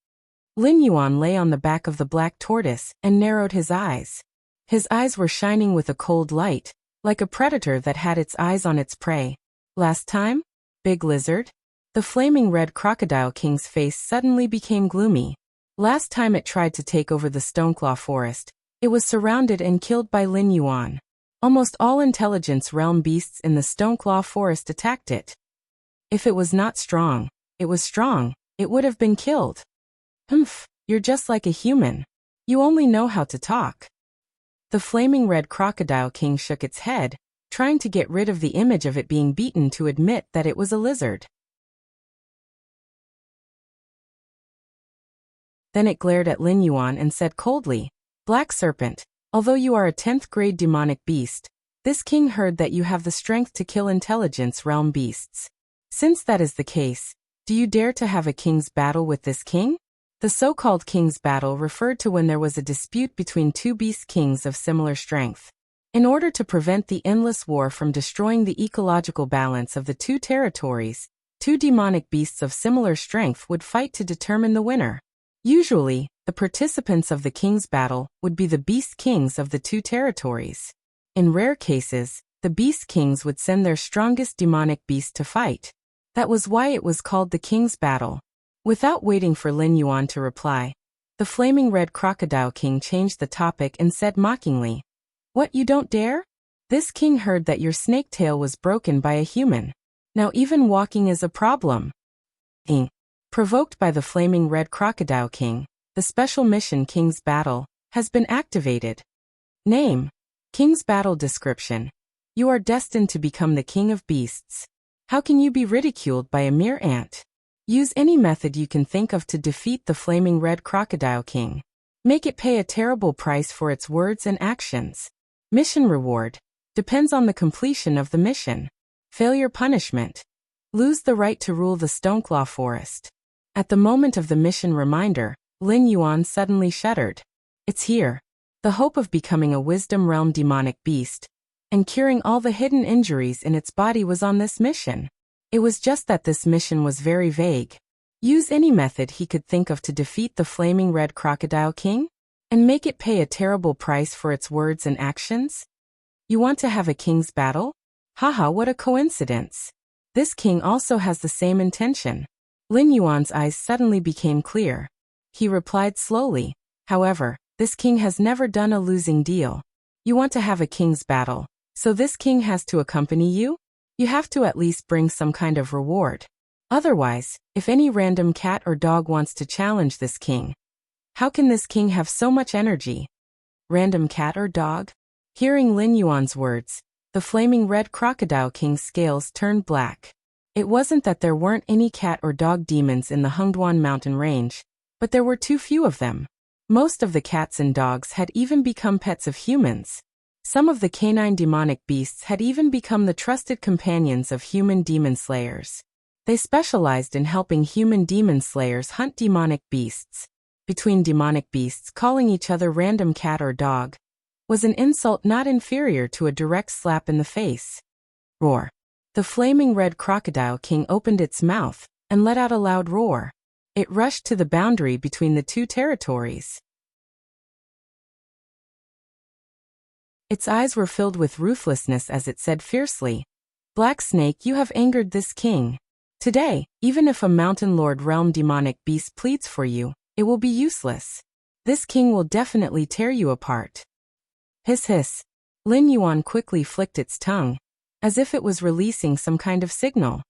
Lin Yuan lay on the back of the black tortoise and narrowed his eyes. His eyes were shining with a cold light, like a predator that had its eyes on its prey. Last time? Big Lizard? The flaming red crocodile king's face suddenly became gloomy. Last time it tried to take over the Stoneclaw Forest, it was surrounded and killed by Lin Yuan. Almost all intelligence realm beasts in the Stoneclaw Forest attacked it. If it was not strong, it was strong, it would have been killed. Humph, you're just like a human. You only know how to talk. The flaming red crocodile king shook its head, trying to get rid of the image of it being beaten to admit that it was a lizard. Then it glared at Lin Yuan and said coldly, Black Serpent, although you are a 10th grade demonic beast, this king heard that you have the strength to kill intelligence realm beasts. Since that is the case, do you dare to have a king's battle with this king? The so-called king's battle referred to when there was a dispute between two beast kings of similar strength. In order to prevent the endless war from destroying the ecological balance of the two territories, two demonic beasts of similar strength would fight to determine the winner. Usually, the participants of the king's battle would be the beast kings of the two territories. In rare cases, the beast kings would send their strongest demonic beast to fight. That was why it was called the king's battle. Without waiting for Lin Yuan to reply, the flaming red crocodile king changed the topic and said mockingly, What, you don't dare? This king heard that your snake tail was broken by a human. Now even walking is a problem. Provoked by the flaming red crocodile king, the special mission King's Battle has been activated. Name: King's Battle description. You are destined to become the king of beasts. How can you be ridiculed by a mere ant? Use any method you can think of to defeat the flaming red crocodile king. Make it pay a terrible price for its words and actions. Mission reward depends on the completion of the mission. Failure punishment. Lose the right to rule the Stoneclaw Forest. At the moment of the mission reminder, Lin Yuan suddenly shuddered. It's here. The hope of becoming a wisdom realm demonic beast and curing all the hidden injuries in its body was on this mission. It was just that this mission was very vague. Use any method he could think of to defeat the flaming red crocodile king and make it pay a terrible price for its words and actions? You want to have a king's battle? Haha, what a coincidence. This king also has the same intention. Lin Yuan's eyes suddenly became clear. He replied slowly, However, this king has never done a losing deal. You want to have a king's battle, so this king has to accompany you? You have to at least bring some kind of reward. Otherwise, if any random cat or dog wants to challenge this king, how can this king have so much energy? Random cat or dog? Hearing Lin Yuan's words, the flaming red crocodile king's scales turned black. It wasn't that there weren't any cat or dog demons in the Hengduan mountain range, but there were too few of them. Most of the cats and dogs had even become pets of humans. Some of the canine demonic beasts had even become the trusted companions of human demon slayers. They specialized in helping human demon slayers hunt demonic beasts. Between demonic beasts, calling each other random cat or dog was an insult not inferior to a direct slap in the face. Roar. The flaming red crocodile king opened its mouth and let out a loud roar. It rushed to the boundary between the two territories. Its eyes were filled with ruthlessness as it said fiercely, Black Snake, you have angered this king. Today, even if a mountain lord realm demonic beast pleads for you, it will be useless. This king will definitely tear you apart. Hiss hiss. Lin Yuan quickly flicked its tongue, as if it was releasing some kind of signal.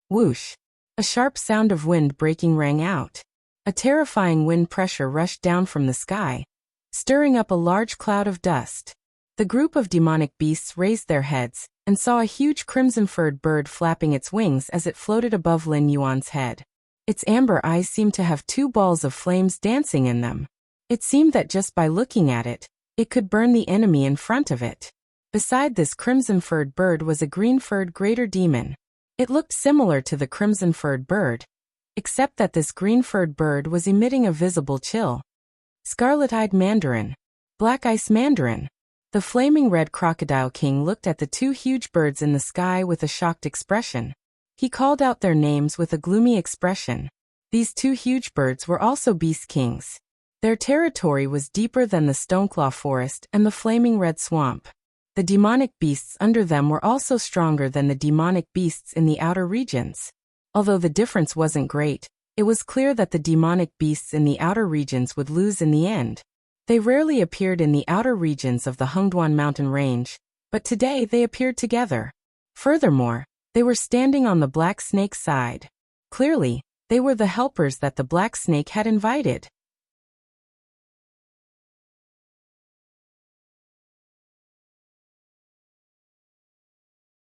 Whoosh. A sharp sound of wind breaking rang out. A terrifying wind pressure rushed down from the sky, stirring up a large cloud of dust. The group of demonic beasts raised their heads and saw a huge crimson-furred bird flapping its wings as it floated above Lin Yuan's head. Its amber eyes seemed to have two balls of flames dancing in them. It seemed that just by looking at it, it could burn the enemy in front of it. Beside this crimson-furred bird was a green-furred greater demon. It looked similar to the crimson-furred bird, except that this green-furred bird was emitting a visible chill. Scarlet-eyed Mandarin. Black Ice Mandarin. The flaming red crocodile king looked at the two huge birds in the sky with a shocked expression. He called out their names with a gloomy expression. These two huge birds were also beast kings. Their territory was deeper than the Stoneclaw Forest and the flaming red swamp. The demonic beasts under them were also stronger than the demonic beasts in the outer regions. Although the difference wasn't great, it was clear that the demonic beasts in the outer regions would lose in the end. They rarely appeared in the outer regions of the Hungduan mountain range, but today they appeared together. Furthermore, they were standing on the black snake's side. Clearly, they were the helpers that the black snake had invited.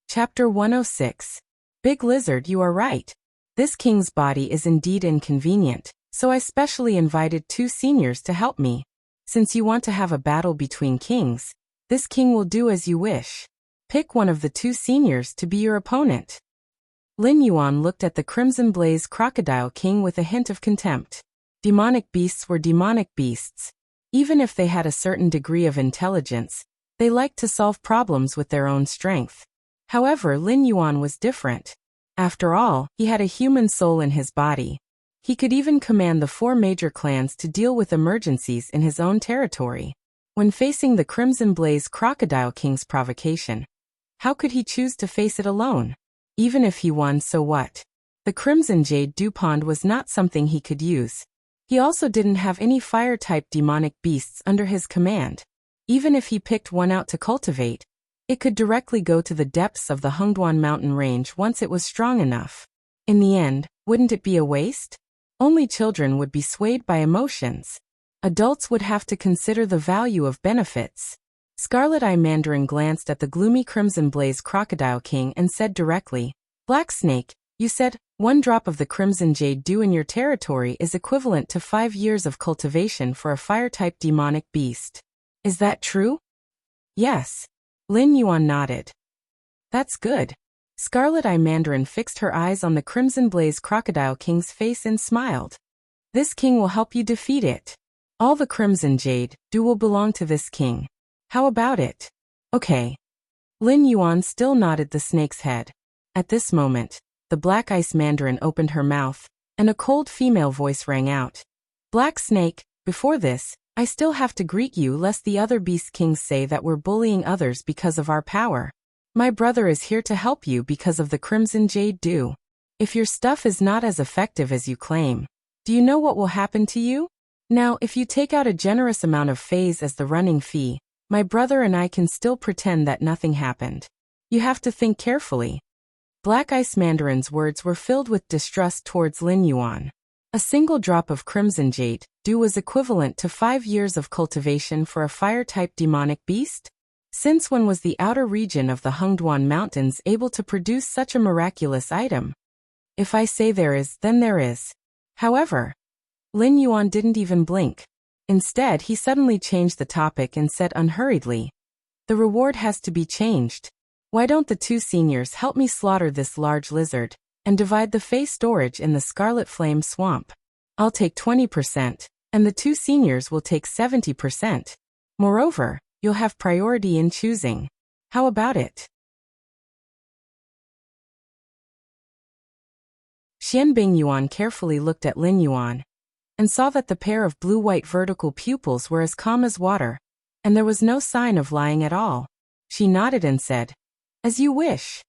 Chapter 106. Big Lizard, you are right. This king's body is indeed inconvenient, so I specially invited two seniors to help me. Since you want to have a battle between kings, this king will do as you wish. Pick one of the two seniors to be your opponent. Lin Yuan looked at the Crimson Blaze Crocodile King with a hint of contempt. Demonic beasts were demonic beasts. Even if they had a certain degree of intelligence, they liked to solve problems with their own strength. However, Lin Yuan was different. After all, he had a human soul in his body. He could even command the four major clans to deal with emergencies in his own territory. When facing the Crimson Blaze Crocodile King's provocation, how could he choose to face it alone? Even if he won, so what? The Crimson Jade Dew Pond was not something he could use. He also didn't have any fire-type demonic beasts under his command. Even if he picked one out to cultivate, it could directly go to the depths of the Hungduan mountain range once it was strong enough. In the end, wouldn't it be a waste? Only children would be swayed by emotions. Adults would have to consider the value of benefits. Scarlet Eye Mandarin glanced at the gloomy Crimson Blaze Crocodile King and said directly, Black Snake, you said, 1 drop of the Crimson Jade Dew in your territory is equivalent to 5 years of cultivation for a fire-type demonic beast. Is that true? Yes. Lin Yuan nodded. That's good. Scarlet Eye Mandarin fixed her eyes on the Crimson Blaze Crocodile King's face and smiled. This king will help you defeat it. All the Crimson Jade Dew will belong to this king. How about it? Okay. Lin Yuan still nodded the snake's head. At this moment, the Black Ice Mandarin opened her mouth, and a cold female voice rang out. Black Snake, before this, I still have to greet you lest the other beast kings say that we're bullying others because of our power. My brother is here to help you because of the Crimson Jade Dew. If your stuff is not as effective as you claim, do you know what will happen to you? Now, if you take out a generous amount of phase as the running fee, my brother and I can still pretend that nothing happened. You have to think carefully. Black Ice Mandarin's words were filled with distrust towards Lin Yuan. A single drop of Crimson Jade Dew was equivalent to 5 years of cultivation for a fire-type demonic beast? Since when was the outer region of the Hungduan Mountains able to produce such a miraculous item? If I say there is, then there is. However, Lin Yuan didn't even blink. Instead, he suddenly changed the topic and said unhurriedly, the reward has to be changed. Why don't the two seniors help me slaughter this large lizard and divide the face storage in the Scarlet Flame Swamp? I'll take 20%, and the two seniors will take 70%. Moreover, you'll have priority in choosing. How about it? Xianbing Yuan carefully looked at Lin Yuan and saw that the pair of blue-white vertical pupils were as calm as water, and there was no sign of lying at all. She nodded and said, As you wish.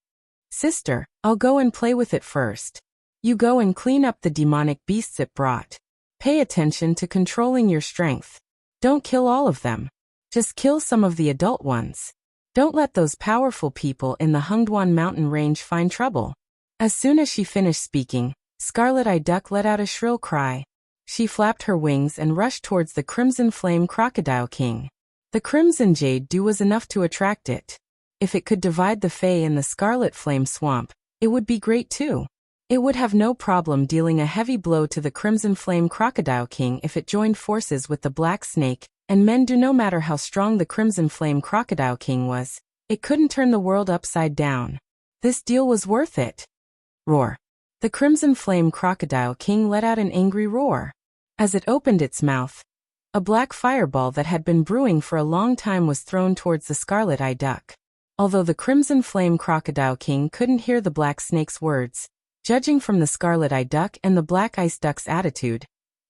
Sister, I'll go and play with it first. You go and clean up the demonic beasts it brought. Pay attention to controlling your strength. Don't kill all of them. Just kill some of the adult ones. Don't let those powerful people in the Hungduan mountain range find trouble. As soon as she finished speaking, Scarlet Eye Duck let out a shrill cry. She flapped her wings and rushed towards the Crimson Flame Crocodile King. The Crimson Jade Dew was enough to attract it. If it could divide the Fae in the Scarlet Flame Swamp, it would be great too. It would have no problem dealing a heavy blow to the Crimson Flame Crocodile King if it joined forces with the Black Snake, and men do. No matter how strong the Crimson Flame Crocodile King was, it couldn't turn the world upside down. This deal was worth it. Roar. The Crimson Flame Crocodile King let out an angry roar. As it opened its mouth, a black fireball that had been brewing for a long time was thrown towards the scarlet-eyed duck. Although the Crimson Flame Crocodile King couldn't hear the Black Snake's words, judging from the scarlet-eyed duck and the black ice duck's attitude,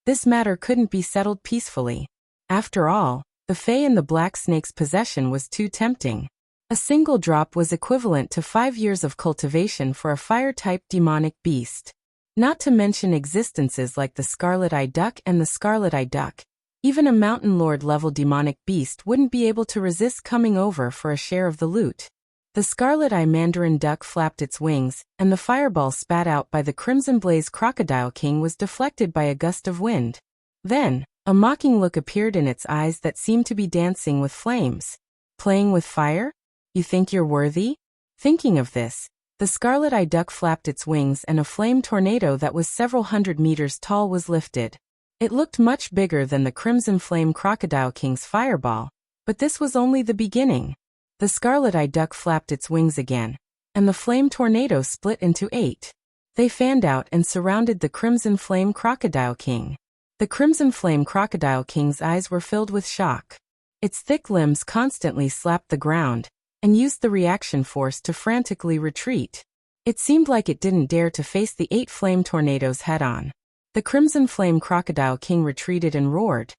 this matter couldn't be settled peacefully. After all, the Fae in the Black Snake's possession was too tempting. A single drop was equivalent to 5 years of cultivation for a fire-type demonic beast. Not to mention existences like the scarlet-eyed duck and the scarlet-eyed duck. Even a mountain lord-level demonic beast wouldn't be able to resist coming over for a share of the loot. The scarlet-eye mandarin duck flapped its wings, and the fireball spat out by the Crimson Blaze Crocodile King was deflected by a gust of wind. Then, a mocking look appeared in its eyes that seemed to be dancing with flames. Playing with fire? You think you're worthy? Thinking of this, the scarlet-eyed duck flapped its wings and a flame tornado that was several hundred meters tall was lifted. It looked much bigger than the Crimson Flame Crocodile King's fireball, but this was only the beginning. The scarlet-eyed duck flapped its wings again, and the flame tornado split into 8. They fanned out and surrounded the Crimson Flame Crocodile King. The Crimson Flame Crocodile King's eyes were filled with shock. Its thick limbs constantly slapped the ground, and used the reaction force to frantically retreat. It seemed like it didn't dare to face the 8 flame tornadoes head-on. The Crimson Flame Crocodile King retreated and roared.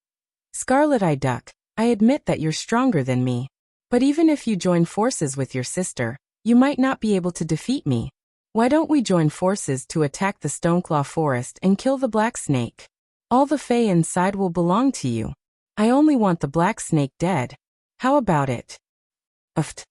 Scarlet-eyed duck, I admit that you're stronger than me. But even if you join forces with your sister, you might not be able to defeat me. Why don't we join forces to attack the Stoneclaw Forest and kill the Black Snake? All the Fae inside will belong to you. I only want the Black Snake dead. How about it? Uft.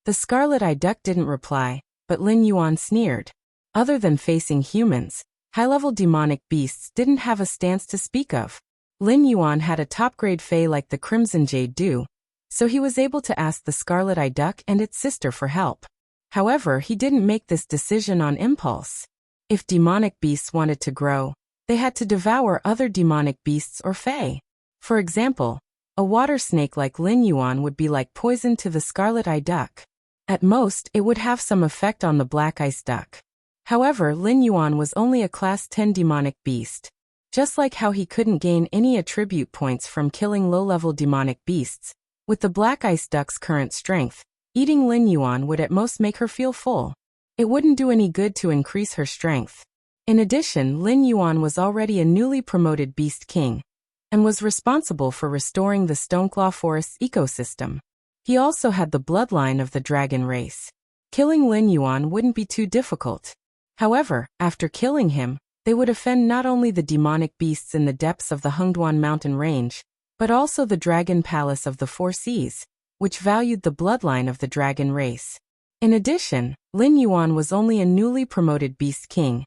The scarlet-eyed duck didn't reply, but Lin Yuan sneered. Other than facing humans, high-level demonic beasts didn't have a stance to speak of. Lin Yuan had a top-grade Fae like the Crimson Jade do, so he was able to ask the scarlet-eyed duck and its sister for help. However, he didn't make this decision on impulse. If demonic beasts wanted to grow, they had to devour other demonic beasts or Fae. For example, a water snake like Lin Yuan would be like poison to the scarlet-eyed duck. At most, it would have some effect on the black ice duck. However, Lin Yuan was only a Class 10 demonic beast. Just like how he couldn't gain any attribute points from killing low-level demonic beasts, with the black ice duck's current strength, eating Lin Yuan would at most make her feel full. It wouldn't do any good to increase her strength. In addition, Lin Yuan was already a newly promoted Beast King, and was responsible for restoring the Stoneclaw Forest's ecosystem. He also had the bloodline of the dragon race. Killing Lin Yuan wouldn't be too difficult. However, after killing him, they would offend not only the demonic beasts in the depths of the Hengduan mountain range, but also the Dragon Palace of the Four Seas, which valued the bloodline of the dragon race. In addition, Lin Yuan was only a newly promoted Beast King,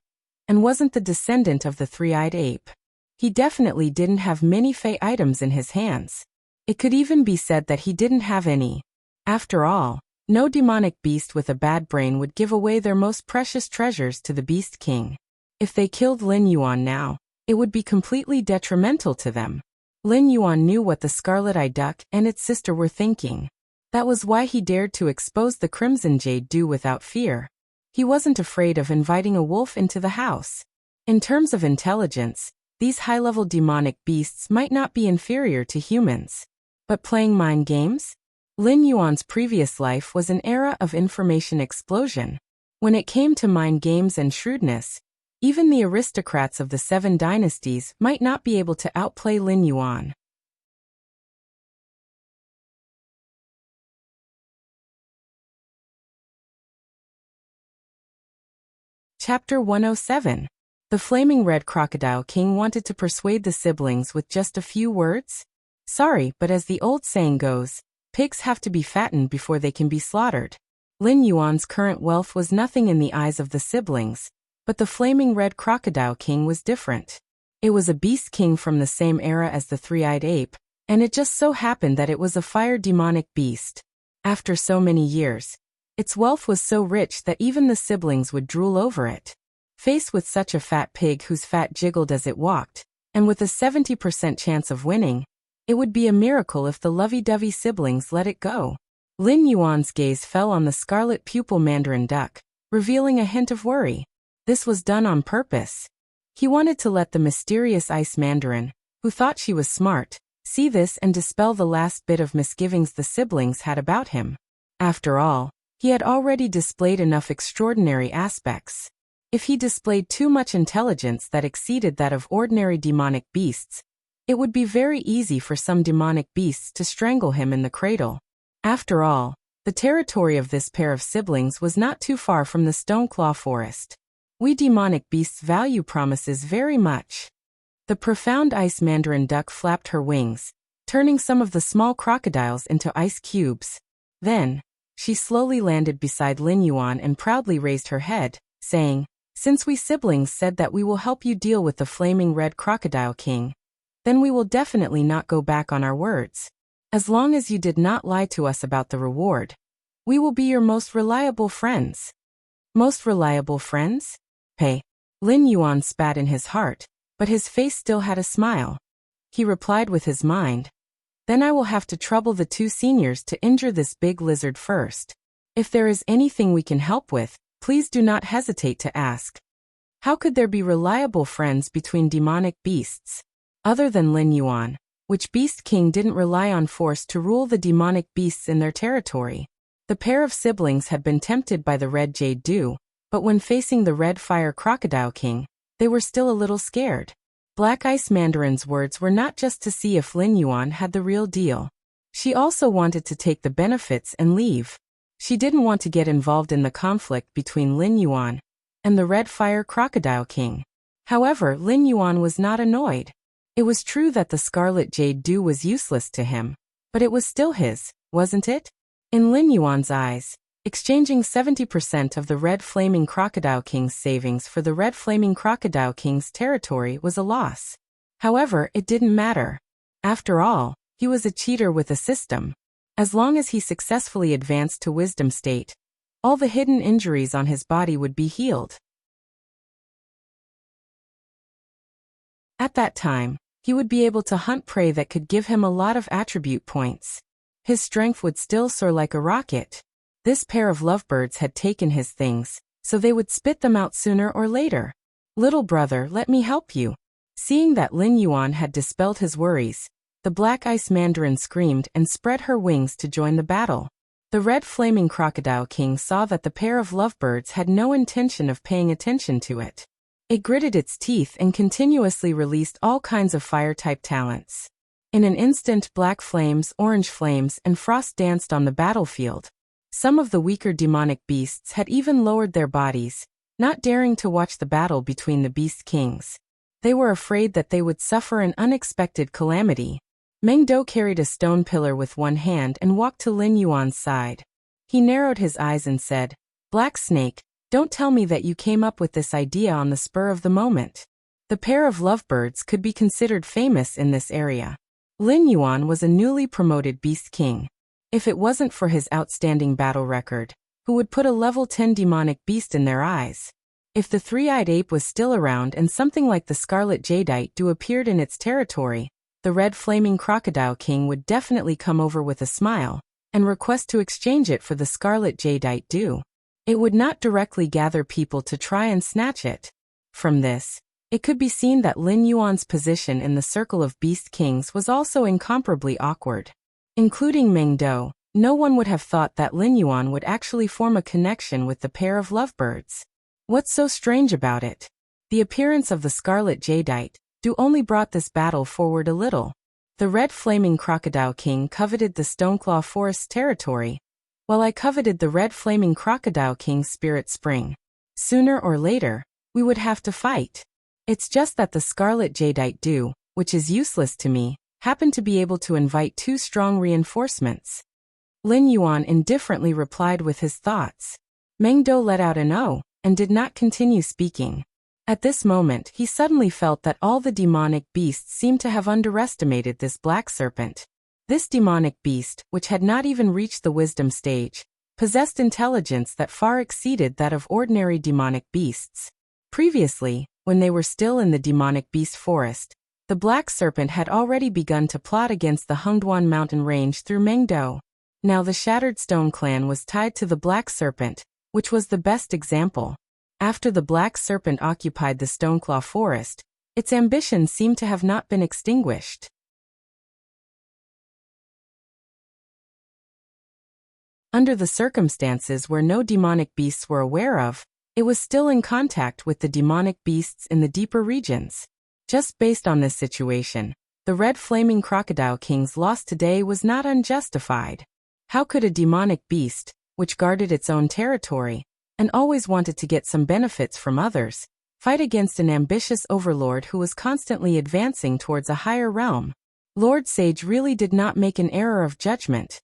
and wasn't the descendant of the three-eyed ape. He definitely didn't have many Fae items in his hands. It could even be said that he didn't have any. After all, no demonic beast with a bad brain would give away their most precious treasures to the Beast King. If they killed Lin Yuan now, it would be completely detrimental to them. Lin Yuan knew what the scarlet-eyed duck and its sister were thinking. That was why he dared to expose the Crimson Jade Dew without fear. He wasn't afraid of inviting a wolf into the house. In terms of intelligence, these high-level demonic beasts might not be inferior to humans. But playing mind games? Lin Yuan's previous life was an era of information explosion. When it came to mind games and shrewdness, even the aristocrats of the 7 dynasties might not be able to outplay Lin Yuan. Chapter 107. The Flaming Red Crocodile King wanted to persuade the siblings with just a few words. Sorry, but as the old saying goes, pigs have to be fattened before they can be slaughtered. Lin Yuan's current wealth was nothing in the eyes of the siblings, but the Flaming Red Crocodile King was different. It was a beast king from the same era as the three-eyed ape, and it just so happened that it was a fire demonic beast. After so many years, Its wealth was so rich that even the siblings would drool over it. Faced with such a fat pig whose fat jiggled as it walked, and with a 70% chance of winning, it would be a miracle if the lovey-dovey siblings let it go. Lin Yuan's gaze fell on the scarlet pupil mandarin duck, revealing a hint of worry. This was done on purpose. He wanted to let the mysterious ice mandarin, who thought she was smart, see this and dispel the last bit of misgivings the siblings had about him. After all, he had already displayed enough extraordinary aspects. If he displayed too much intelligence that exceeded that of ordinary demonic beasts, it would be very easy for some demonic beasts to strangle him in the cradle. After all, the territory of this pair of siblings was not too far from the Stoneclaw Forest. We demonic beasts value promises very much. The profound ice mandarin duck flapped her wings, turning some of the small crocodiles into ice cubes. Then, she slowly landed beside Lin Yuan and proudly raised her head, saying, "Since we siblings said that we will help you deal with the flaming red crocodile king, then we will definitely not go back on our words. As long as you did not lie to us about the reward, we will be your most reliable friends." Most reliable friends? Hey. Lin Yuan spat in his heart, but his face still had a smile. He replied with his mind, "Then I will have to trouble the two seniors to injure this big lizard first. If there is anything we can help with, please do not hesitate to ask." How could there be reliable friends between demonic beasts? Other than Lin Yuan, which beast king didn't rely on force to rule the demonic beasts in their territory? The pair of siblings had been tempted by the red jade dew, but when facing the red fire crocodile king, they were still a little scared. Black Ice Mandarin's words were not just to see if Lin Yuan had the real deal. She also wanted to take the benefits and leave. She didn't want to get involved in the conflict between Lin Yuan and the Red Fire Crocodile King. However, Lin Yuan was not annoyed. It was true that the Scarlet Jade Dew was useless to him, but it was still his, wasn't it? In Lin Yuan's eyes, exchanging 70% of the Red Flaming Crocodile King's savings for the Red Flaming Crocodile King's territory was a loss. However, it didn't matter. After all, he was a cheater with a system. As long as he successfully advanced to wisdom state, all the hidden injuries on his body would be healed. At that time, he would be able to hunt prey that could give him a lot of attribute points. His strength would still soar like a rocket. This pair of lovebirds had taken his things, so they would spit them out sooner or later. "Little brother, let me help you." Seeing that Lin Yuan had dispelled his worries, the Black Ice Mandarin screamed and spread her wings to join the battle. The Red Flaming Crocodile King saw that the pair of lovebirds had no intention of paying attention to it. It gritted its teeth and continuously released all kinds of fire-type talents. In an instant, black flames, orange flames, and frost danced on the battlefield. Some of the weaker demonic beasts had even lowered their bodies, not daring to watch the battle between the beast kings. They were afraid that they would suffer an unexpected calamity. Meng Do carried a stone pillar with one hand and walked to Lin Yuan's side. He narrowed his eyes and said, "Black Snake, don't tell me that you came up with this idea on the spur of the moment." The pair of lovebirds could be considered famous in this area. Lin Yuan was a newly promoted beast king. If it wasn't for his outstanding battle record, who would put a level 10 demonic beast in their eyes? If the three-eyed ape was still around and something like the Scarlet Jadeite Dew appeared in its territory, the Red Flaming Crocodile King would definitely come over with a smile and request to exchange it for the Scarlet Jadeite Dew. It would not directly gather people to try and snatch it. From this, it could be seen that Lin Yuan's position in the circle of beast kings was also incomparably awkward. Including Meng Do, no one would have thought that Lin Yuan would actually form a connection with the pair of lovebirds. What's so strange about it? The appearance of the Scarlet Jadeite Dew only brought this battle forward a little. The Red Flaming Crocodile King coveted the Stoneclaw Forest's territory, while I coveted the Red Flaming Crocodile King's Spirit Spring. Sooner or later, we would have to fight. It's just that the Scarlet Jadeite Dew, which is useless to me, happened to be able to invite two strong reinforcements. Lin Yuan indifferently replied with his thoughts. Meng Do let out an "oh," and did not continue speaking. At this moment, he suddenly felt that all the demonic beasts seemed to have underestimated this black serpent. This demonic beast, which had not even reached the wisdom stage, possessed intelligence that far exceeded that of ordinary demonic beasts. Previously, when they were still in the demonic beast forest, the black serpent had already begun to plot against the Hungduan mountain range through Mengdo. Now the Shattered Stone clan was tied to the black serpent, which was the best example. After the black serpent occupied the Stoneclaw forest, its ambition seemed to have not been extinguished. Under the circumstances where no demonic beasts were aware of, it was still in contact with the demonic beasts in the deeper regions. Just based on this situation, the Red Flaming Crocodile King's loss today was not unjustified. How could a demonic beast, which guarded its own territory, and always wanted to get some benefits from others, fight against an ambitious overlord who was constantly advancing towards a higher realm? Lord Sage really did not make an error of judgment.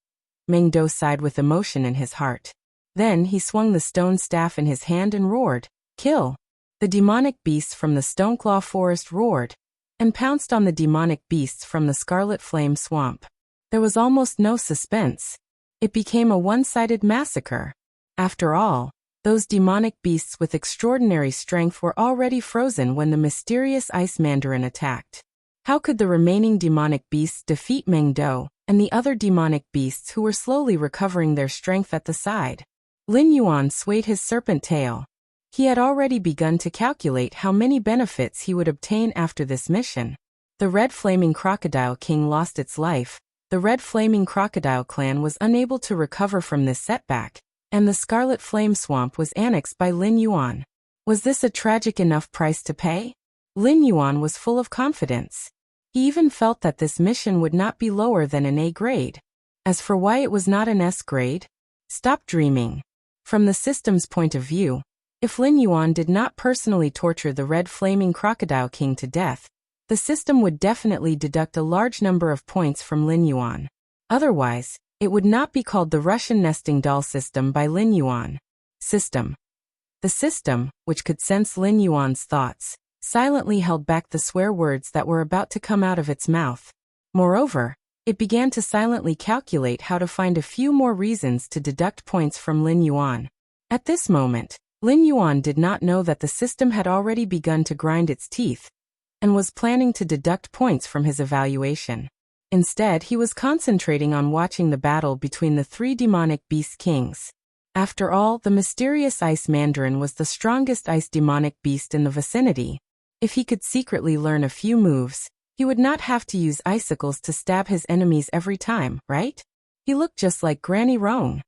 Mengdo sighed with emotion in his heart. Then he swung the stone staff in his hand and roared, "Kill!" The demonic beasts from the Stoneclaw forest roared, and pounced on the demonic beasts from the Scarlet Flame Swamp. There was almost no suspense. It became a one-sided massacre. After all, those demonic beasts with extraordinary strength were already frozen when the mysterious Ice Mandarin attacked. How could the remaining demonic beasts defeat Mengdo and the other demonic beasts who were slowly recovering their strength at the side? Lin Yuan swayed his serpent tail. He had already begun to calculate how many benefits he would obtain after this mission. The Red Flaming Crocodile King lost its life, the Red Flaming Crocodile clan was unable to recover from this setback, and the Scarlet Flame Swamp was annexed by Lin Yuan. Was this a tragic enough price to pay? Lin Yuan was full of confidence. He even felt that this mission would not be lower than an A grade. As for why it was not an S grade? Stop dreaming. From the system's point of view, if Lin Yuan did not personally torture the Red Flaming Crocodile King to death, the system would definitely deduct a large number of points from Lin Yuan. Otherwise, it would not be called the Russian nesting doll system by Lin Yuan. System. The system, which could sense Lin Yuan's thoughts, silently held back the swear words that were about to come out of its mouth. Moreover, it began to silently calculate how to find a few more reasons to deduct points from Lin Yuan. At this moment, Lin Yuan did not know that the system had already begun to grind its teeth, and was planning to deduct points from his evaluation. Instead, he was concentrating on watching the battle between the three demonic beast kings. After all, the mysterious Ice Mandarin was the strongest ice demonic beast in the vicinity. If he could secretly learn a few moves, he would not have to use icicles to stab his enemies every time, right? He looked just like Granny Roan.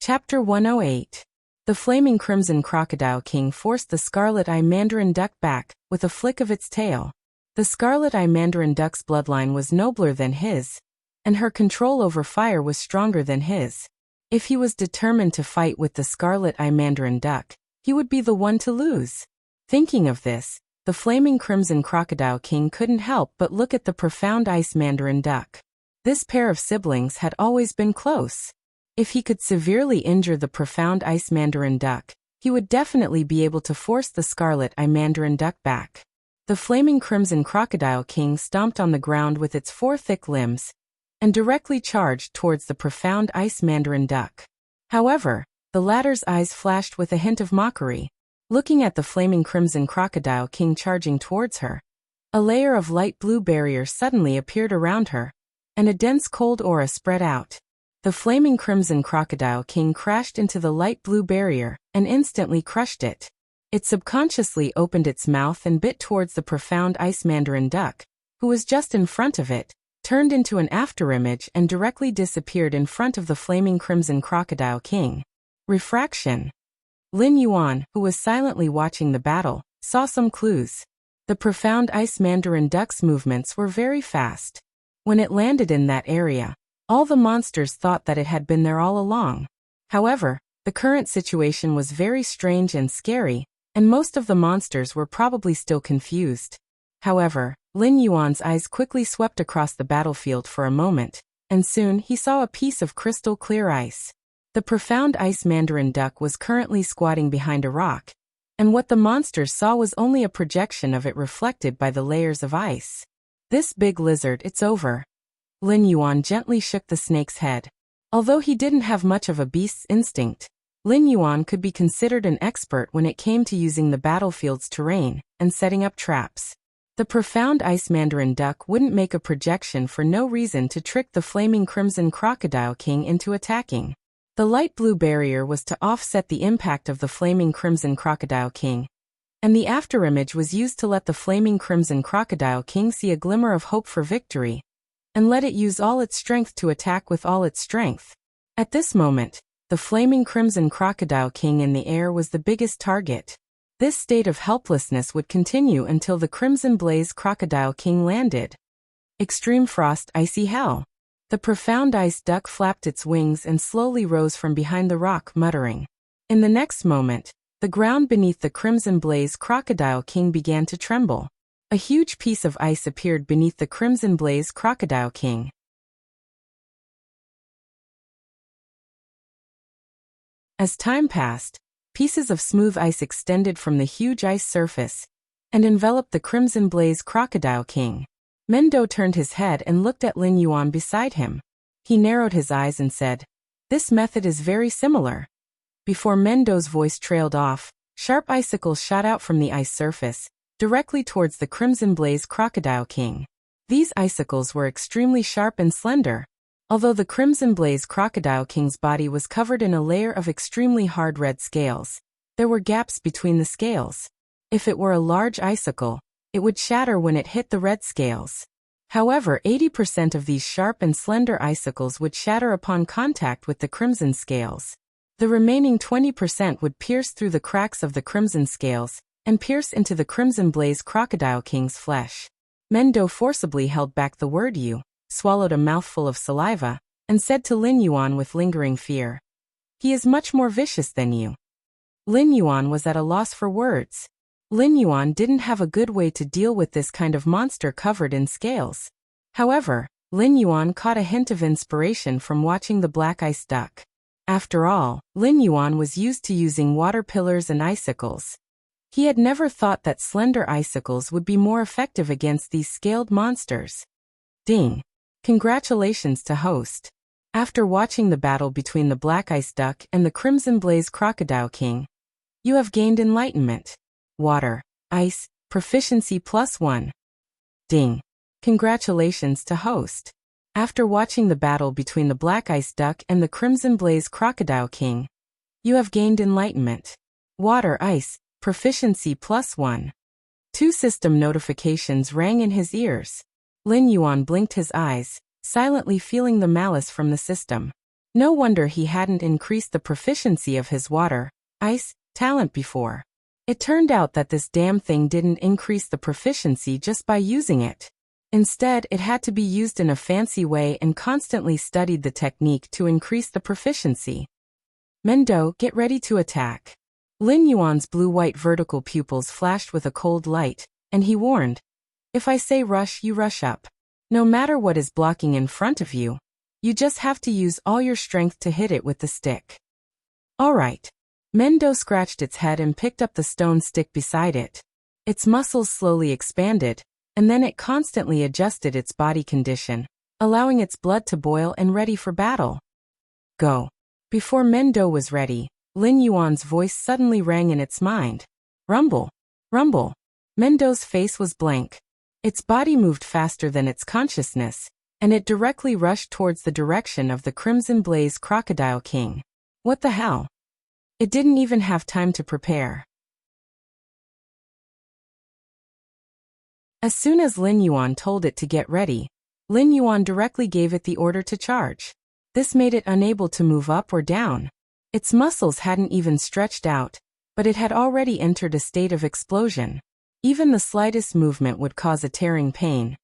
Chapter 108. The Flaming Crimson Crocodile King forced the Scarlet Eye Mandarin Duck back, with a flick of its tail. The Scarlet Eye Mandarin Duck's bloodline was nobler than his, and her control over fire was stronger than his. If he was determined to fight with the Scarlet Eye Mandarin Duck, he would be the one to lose. Thinking of this, the Flaming Crimson Crocodile King couldn't help but look at the profound Ice Mandarin Duck. This pair of siblings had always been close. If he could severely injure the profound Ice Mandarin Duck, he would definitely be able to force the Scarlet Eye Mandarin Duck back. The Flaming Crimson Crocodile King stomped on the ground with its four thick limbs, and directly charged towards the profound Ice Mandarin Duck. However, the latter's eyes flashed with a hint of mockery. Looking at the Flaming Crimson Crocodile King charging towards her, a layer of light blue barrier suddenly appeared around her, and a dense cold aura spread out. The Flaming Crimson Crocodile King crashed into the light blue barrier, and instantly crushed it. It subconsciously opened its mouth and bit towards the profound Ice Mandarin Duck, who was just in front of it, turned into an afterimage and directly disappeared in front of the Flaming Crimson Crocodile King. Refraction. Lin Yuan, who was silently watching the battle, saw some clues. The profound Ice Mandarin Duck's movements were very fast. When it landed in that area, all the monsters thought that it had been there all along. However, the current situation was very strange and scary, and most of the monsters were probably still confused. However, Lin Yuan's eyes quickly swept across the battlefield for a moment, and soon he saw a piece of crystal clear ice. The profound Ice Mandarin Duck was currently squatting behind a rock, and what the monsters saw was only a projection of it reflected by the layers of ice. This big lizard, it's over. Lin Yuan gently shook the snake's head. Although he didn't have much of a beast's instinct, Lin Yuan could be considered an expert when it came to using the battlefield's terrain and setting up traps. The profound ice mandarin duck wouldn't make a projection for no reason to trick the flaming crimson crocodile king into attacking. The light blue barrier was to offset the impact of the flaming crimson crocodile king, and the afterimage was used to let the flaming crimson crocodile king see a glimmer of hope for victory, and let it use all its strength to attack with all its strength. At this moment, the flaming crimson crocodile king in the air was the biggest target. This state of helplessness would continue until the crimson blaze crocodile king landed. Extreme frost, icy hell. The profound ice duck flapped its wings and slowly rose from behind the rock, muttering. In the next moment, the ground beneath the crimson blaze crocodile king began to tremble. A huge piece of ice appeared beneath the crimson blaze crocodile king. As time passed, pieces of smooth ice extended from the huge ice surface and enveloped the crimson blaze crocodile king. Mendo turned his head and looked at Lin Yuan beside him. He narrowed his eyes and said, "This method is very similar." Before Mendo's voice trailed off, sharp icicles shot out from the ice surface, directly towards the crimson blaze crocodile king. These icicles were extremely sharp and slender. Although the crimson blaze crocodile king's body was covered in a layer of extremely hard red scales, there were gaps between the scales. If it were a large icicle, it would shatter when it hit the red scales. However, 80% of these sharp and slender icicles would shatter upon contact with the crimson scales. The remaining 20% would pierce through the cracks of the crimson scales and pierce into the crimson blaze crocodile king's flesh. Mendo forcibly held back the word "you," swallowed a mouthful of saliva, and said to Lin Yuan with lingering fear, "He is much more vicious than you." Lin Yuan was at a loss for words. Lin Yuan didn't have a good way to deal with this kind of monster covered in scales. However, Lin Yuan caught a hint of inspiration from watching the black ice duck. After all, Lin Yuan was used to using water pillars and icicles. He had never thought that slender icicles would be more effective against these scaled monsters. Ding! Congratulations to host. After watching the battle between the black ice duck and the crimson blaze crocodile king, you have gained enlightenment. Water, ice, proficiency +1. Ding! Congratulations to host. After watching the battle between the black ice duck and the crimson blaze crocodile king, you have gained enlightenment. Water, ice, proficiency +1. 2 system notifications rang in his ears. Lin Yuan blinked his eyes, silently feeling the malice from the system. No wonder he hadn't increased the proficiency of his water, ice, talent before. It turned out that this damn thing didn't increase the proficiency just by using it. Instead, it had to be used in a fancy way and constantly studied the technique to increase the proficiency. Mendo, get ready to attack. Lin Yuan's blue-white vertical pupils flashed with a cold light, and he warned, "If I say rush, you rush up. No matter what is blocking in front of you, you just have to use all your strength to hit it with the stick." All right. Mendo scratched its head and picked up the stone stick beside it. Its muscles slowly expanded, and then it constantly adjusted its body condition, allowing its blood to boil and ready for battle. Go. Before Mendo was ready, Lin Yuan's voice suddenly rang in its mind. Rumble. Rumble. Mendo's face was blank. Its body moved faster than its consciousness, and it directly rushed towards the direction of the crimson blaze crocodile king. What the hell? It didn't even have time to prepare. As soon as Lin Yuan told it to get ready, Lin Yuan directly gave it the order to charge. This made it unable to move up or down. Its muscles hadn't even stretched out, but it had already entered a state of explosion. Even the slightest movement would cause a tearing pain.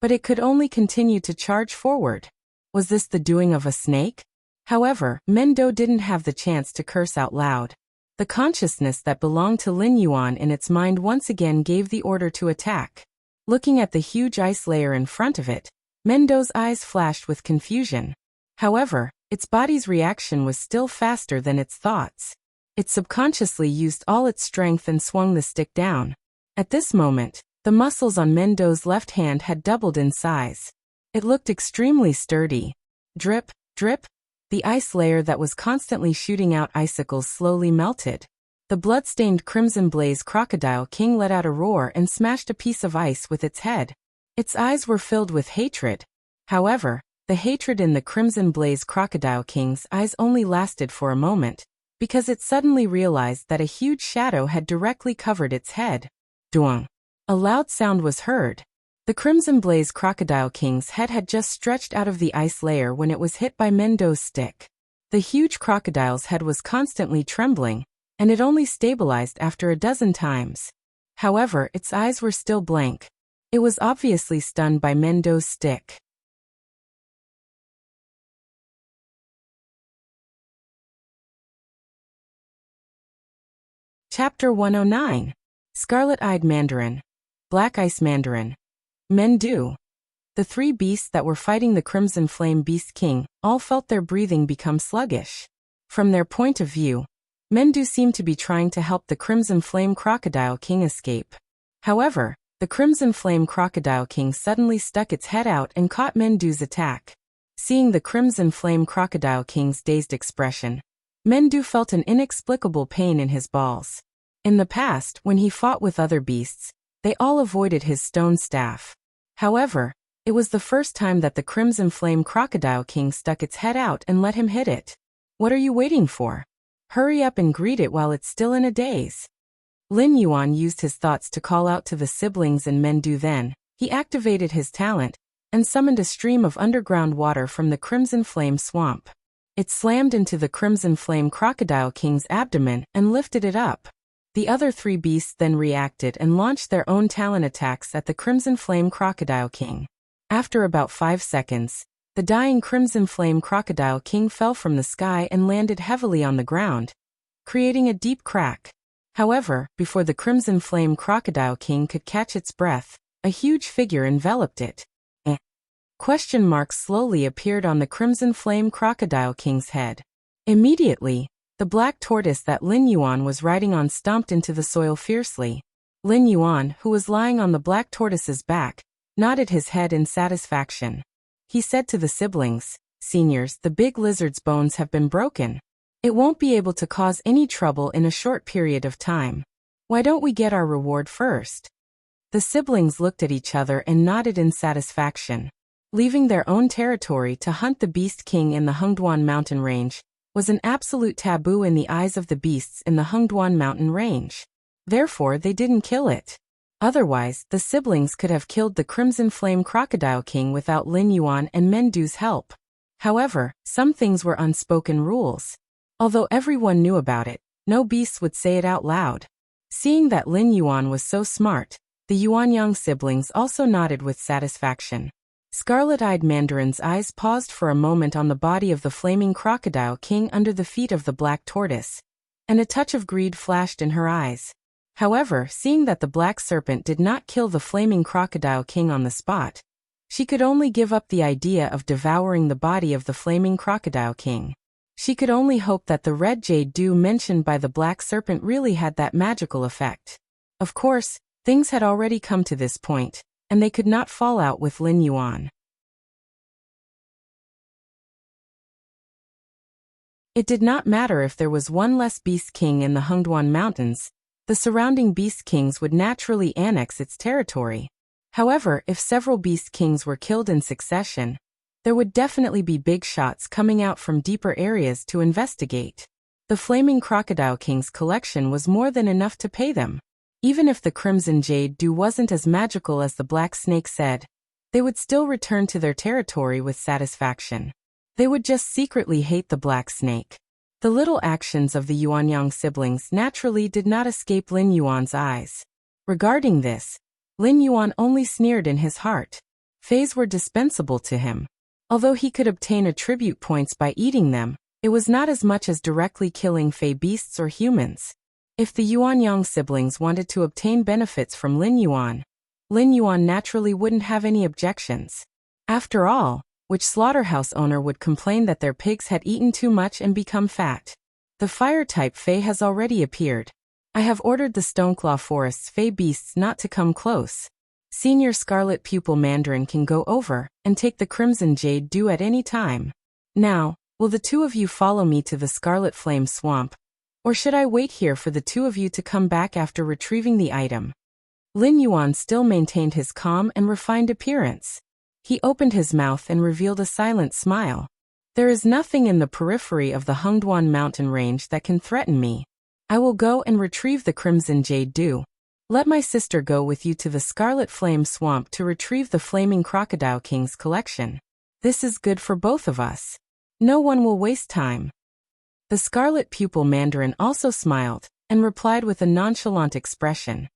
But it could only continue to charge forward. Was this the doing of a snake? However, Mendo didn't have the chance to curse out loud. The consciousness that belonged to Lin Yuan in its mind once again gave the order to attack. Looking at the huge ice layer in front of it, Mendo's eyes flashed with confusion. However, its body's reaction was still faster than its thoughts. It subconsciously used all its strength and swung the stick down. At this moment, the muscles on Mendo's left hand had doubled in size. It looked extremely sturdy. Drip, drip. The ice layer that was constantly shooting out icicles slowly melted. The blood-stained Crimson Blaze Crocodile King let out a roar and smashed a piece of ice with its head. Its eyes were filled with hatred. However, the hatred in the Crimson Blaze Crocodile King's eyes only lasted for a moment, because it suddenly realized that a huge shadow had directly covered its head. Duang! A loud sound was heard. The Crimson Blaze Crocodile King's head had just stretched out of the ice layer when it was hit by Mendo's stick. The huge crocodile's head was constantly trembling, and it only stabilized after a dozen times. However, its eyes were still blank. It was obviously stunned by Mendo's stick. Chapter 109. Scarlet-Eyed Mandarin. Black Ice Mandarin. Mendo. The three beasts that were fighting the Crimson Flame Beast King all felt their breathing become sluggish. From their point of view, Mendo seemed to be trying to help the Crimson Flame Crocodile King escape. However, the Crimson Flame Crocodile King suddenly stuck its head out and caught Mendo's attack. Seeing the Crimson Flame Crocodile King's dazed expression, Mendo felt an inexplicable pain in his balls. In the past, when he fought with other beasts, they all avoided his stone staff. However, it was the first time that the Crimson Flame Crocodile King stuck its head out and let him hit it. What are you waiting for? Hurry up and greet it while it's still in a daze. Lin Yuan used his thoughts to call out to the siblings and Mendo. Then, he activated his talent and summoned a stream of underground water from the Crimson Flame Swamp. It slammed into the Crimson Flame Crocodile King's abdomen and lifted it up. The other three beasts then reacted and launched their own talent attacks at the Crimson Flame Crocodile King. After about 5 seconds, the dying Crimson Flame Crocodile King fell from the sky and landed heavily on the ground, creating a deep crack. However, before the Crimson Flame Crocodile King could catch its breath, a huge figure enveloped it. Question marks slowly appeared on the Crimson Flame Crocodile King's head. Immediately, the black tortoise that Lin Yuan was riding on stomped into the soil fiercely. Lin Yuan, who was lying on the black tortoise's back, nodded his head in satisfaction. He said to the siblings, "Seniors, the big lizard's bones have been broken. It won't be able to cause any trouble in a short period of time. Why don't we get our reward first?" The siblings looked at each other and nodded in satisfaction. Leaving their own territory to hunt the Beast King in the Hengduan mountain range was an absolute taboo in the eyes of the beasts in the Hengduan mountain range. Therefore, they didn't kill it. Otherwise, the siblings could have killed the Crimson Flame Crocodile King without Lin Yuan and Mendo's help. However, some things were unspoken rules. Although everyone knew about it, no beasts would say it out loud. Seeing that Lin Yuan was so smart, the Yuanyang siblings also nodded with satisfaction. Scarlet-Eyed Mandarin's eyes paused for a moment on the body of the Flaming Crocodile King under the feet of the Black Tortoise, and a touch of greed flashed in her eyes. However, seeing that the Black Serpent did not kill the Flaming Crocodile King on the spot, she could only give up the idea of devouring the body of the Flaming Crocodile King. She could only hope that the red jade dew mentioned by the Black Serpent really had that magical effect. Of course, things had already come to this point, and they could not fall out with Lin Yuan. It did not matter if there was one less Beast King in the Hengduan Mountains, the surrounding Beast Kings would naturally annex its territory. However, if several Beast Kings were killed in succession, there would definitely be big shots coming out from deeper areas to investigate. The Flaming Crocodile King's collection was more than enough to pay them. Even if the Crimson Jade Dew wasn't as magical as the Black Snake said, they would still return to their territory with satisfaction. They would just secretly hate the Black Snake. The little actions of the Yuanyang siblings naturally did not escape Lin Yuan's eyes. Regarding this, Lin Yuan only sneered in his heart. Fays were dispensable to him. Although he could obtain attribute points by eating them, it was not as much as directly killing Fey beasts or humans. If the Yuanyang siblings wanted to obtain benefits from Lin Yuan naturally wouldn't have any objections. After all, which slaughterhouse owner would complain that their pigs had eaten too much and become fat? The fire-type Fae has already appeared. I have ordered the Stoneclaw Forest's Fae beasts not to come close. Senior Scarlet Pupil Mandarin can go over and take the Crimson Jade Dew at any time. Now, will the two of you follow me to the Scarlet Flame Swamp? Or should I wait here for the two of you to come back after retrieving the item? Lin Yuan still maintained his calm and refined appearance. He opened his mouth and revealed a silent smile. There is nothing in the periphery of the Hengduan mountain range that can threaten me. I will go and retrieve the Crimson Jade Dew. Let my sister go with you to the Scarlet Flame Swamp to retrieve the Flaming Crocodile King's collection. This is good for both of us. No one will waste time. The Scarlet Pupil Mandarin also smiled and replied with a nonchalant expression.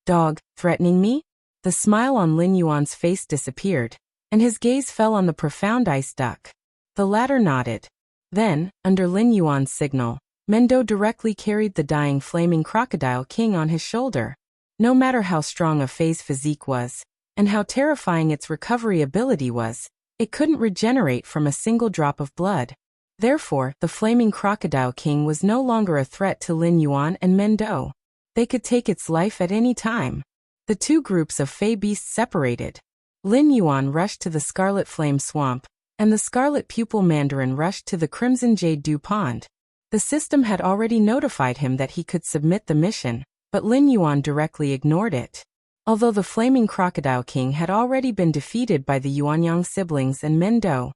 Dog, threatening me? The smile on Lin Yuan's face disappeared, and his gaze fell on the profound ice duck. The latter nodded. Then, under Lin Yuan's signal, Mendo directly carried the dying Flaming Crocodile King on his shoulder. No matter how strong a Fae's physique was, and how terrifying its recovery ability was, it couldn't regenerate from a single drop of blood. Therefore, the Flaming Crocodile King was no longer a threat to Lin Yuan and Mendo. They could take its life at any time. The two groups of Fae beasts separated. Lin Yuan rushed to the Scarlet Flame Swamp, and the Scarlet Pupil Mandarin rushed to the Crimson Jade Dew Pond. The system had already notified him that he could submit the mission, but Lin Yuan directly ignored it. Although the Flaming Crocodile King had already been defeated by the Yuanyang siblings and Mendo,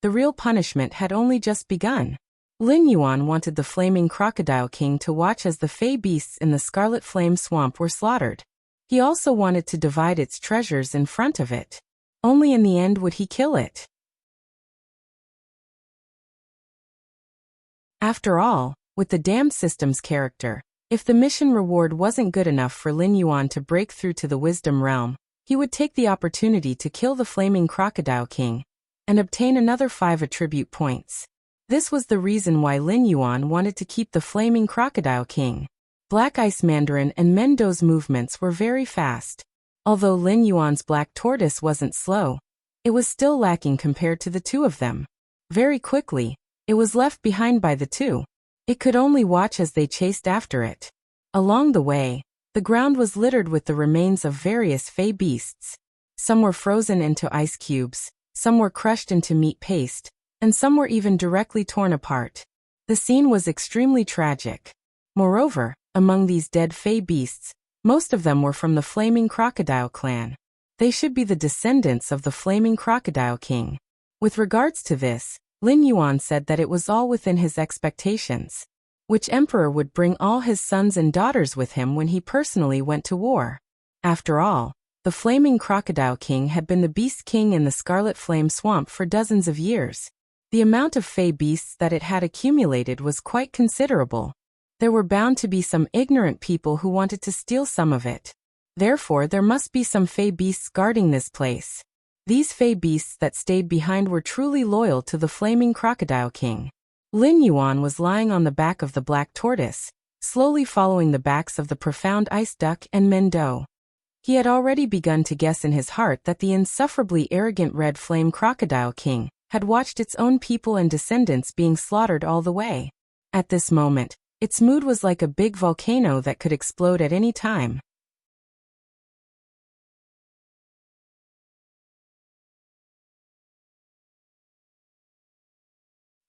the real punishment had only just begun. Lin Yuan wanted the Flaming Crocodile King to watch as the Fae beasts in the Scarlet Flame Swamp were slaughtered. He also wanted to divide its treasures in front of it. Only in the end would he kill it. After all, with the dam system's character, if the mission reward wasn't good enough for Lin Yuan to break through to the Wisdom Realm, he would take the opportunity to kill the Flaming Crocodile King and obtain another 5 attribute points. This was the reason why Lin Yuan wanted to keep the Flaming Crocodile King. Black Ice Mandarin and Mendo's movements were very fast. Although Lin Yuan's Black Tortoise wasn't slow, it was still lacking compared to the two of them. Very quickly, it was left behind by the two. It could only watch as they chased after it. Along the way, the ground was littered with the remains of various Fae beasts. Some were frozen into ice cubes, some were crushed into meat paste, and some were even directly torn apart. The scene was extremely tragic. Moreover, among these dead Fae beasts, most of them were from the Flaming Crocodile clan. They should be the descendants of the Flaming Crocodile King. With regards to this, Lin Yuan said that it was all within his expectations. Which emperor would bring all his sons and daughters with him when he personally went to war? After all, the Flaming Crocodile King had been the Beast King in the Scarlet Flame Swamp for dozens of years. The amount of Fae beasts that it had accumulated was quite considerable. There were bound to be some ignorant people who wanted to steal some of it. Therefore, there must be some Fae beasts guarding this place. These Fae beasts that stayed behind were truly loyal to the Flaming Crocodile King. Lin Yuan was lying on the back of the Black Tortoise, slowly following the backs of the Profound Ice Duck and Mendo. He had already begun to guess in his heart that the insufferably arrogant Red Flame Crocodile King had watched its own people and descendants being slaughtered all the way. At this moment, its mood was like a big volcano that could explode at any time.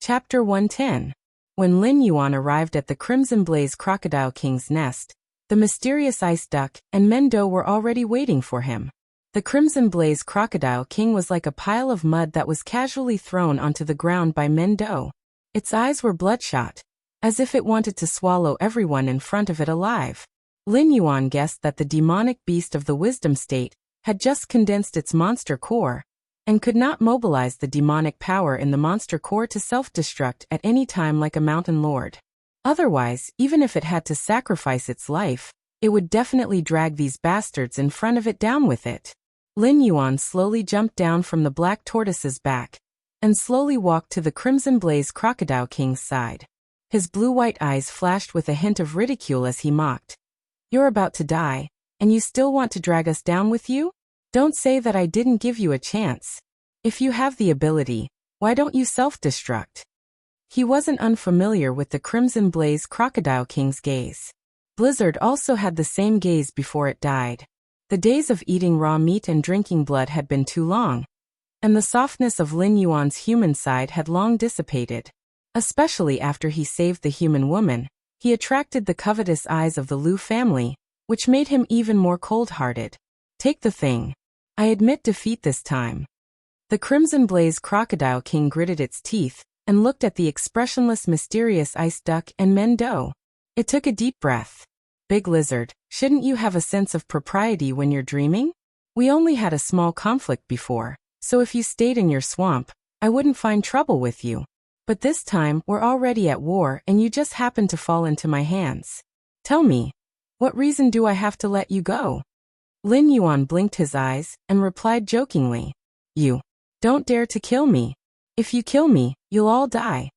Chapter 110. When Lin Yuan arrived at the Crimson Blaze Crocodile King's nest, the mysterious Ice Duck and Mendo were already waiting for him. The Crimson Blaze Crocodile King was like a pile of mud that was casually thrown onto the ground by Mendo. Its eyes were bloodshot, as if it wanted to swallow everyone in front of it alive. Lin Yuan guessed that the demonic beast of the Wisdom State had just condensed its monster core, and could not mobilize the demonic power in the monster core to self-destruct at any time like a mountain lord. Otherwise, even if it had to sacrifice its life, it would definitely drag these bastards in front of it down with it. Lin Yuan slowly jumped down from the Black Tortoise's back, and slowly walked to the Crimson Blaze Crocodile King's side. His blue-white eyes flashed with a hint of ridicule as he mocked. "You're about to die, and you still want to drag us down with you? Don't say that I didn't give you a chance. If you have the ability, why don't you self-destruct?" He wasn't unfamiliar with the Crimson Blaze Crocodile King's gaze. Blizzard also had the same gaze before it died. The days of eating raw meat and drinking blood had been too long, and the softness of Lin Yuan's human side had long dissipated. Especially after he saved the human woman, he attracted the covetous eyes of the Liu family, which made him even more cold-hearted. Take the thing. I admit defeat this time. The Crimson Blaze Crocodile King gritted its teeth and looked at the expressionless mysterious ice duck and Mendo. It took a deep breath. Big Lizard, shouldn't you have a sense of propriety when you're dreaming? We only had a small conflict before, so if you stayed in your swamp, I wouldn't find trouble with you. But this time, we're already at war and you just happened to fall into my hands. Tell me, what reason do I have to let you go? Lin Yuan blinked his eyes and replied jokingly. You don't dare to kill me. If you kill me, you'll all die.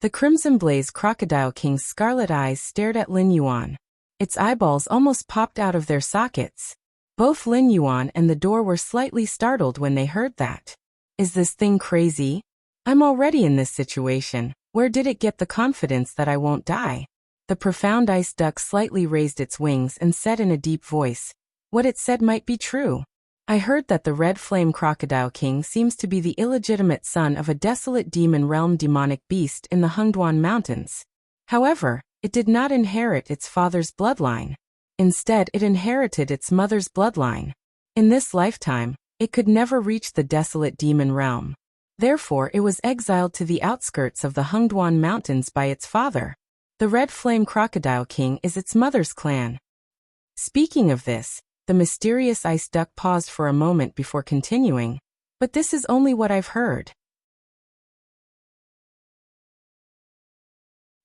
The Crimson Blaze Crocodile King's scarlet eyes stared at Lin Yuan. Its eyeballs almost popped out of their sockets. Both Lin Yuan and the door were slightly startled when they heard that. Is this thing crazy? I'm already in this situation. Where did it get the confidence that I won't die? The profound ice duck slightly raised its wings and said in a deep voice, what it said might be true. I heard that the Red Flame Crocodile King seems to be the illegitimate son of a desolate demon realm demonic beast in the Hengduan Mountains. However, it did not inherit its father's bloodline. Instead, it inherited its mother's bloodline. In this lifetime, it could never reach the desolate demon realm. Therefore, it was exiled to the outskirts of the Hengduan Mountains by its father. The Red Flame Crocodile King is its mother's clan. Speaking of this, the mysterious ice duck paused for a moment before continuing, but this is only what I've heard.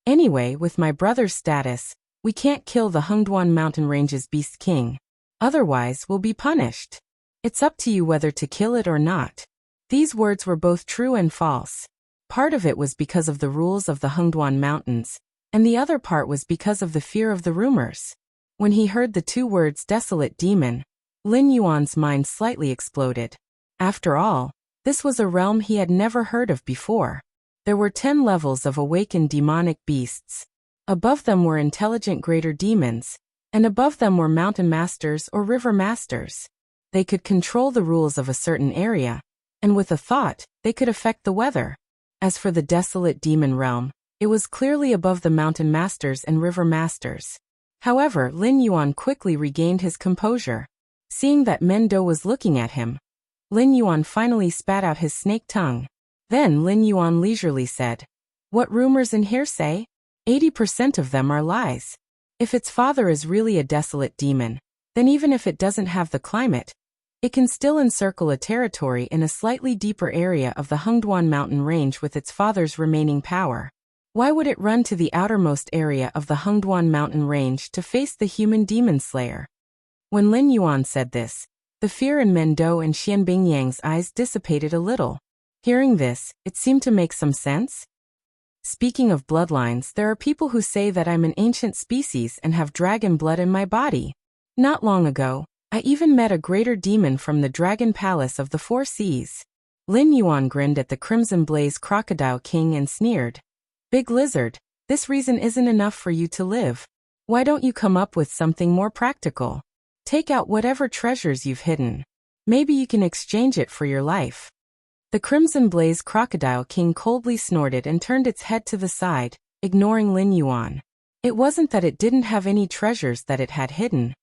Anyway, with my brother's status, we can't kill the Hengduan Mountain Range's Beast King. Otherwise, we'll be punished. It's up to you whether to kill it or not. These words were both true and false. Part of it was because of the rules of the Hengduan Mountains, and the other part was because of the fear of the rumors. When he heard the two words desolate demon, Lin Yuan's mind slightly exploded. After all, this was a realm he had never heard of before. There were 10 levels of awakened demonic beasts. Above them were intelligent greater demons, and above them were mountain masters or river masters. They could control the rules of a certain area, and with a thought, they could affect the weather. As for the desolate demon realm, it was clearly above the mountain masters and river masters. However, Lin Yuan quickly regained his composure. Seeing that Mendo was looking at him, Lin Yuan finally spat out his snake tongue. Then Lin Yuan leisurely said, what rumors and hearsay? 80% of them are lies. If its father is really a desolate demon, then even if it doesn't have the climate, it can still encircle a territory in a slightly deeper area of the Hengduan mountain range with its father's remaining power. Why would it run to the outermost area of the Hengduan mountain range to face the human demon slayer? When Lin Yuan said this, the fear in Mendo and Xianbing Yang's eyes dissipated a little. Hearing this, it seemed to make some sense. Speaking of bloodlines, there are people who say that I'm an ancient species and have dragon blood in my body. Not long ago, I even met a greater demon from the Dragon Palace of the Four Seas. Lin Yuan grinned at the Crimson Blaze Crocodile King and sneered. Big Lizard, this reason isn't enough for you to live. Why don't you come up with something more practical? Take out whatever treasures you've hidden. Maybe you can exchange it for your life. The Crimson Blaze Crocodile King coldly snorted and turned its head to the side, ignoring Lin Yuan. It wasn't that it didn't have any treasures that it had hidden.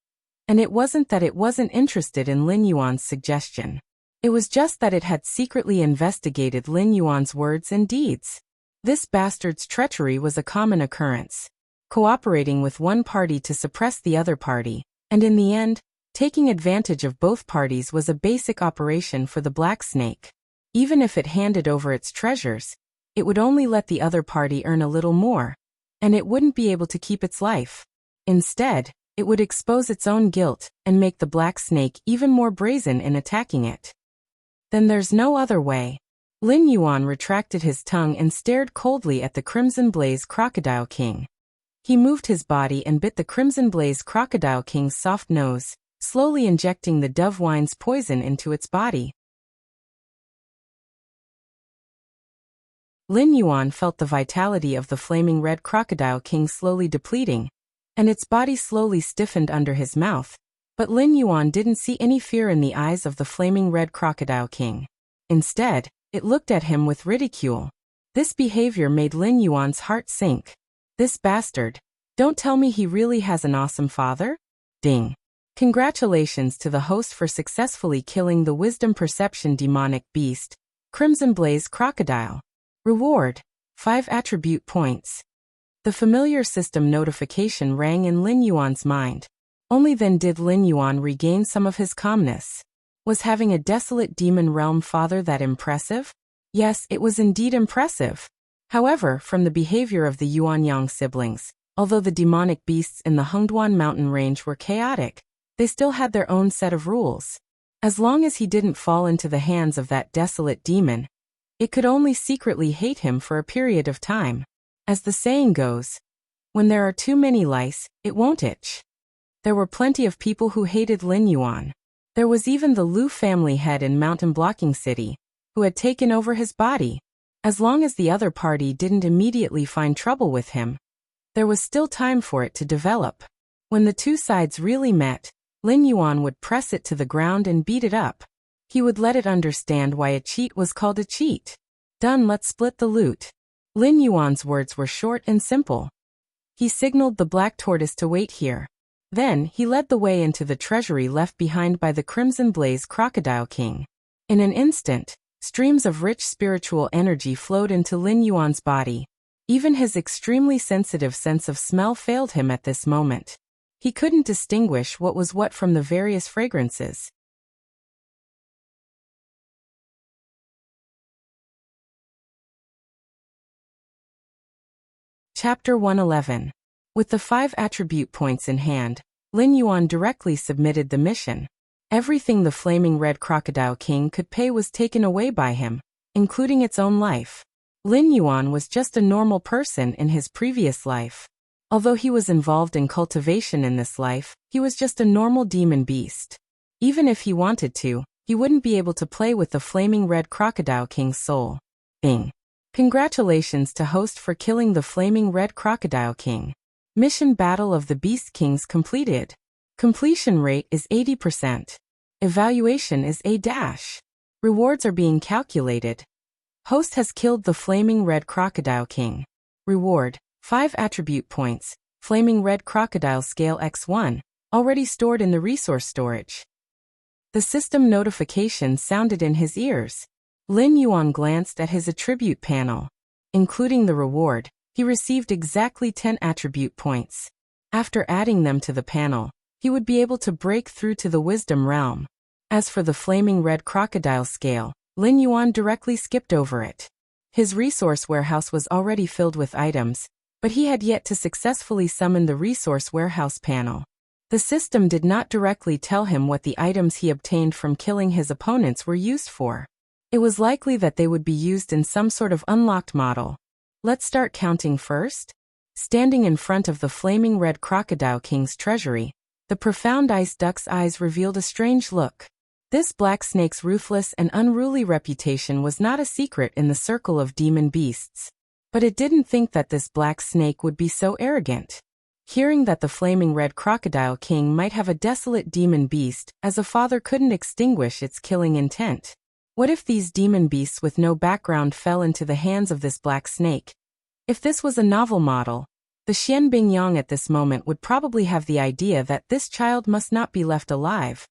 And it wasn't that it wasn't interested in Lin Yuan's suggestion. It was just that it had secretly investigated Lin Yuan's words and deeds. This bastard's treachery was a common occurrence. Cooperating with one party to suppress the other party, and in the end, taking advantage of both parties was a basic operation for the Black Snake. Even if it handed over its treasures, it would only let the other party earn a little more, and it wouldn't be able to keep its life. Instead, it would expose its own guilt and make the Black Snake even more brazen in attacking it. Then there's no other way. Lin Yuan retracted his tongue and stared coldly at the Crimson Blaze Crocodile King. He moved his body and bit the Crimson Blaze Crocodile King's soft nose, slowly injecting the dove wine's poison into its body. Lin Yuan felt the vitality of the flaming red crocodile king slowly depleting, and its body slowly stiffened under his mouth, but Lin Yuan didn't see any fear in the eyes of the flaming red crocodile king. Instead, it looked at him with ridicule. This behavior made Lin Yuan's heart sink. This bastard. Don't tell me he really has an awesome father? Ding. Congratulations to the host for successfully killing the wisdom perception demonic beast, Crimson Blaze Crocodile. Reward: 5 attribute points. The familiar system notification rang in Lin Yuan's mind. Only then did Lin Yuan regain some of his calmness. Was having a desolate demon realm father that impressive? Yes, it was indeed impressive. However, from the behavior of the Yuanyang siblings, although the demonic beasts in the Hengduan mountain range were chaotic, they still had their own set of rules. As long as he didn't fall into the hands of that desolate demon, it could only secretly hate him for a period of time. As the saying goes, when there are too many lice, it won't itch. There were plenty of people who hated Lin Yuan. There was even the Liu family head in Mountain Blocking City, who had taken over his body. As long as the other party didn't immediately find trouble with him, there was still time for it to develop. When the two sides really met, Lin Yuan would press it to the ground and beat it up. He would let it understand why a cheat was called a cheat. Done, let's split the loot. Lin Yuan's words were short and simple. He signaled the black tortoise to wait here. Then, he led the way into the treasury left behind by the Crimson Blaze Crocodile King. In an instant, streams of rich spiritual energy flowed into Lin Yuan's body. Even his extremely sensitive sense of smell failed him at this moment. He couldn't distinguish what was what from the various fragrances. Chapter 111. With the 5 attribute points in hand, Lin Yuan directly submitted the mission. Everything the flaming red crocodile king could pay was taken away by him, including its own life. Lin Yuan was just a normal person in his previous life. Although he was involved in cultivation in this life, he was just a normal demon beast. Even if he wanted to, he wouldn't be able to play with the flaming red crocodile king's soul. Bing. Congratulations to host for killing the flaming red crocodile king. Mission Battle of the Beast Kings completed. Completion rate is 80%. Evaluation is A-. Rewards are being calculated. Host has killed the flaming red crocodile king. Reward: 5 attribute points, flaming red crocodile scale X1, already stored in the resource storage. The system notification sounded in his ears. Lin Yuan glanced at his attribute panel. Including the reward, he received exactly 10 attribute points. After adding them to the panel, he would be able to break through to the wisdom realm. As for the flaming red crocodile scale, Lin Yuan directly skipped over it. His resource warehouse was already filled with items, but he had yet to successfully summon the resource warehouse panel. The system did not directly tell him what the items he obtained from killing his opponents were used for. It was likely that they would be used in some sort of unlocked model. Let's start counting first. Standing in front of the flaming red crocodile king's treasury, the profound ice duck's eyes revealed a strange look. This black snake's ruthless and unruly reputation was not a secret in the circle of demon beasts. But it didn't think that this black snake would be so arrogant. Hearing that the flaming red crocodile king might have a desolate demon beast, as a father couldn't extinguish its killing intent. What if these demon beasts with no background fell into the hands of this black snake? If this was a novel model, the Xian Bingyang at this moment would probably have the idea that this child must not be left alive,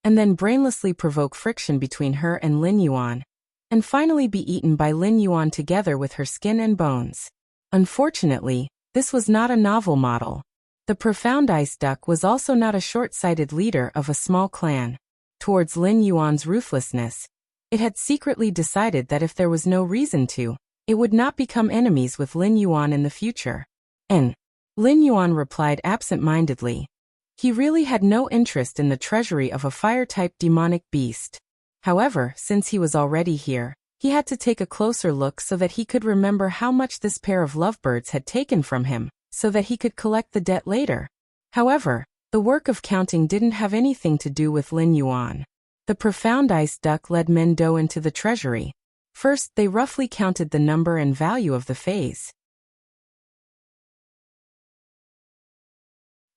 and then brainlessly provoke friction between her and Lin Yuan, and finally be eaten by Lin Yuan together with her skin and bones. Unfortunately, this was not a novel model. The profound ice duck was also not a short-sighted leader of a small clan. Towards Lin Yuan's ruthlessness, it had secretly decided that if there was no reason to, it would not become enemies with Lin Yuan in the future. And Lin Yuan replied absent-mindedly. He really had no interest in the treasury of a fire-type demonic beast. However, since he was already here, he had to take a closer look so that he could remember how much this pair of lovebirds had taken from him, so that he could collect the debt later. However, the work of counting didn't have anything to do with Lin Yuan. The profound ice duck led Mendo into the treasury. First, they roughly counted the number and value of the phase.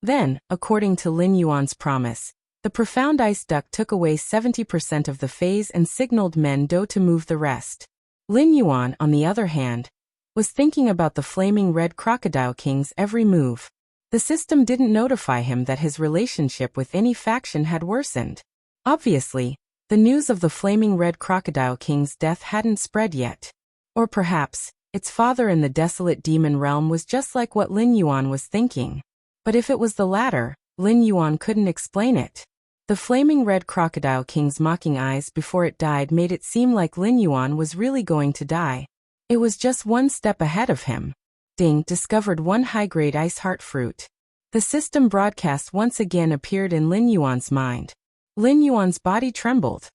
Then, according to Lin Yuan's promise, the profound ice duck took away 70% of the phase and signaled Mendo to move the rest. Lin Yuan, on the other hand, was thinking about the flaming red crocodile king's every move. The system didn't notify him that his relationship with any faction had worsened. Obviously, the news of the flaming red crocodile king's death hadn't spread yet. Or perhaps, its father in the desolate demon realm was just like what Lin Yuan was thinking. But if it was the latter, Lin Yuan couldn't explain it. The flaming red crocodile king's mocking eyes before it died made it seem like Lin Yuan was really going to die. It was just one step ahead of him. Ding discovered one high-grade ice heart fruit. The system broadcast once again appeared in Lin Yuan's mind. Lin Yuan's body trembled.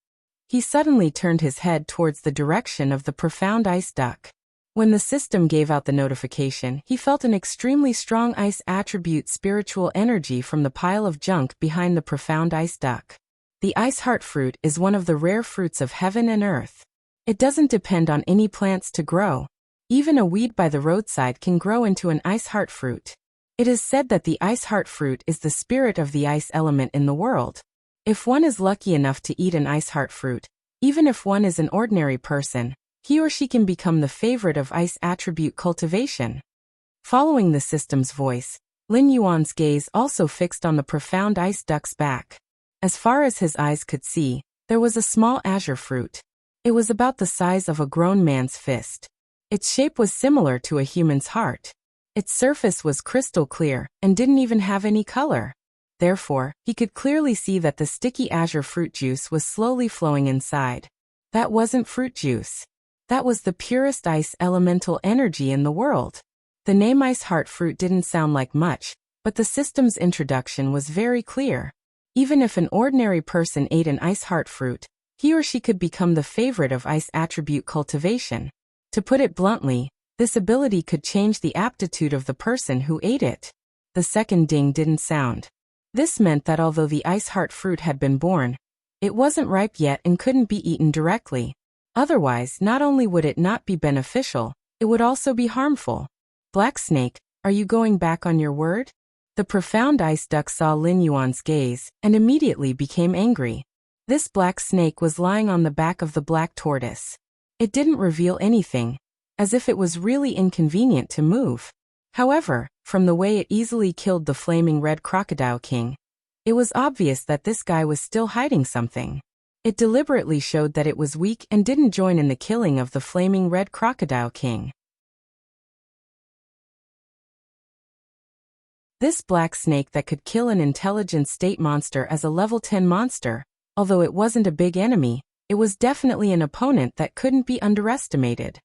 He suddenly turned his head towards the direction of the profound ice duck. When the system gave out the notification, he felt an extremely strong ice attribute spiritual energy from the pile of junk behind the profound ice duck. The ice heart fruit is one of the rare fruits of heaven and earth. It doesn't depend on any plants to grow. Even a weed by the roadside can grow into an ice heart fruit. It is said that the ice heart fruit is the spirit of the ice element in the world. If one is lucky enough to eat an ice heart fruit, even if one is an ordinary person, he or she can become the favorite of ice attribute cultivation. Following the system's voice, Lin Yuan's gaze also fixed on the profound ice duck's back. As far as his eyes could see, there was a small azure fruit. It was about the size of a grown man's fist. Its shape was similar to a human's heart. Its surface was crystal clear and didn't even have any color. Therefore, he could clearly see that the sticky azure fruit juice was slowly flowing inside. That wasn't fruit juice. That was the purest ice elemental energy in the world. The name ice heart fruit didn't sound like much, but the system's introduction was very clear. Even if an ordinary person ate an ice heart fruit, he or she could become the favorite of ice attribute cultivation. To put it bluntly, this ability could change the aptitude of the person who ate it. The second ding didn't sound. This meant that although the ice heart fruit had been born, it wasn't ripe yet and couldn't be eaten directly. Otherwise, not only would it not be beneficial, it would also be harmful. Black Snake, are you going back on your word? The profound ice duck saw Lin Yuan's gaze and immediately became angry. This black snake was lying on the back of the black tortoise. It didn't reveal anything, as if it was really inconvenient to move. However, from the way it easily killed the flaming red crocodile king, it was obvious that this guy was still hiding something. It deliberately showed that it was weak and didn't join in the killing of the flaming red crocodile king. This black snake that could kill an intelligent state monster as a level 10 monster, although it wasn't a big enemy, it was definitely an opponent that couldn't be underestimated.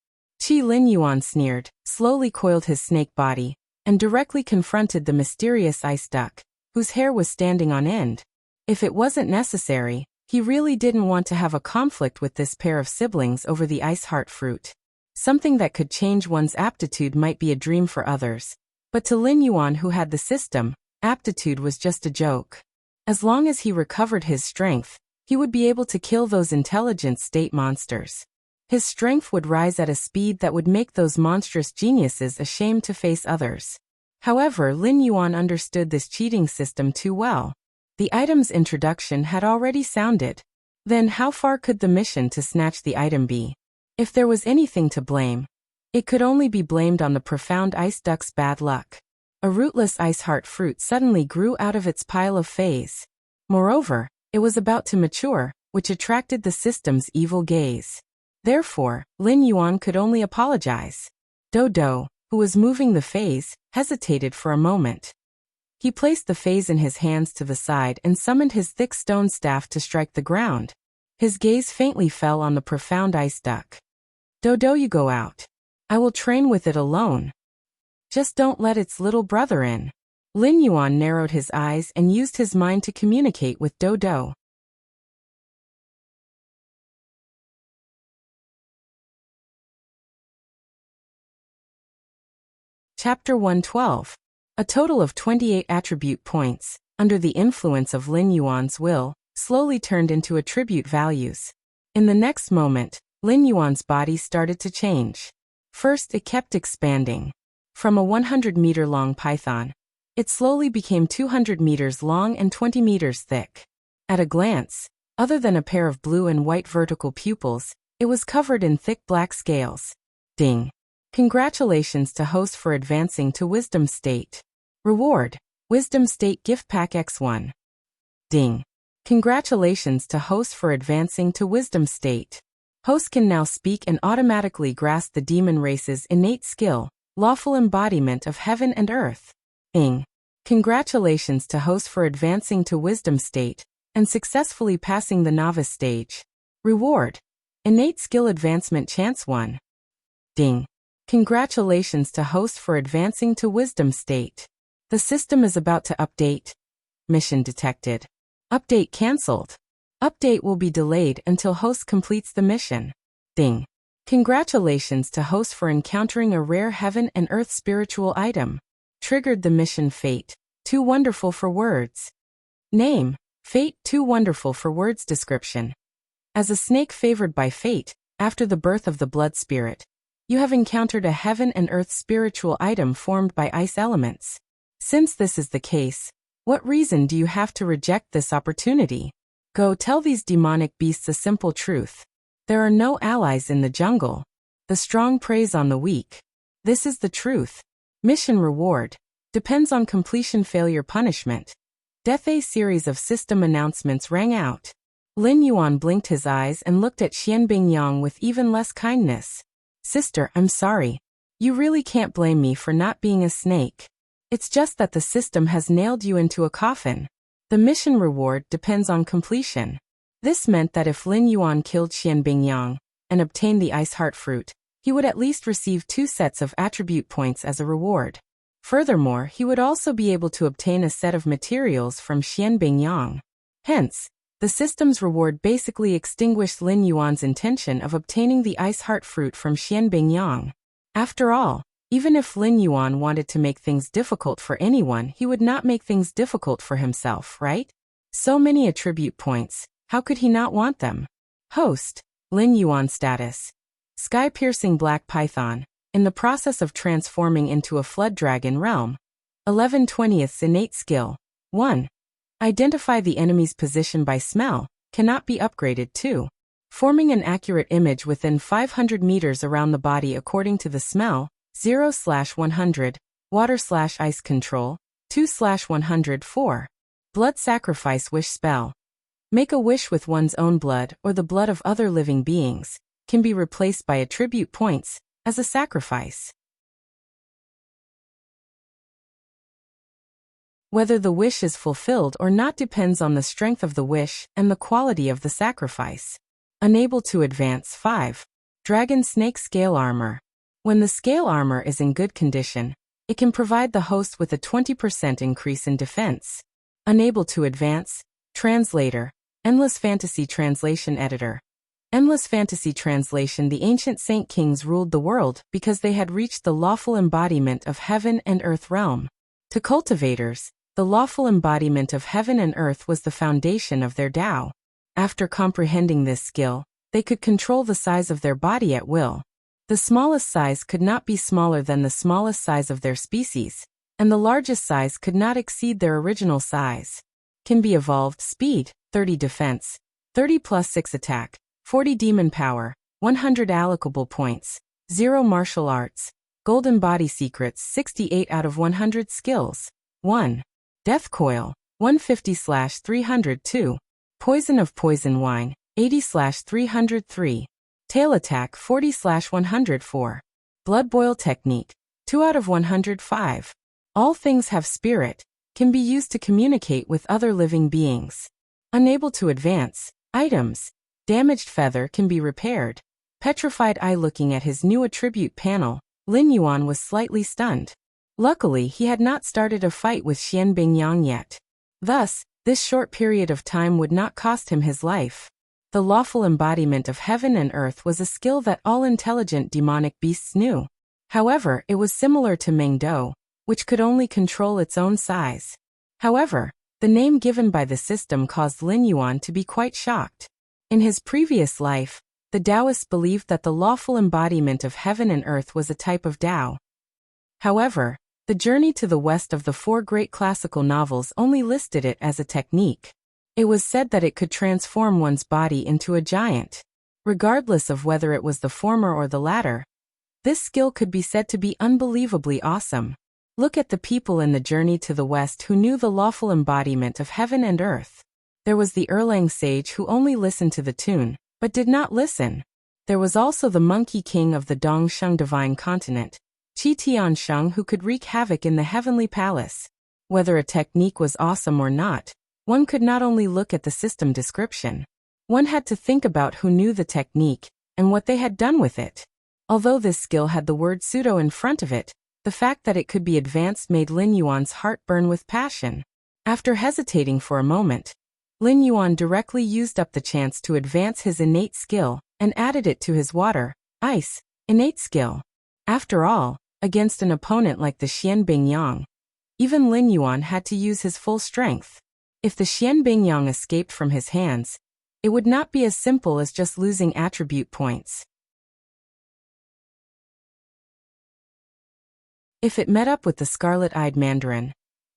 Lin Yuan sneered, slowly coiled his snake body, and directly confronted the mysterious ice duck, whose hair was standing on end. If it wasn't necessary, he really didn't want to have a conflict with this pair of siblings over the ice heart fruit. Something that could change one's aptitude might be a dream for others. But to Lin Yuan, who had the system, aptitude was just a joke. As long as he recovered his strength, he would be able to kill those intelligent state monsters. His strength would rise at a speed that would make those monstrous geniuses ashamed to face others. However, Lin Yuan understood this cheating system too well. The item's introduction had already sounded. Then how far could the mission to snatch the item be? If there was anything to blame, it could only be blamed on the profound ice duck's bad luck. A rootless ice heart fruit suddenly grew out of its pile of phase. Moreover, it was about to mature, which attracted the system's evil gaze. Therefore, Lin Yuan could only apologize. Dodo, who was moving the phase, hesitated for a moment. He placed the phase in his hands to the side and summoned his thick stone staff to strike the ground. His gaze faintly fell on the profound ice duck. Dodo, you go out. I will train with it alone. Just don't let its little brother in. Lin Yuan narrowed his eyes and used his mind to communicate with Dodo. Chapter 112. A total of 28 attribute points, under the influence of Lin Yuan's will, slowly turned into attribute values. In the next moment, Lin Yuan's body started to change. First, it kept expanding. From a 100-meter-long python, it slowly became 200 meters long and 20 meters thick. At a glance, other than a pair of blue and white vertical pupils, it was covered in thick black scales. Ding! Congratulations to host for advancing to Wisdom State. Reward: Wisdom State Gift Pack X1. Ding! Congratulations to host for advancing to Wisdom State. Host can now speak and automatically grasp the demon race's innate skill, lawful embodiment of heaven and earth. Ding! Congratulations to host for advancing to Wisdom State and successfully passing the novice stage. Reward: Innate Skill Advancement Chance 1. Ding! Congratulations to host for advancing to Wisdom State. The system is about to update. Mission detected. Update cancelled. Update will be delayed until host completes the mission. Ding! Congratulations to host for encountering a rare heaven and earth spiritual item. Triggered the mission Fate, too wonderful for words. Name: Fate, too wonderful for words. Description: As a snake favored by fate, after the birth of the blood spirit, you have encountered a heaven and earth spiritual item formed by ice elements. Since this is the case, what reason do you have to reject this opportunity? Go tell these demonic beasts a simple truth. There are no allies in the jungle. The strong preys on the weak. This is the truth. Mission reward: Depends on completion. Failure punishment. Death. A series of system announcements rang out. Lin Yuan blinked his eyes and looked at Xianbing Yang with even less kindness. Sister, I'm sorry. You really can't blame me for not being a snake. It's just that the system has nailed you into a coffin. The mission reward depends on completion. This meant that if Lin Yuan killed Xianbing Yang and obtained the ice heart fruit, he would at least receive 2 sets of attribute points as a reward. Furthermore, he would also be able to obtain a set of materials from Xianbing Yang. Hence, the system's reward basically extinguished Lin Yuan's intention of obtaining the ice heart fruit from Xianbing Yang. After all, even if Lin Yuan wanted to make things difficult for anyone, he would not make things difficult for himself, right? So many attribute points, how could he not want them? Host: Lin Yuan status: Sky-piercing black python, in the process of transforming into a flood dragon realm. 11/20 innate skill. 1. Identify the enemy's position by smell, cannot be upgraded. 2. Forming an accurate image within 500 meters around the body according to the smell. 0/100, water/ice control, 2/100. 4. Blood sacrifice wish spell. Make a wish with one's own blood or the blood of other living beings, can be replaced by attribute points, as a sacrifice. Whether the wish is fulfilled or not depends on the strength of the wish and the quality of the sacrifice. Unable to advance. 5. Dragon snake scale armor. When the scale armor is in good condition, it can provide the host with a 20% increase in defense. Unable to advance. Translator: Endless Fantasy Translation Editor. Endless Fantasy Translation: The ancient Saint Kings ruled the world because they had reached the lawful embodiment of heaven and earth realm. To cultivators, the lawful embodiment of heaven and earth was the foundation of their Tao. After comprehending this skill, they could control the size of their body at will. The smallest size could not be smaller than the smallest size of their species, and the largest size could not exceed their original size. Can be evolved. Speed: 30 defense, 30 plus 6 attack, 40 demon power, 100 allocable points, 0 martial arts, golden body secrets. 68 out of 100 skills. 1. Death coil, 150/302. Poison of poison wine, 80/303. Tail attack, 40/104. Blood boil technique, 2 out of 105. All things have spirit, can be used to communicate with other living beings. Unable to advance. Items: damaged feather can be repaired. Petrified eye. Looking at his new attribute panel, Lin Yuan was slightly stunned. Luckily, he had not started a fight with Xianbing Yang yet. Thus, this short period of time would not cost him his life. The lawful embodiment of heaven and earth was a skill that all intelligent demonic beasts knew. However, it was similar to Mengdo, which could only control its own size. However, the name given by the system caused Lin Yuan to be quite shocked. In his previous life, The Taoists believed that the lawful embodiment of heaven and earth was a type of Tao. However, the Journey to the West of the four great classical novels only listed it as a technique. It was said that it could transform one's body into a giant. Regardless of whether it was the former or the latter, this skill could be said to be unbelievably awesome. Look at the people in the Journey to the West who knew the lawful embodiment of heaven and earth. There was the Erlang sage who only listened to the tune, but did not listen. There was also the monkey king of the Dongsheng divine continent, Qi Tiansheng, who could wreak havoc in the heavenly palace. Whether a technique was awesome or not, one could not only look at the system description. One had to think about who knew the technique and what they had done with it. Although this skill had the word pseudo in front of it, the fact that it could be advanced made Lin Yuan's heart burn with passion. After hesitating for a moment, Lin Yuan directly used up the chance to advance his innate skill and added it to his water, ice, innate skill. After all, against an opponent like the Xianbing Yang, even Lin Yuan had to use his full strength. If the Xianbing Yang escaped from his hands, it would not be as simple as just losing attribute points. If it met up with the scarlet-eyed mandarin,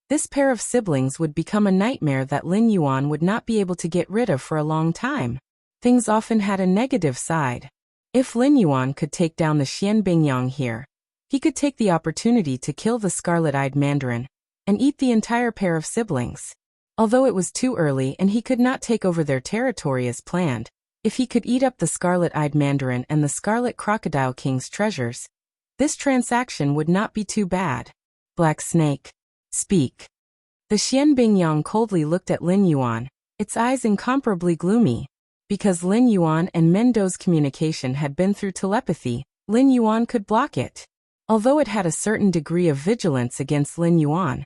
this pair of siblings would become a nightmare that Lin Yuan would not be able to get rid of for a long time. Things often had a negative side. If Lin Yuan could take down the Xianbing Yang here, he could take the opportunity to kill the scarlet-eyed mandarin and eat the entire pair of siblings. Although it was too early and he could not take over their territory as planned, if he could eat up the scarlet-eyed mandarin and the scarlet crocodile king's treasures, this transaction would not be too bad. Black Snake, speak. The Xianbing Yang coldly looked at Lin Yuan, its eyes incomparably gloomy. Because Lin Yuan and Mendo's communication had been through telepathy, Lin Yuan could block it. Although it had a certain degree of vigilance against Lin Yuan,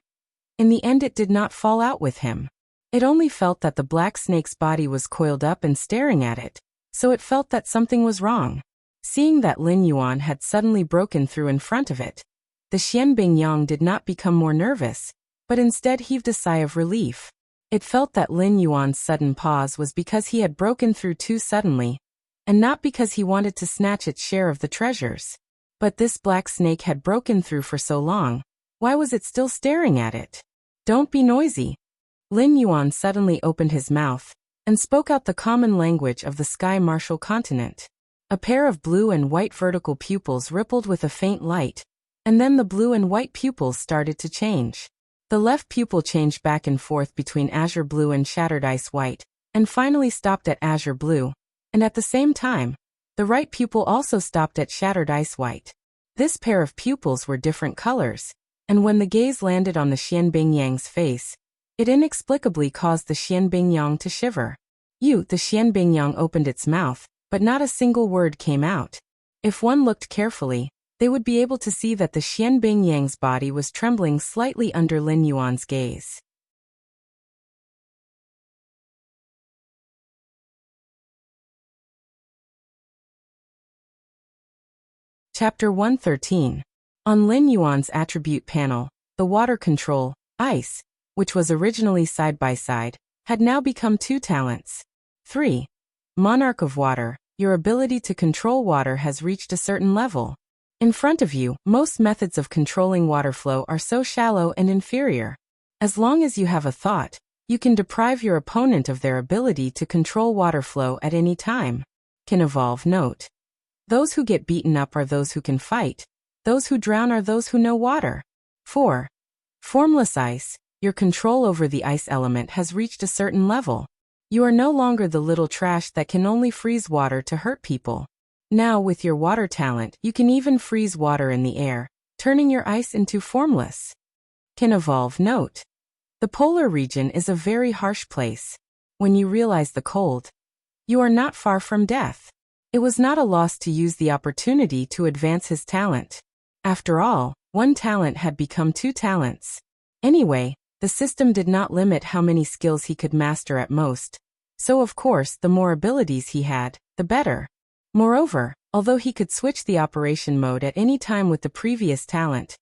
in the end it did not fall out with him. It only felt that the black snake's body was coiled up and staring at it, so it felt that something was wrong. Seeing that Lin Yuan had suddenly broken through in front of it, the Xianbing Yang did not become more nervous, but instead heaved a sigh of relief. It felt that Lin Yuan's sudden pause was because he had broken through too suddenly, and not because he wanted to snatch its share of the treasures. But this black snake had broken through for so long, why was it still staring at it? Don't be noisy. Lin Yuan suddenly opened his mouth and spoke out the common language of the Sky Martial continent. A pair of blue and white vertical pupils rippled with a faint light, and then the blue and white pupils started to change. The left pupil changed back and forth between azure blue and shattered ice white, and finally stopped at azure blue, and at the same time, the right pupil also stopped at shattered ice white. This pair of pupils were different colors, and when the gaze landed on the Xianbing Yang's face, it inexplicably caused the Xianbing Yang to shiver. The Xianbing Yang opened its mouth, but not a single word came out. If one looked carefully, they would be able to see that the Xianbing Yang's body was trembling slightly under Lin Yuan's gaze. Chapter 113. On Lin Yuan's attribute panel, the water control, ice, which was originally side by side, had now become 2 talents. 3. Monarch of water, your ability to control water has reached a certain level. In front of you, most methods of controlling water flow are so shallow and inferior. As long as you have a thought, you can deprive your opponent of their ability to control water flow at any time. Can evolve note. Those who get beaten up are those who can fight. Those who drown are those who know water. 4. Formless ice, your control over the ice element has reached a certain level. You are no longer the little trash that can only freeze water to hurt people. Now with your water talent, you can even freeze water in the air, turning your ice into formless. Can evolve note. The polar region is a very harsh place. When you realize the cold, you are not far from death. It was not a loss to use the opportunity to advance his talent. After all, 1 talent had become 2 talents. Anyway, the system did not limit how many skills he could master at most. So of course, the more abilities he had, the better. Moreover, although he could switch the operation mode at any time with the previous talent,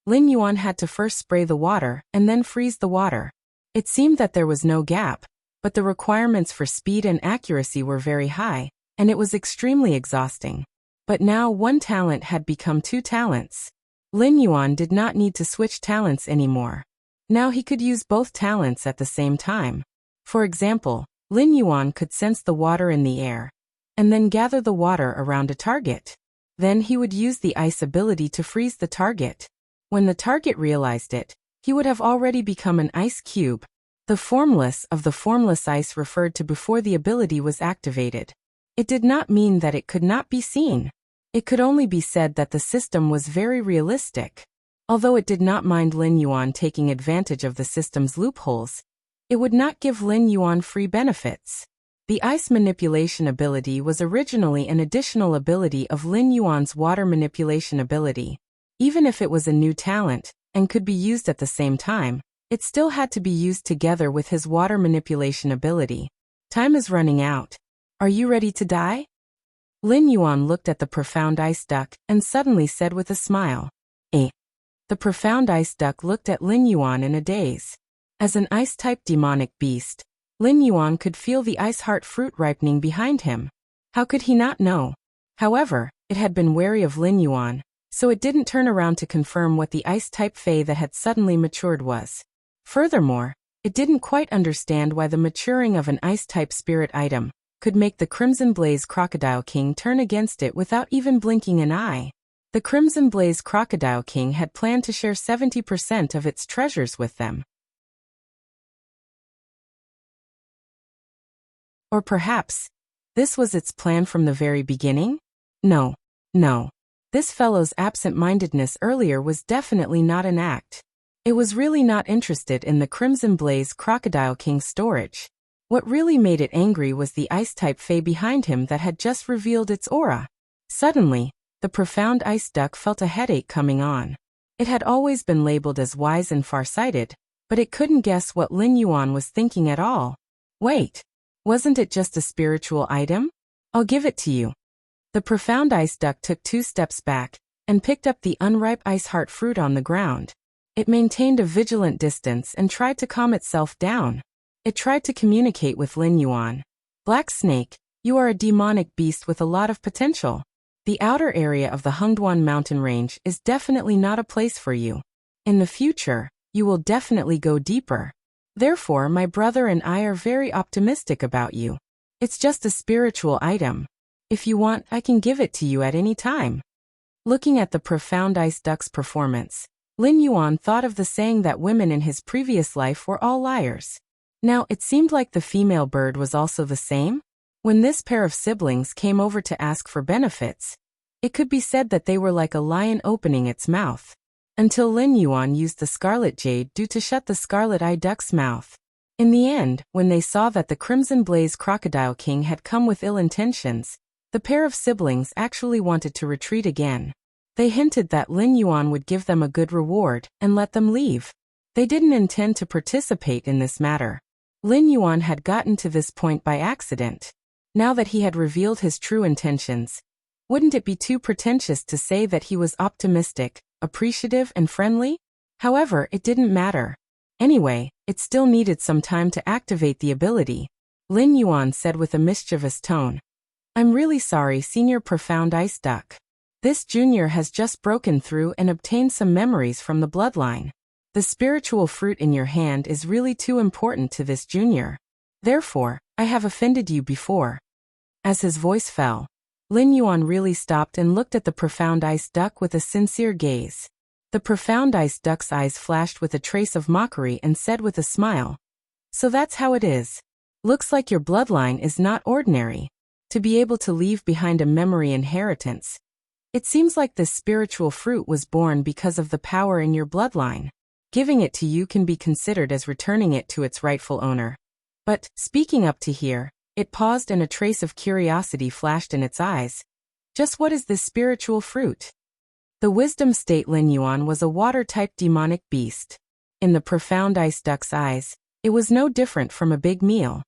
Lin Yuan had to first spray the water and then freeze the water. It seemed that there was no gap, but the requirements for speed and accuracy were very high, and it was extremely exhausting. But now one talent had become two talents. Lin Yuan did not need to switch talents anymore. Now he could use both talents at the same time. For example, Lin Yuan could sense the water in the air, and then gather the water around a target. Then he would use the ice ability to freeze the target. When the target realized it, he would have already become an ice cube. The formless of the formless ice referred to before the ability was activated. It did not mean that it could not be seen. It could only be said that the system was very realistic. Although it did not mind Lin Yuan taking advantage of the system's loopholes, it would not give Lin Yuan free benefits. The ice manipulation ability was originally an additional ability of Lin Yuan's water manipulation ability. Even if it was a new talent, and could be used at the same time, it still had to be used together with his water manipulation ability. Time is running out. Are you ready to die? Lin Yuan looked at the profound ice duck and suddenly said with a smile, "Eh." The profound ice duck looked at Lin Yuan in a daze. As an ice-type demonic beast, Lin Yuan could feel the ice heart fruit ripening behind him. How could he not know? However, it had been wary of Lin Yuan, so it didn't turn around to confirm what the ice-type fey that had suddenly matured was. Furthermore, it didn't quite understand why the maturing of an ice-type spirit item could make the Crimson Blaze Crocodile King turn against it without even blinking an eye. The Crimson Blaze Crocodile King had planned to share 70% of its treasures with them. Or perhaps, this was its plan from the very beginning? No. This fellow's absent-mindedness earlier was definitely not an act. It was really not interested in the Crimson Blaze Crocodile King's storage. What really made it angry was the ice-type fey behind him that had just revealed its aura. Suddenly, the profound ice duck felt a headache coming on. It had always been labeled as wise and far-sighted, but it couldn't guess what Lin Yuan was thinking at all. Wait, wasn't it just a spiritual item? I'll give it to you. The profound ice duck took 2 steps back and picked up the unripe ice heart fruit on the ground. It maintained a vigilant distance and tried to calm itself down. It tried to communicate with Lin Yuan. Black Snake, you are a demonic beast with a lot of potential. The outer area of the Hengduan mountain range is definitely not a place for you. In the future, you will definitely go deeper. Therefore, my brother and I are very optimistic about you. It's just a spiritual item. If you want, I can give it to you at any time. Looking at the profound ice duck's performance, Lin Yuan thought of the saying that women in his previous life were all liars. Now, it seemed like the female bird was also the same. When this pair of siblings came over to ask for benefits, it could be said that they were like a lion opening its mouth. Until Lin Yuan used the scarlet jade to shut the scarlet eye duck's mouth. In the end, when they saw that the Crimson Blaze Crocodile King had come with ill intentions, the pair of siblings actually wanted to retreat again. They hinted that Lin Yuan would give them a good reward and let them leave. They didn't intend to participate in this matter. Lin Yuan had gotten to this point by accident. Now that he had revealed his true intentions, wouldn't it be too pretentious to say that he was optimistic, appreciative and friendly? However, it didn't matter. Anyway, it still needed some time to activate the ability. Lin Yuan said with a mischievous tone, "I'm really sorry, Senior Profound Ice Duck. This junior has just broken through and obtained some memories from the bloodline. The spiritual fruit in your hand is really too important to this junior. Therefore, I have offended you before." As his voice fell, Lin Yuan really stopped and looked at the profound ice duck with a sincere gaze. The profound ice duck's eyes flashed with a trace of mockery and said with a smile, "So that's how it is. Looks like your bloodline is not ordinary. To be able to leave behind a memory inheritance. It seems like this spiritual fruit was born because of the power in your bloodline. Giving it to you can be considered as returning it to its rightful owner. But, speaking up to here, it paused and a trace of curiosity flashed in its eyes. Just what is this spiritual fruit?" The wisdom state Lin Yuan was a water-type demonic beast. In the profound ice duck's eyes, it was no different from a big meal.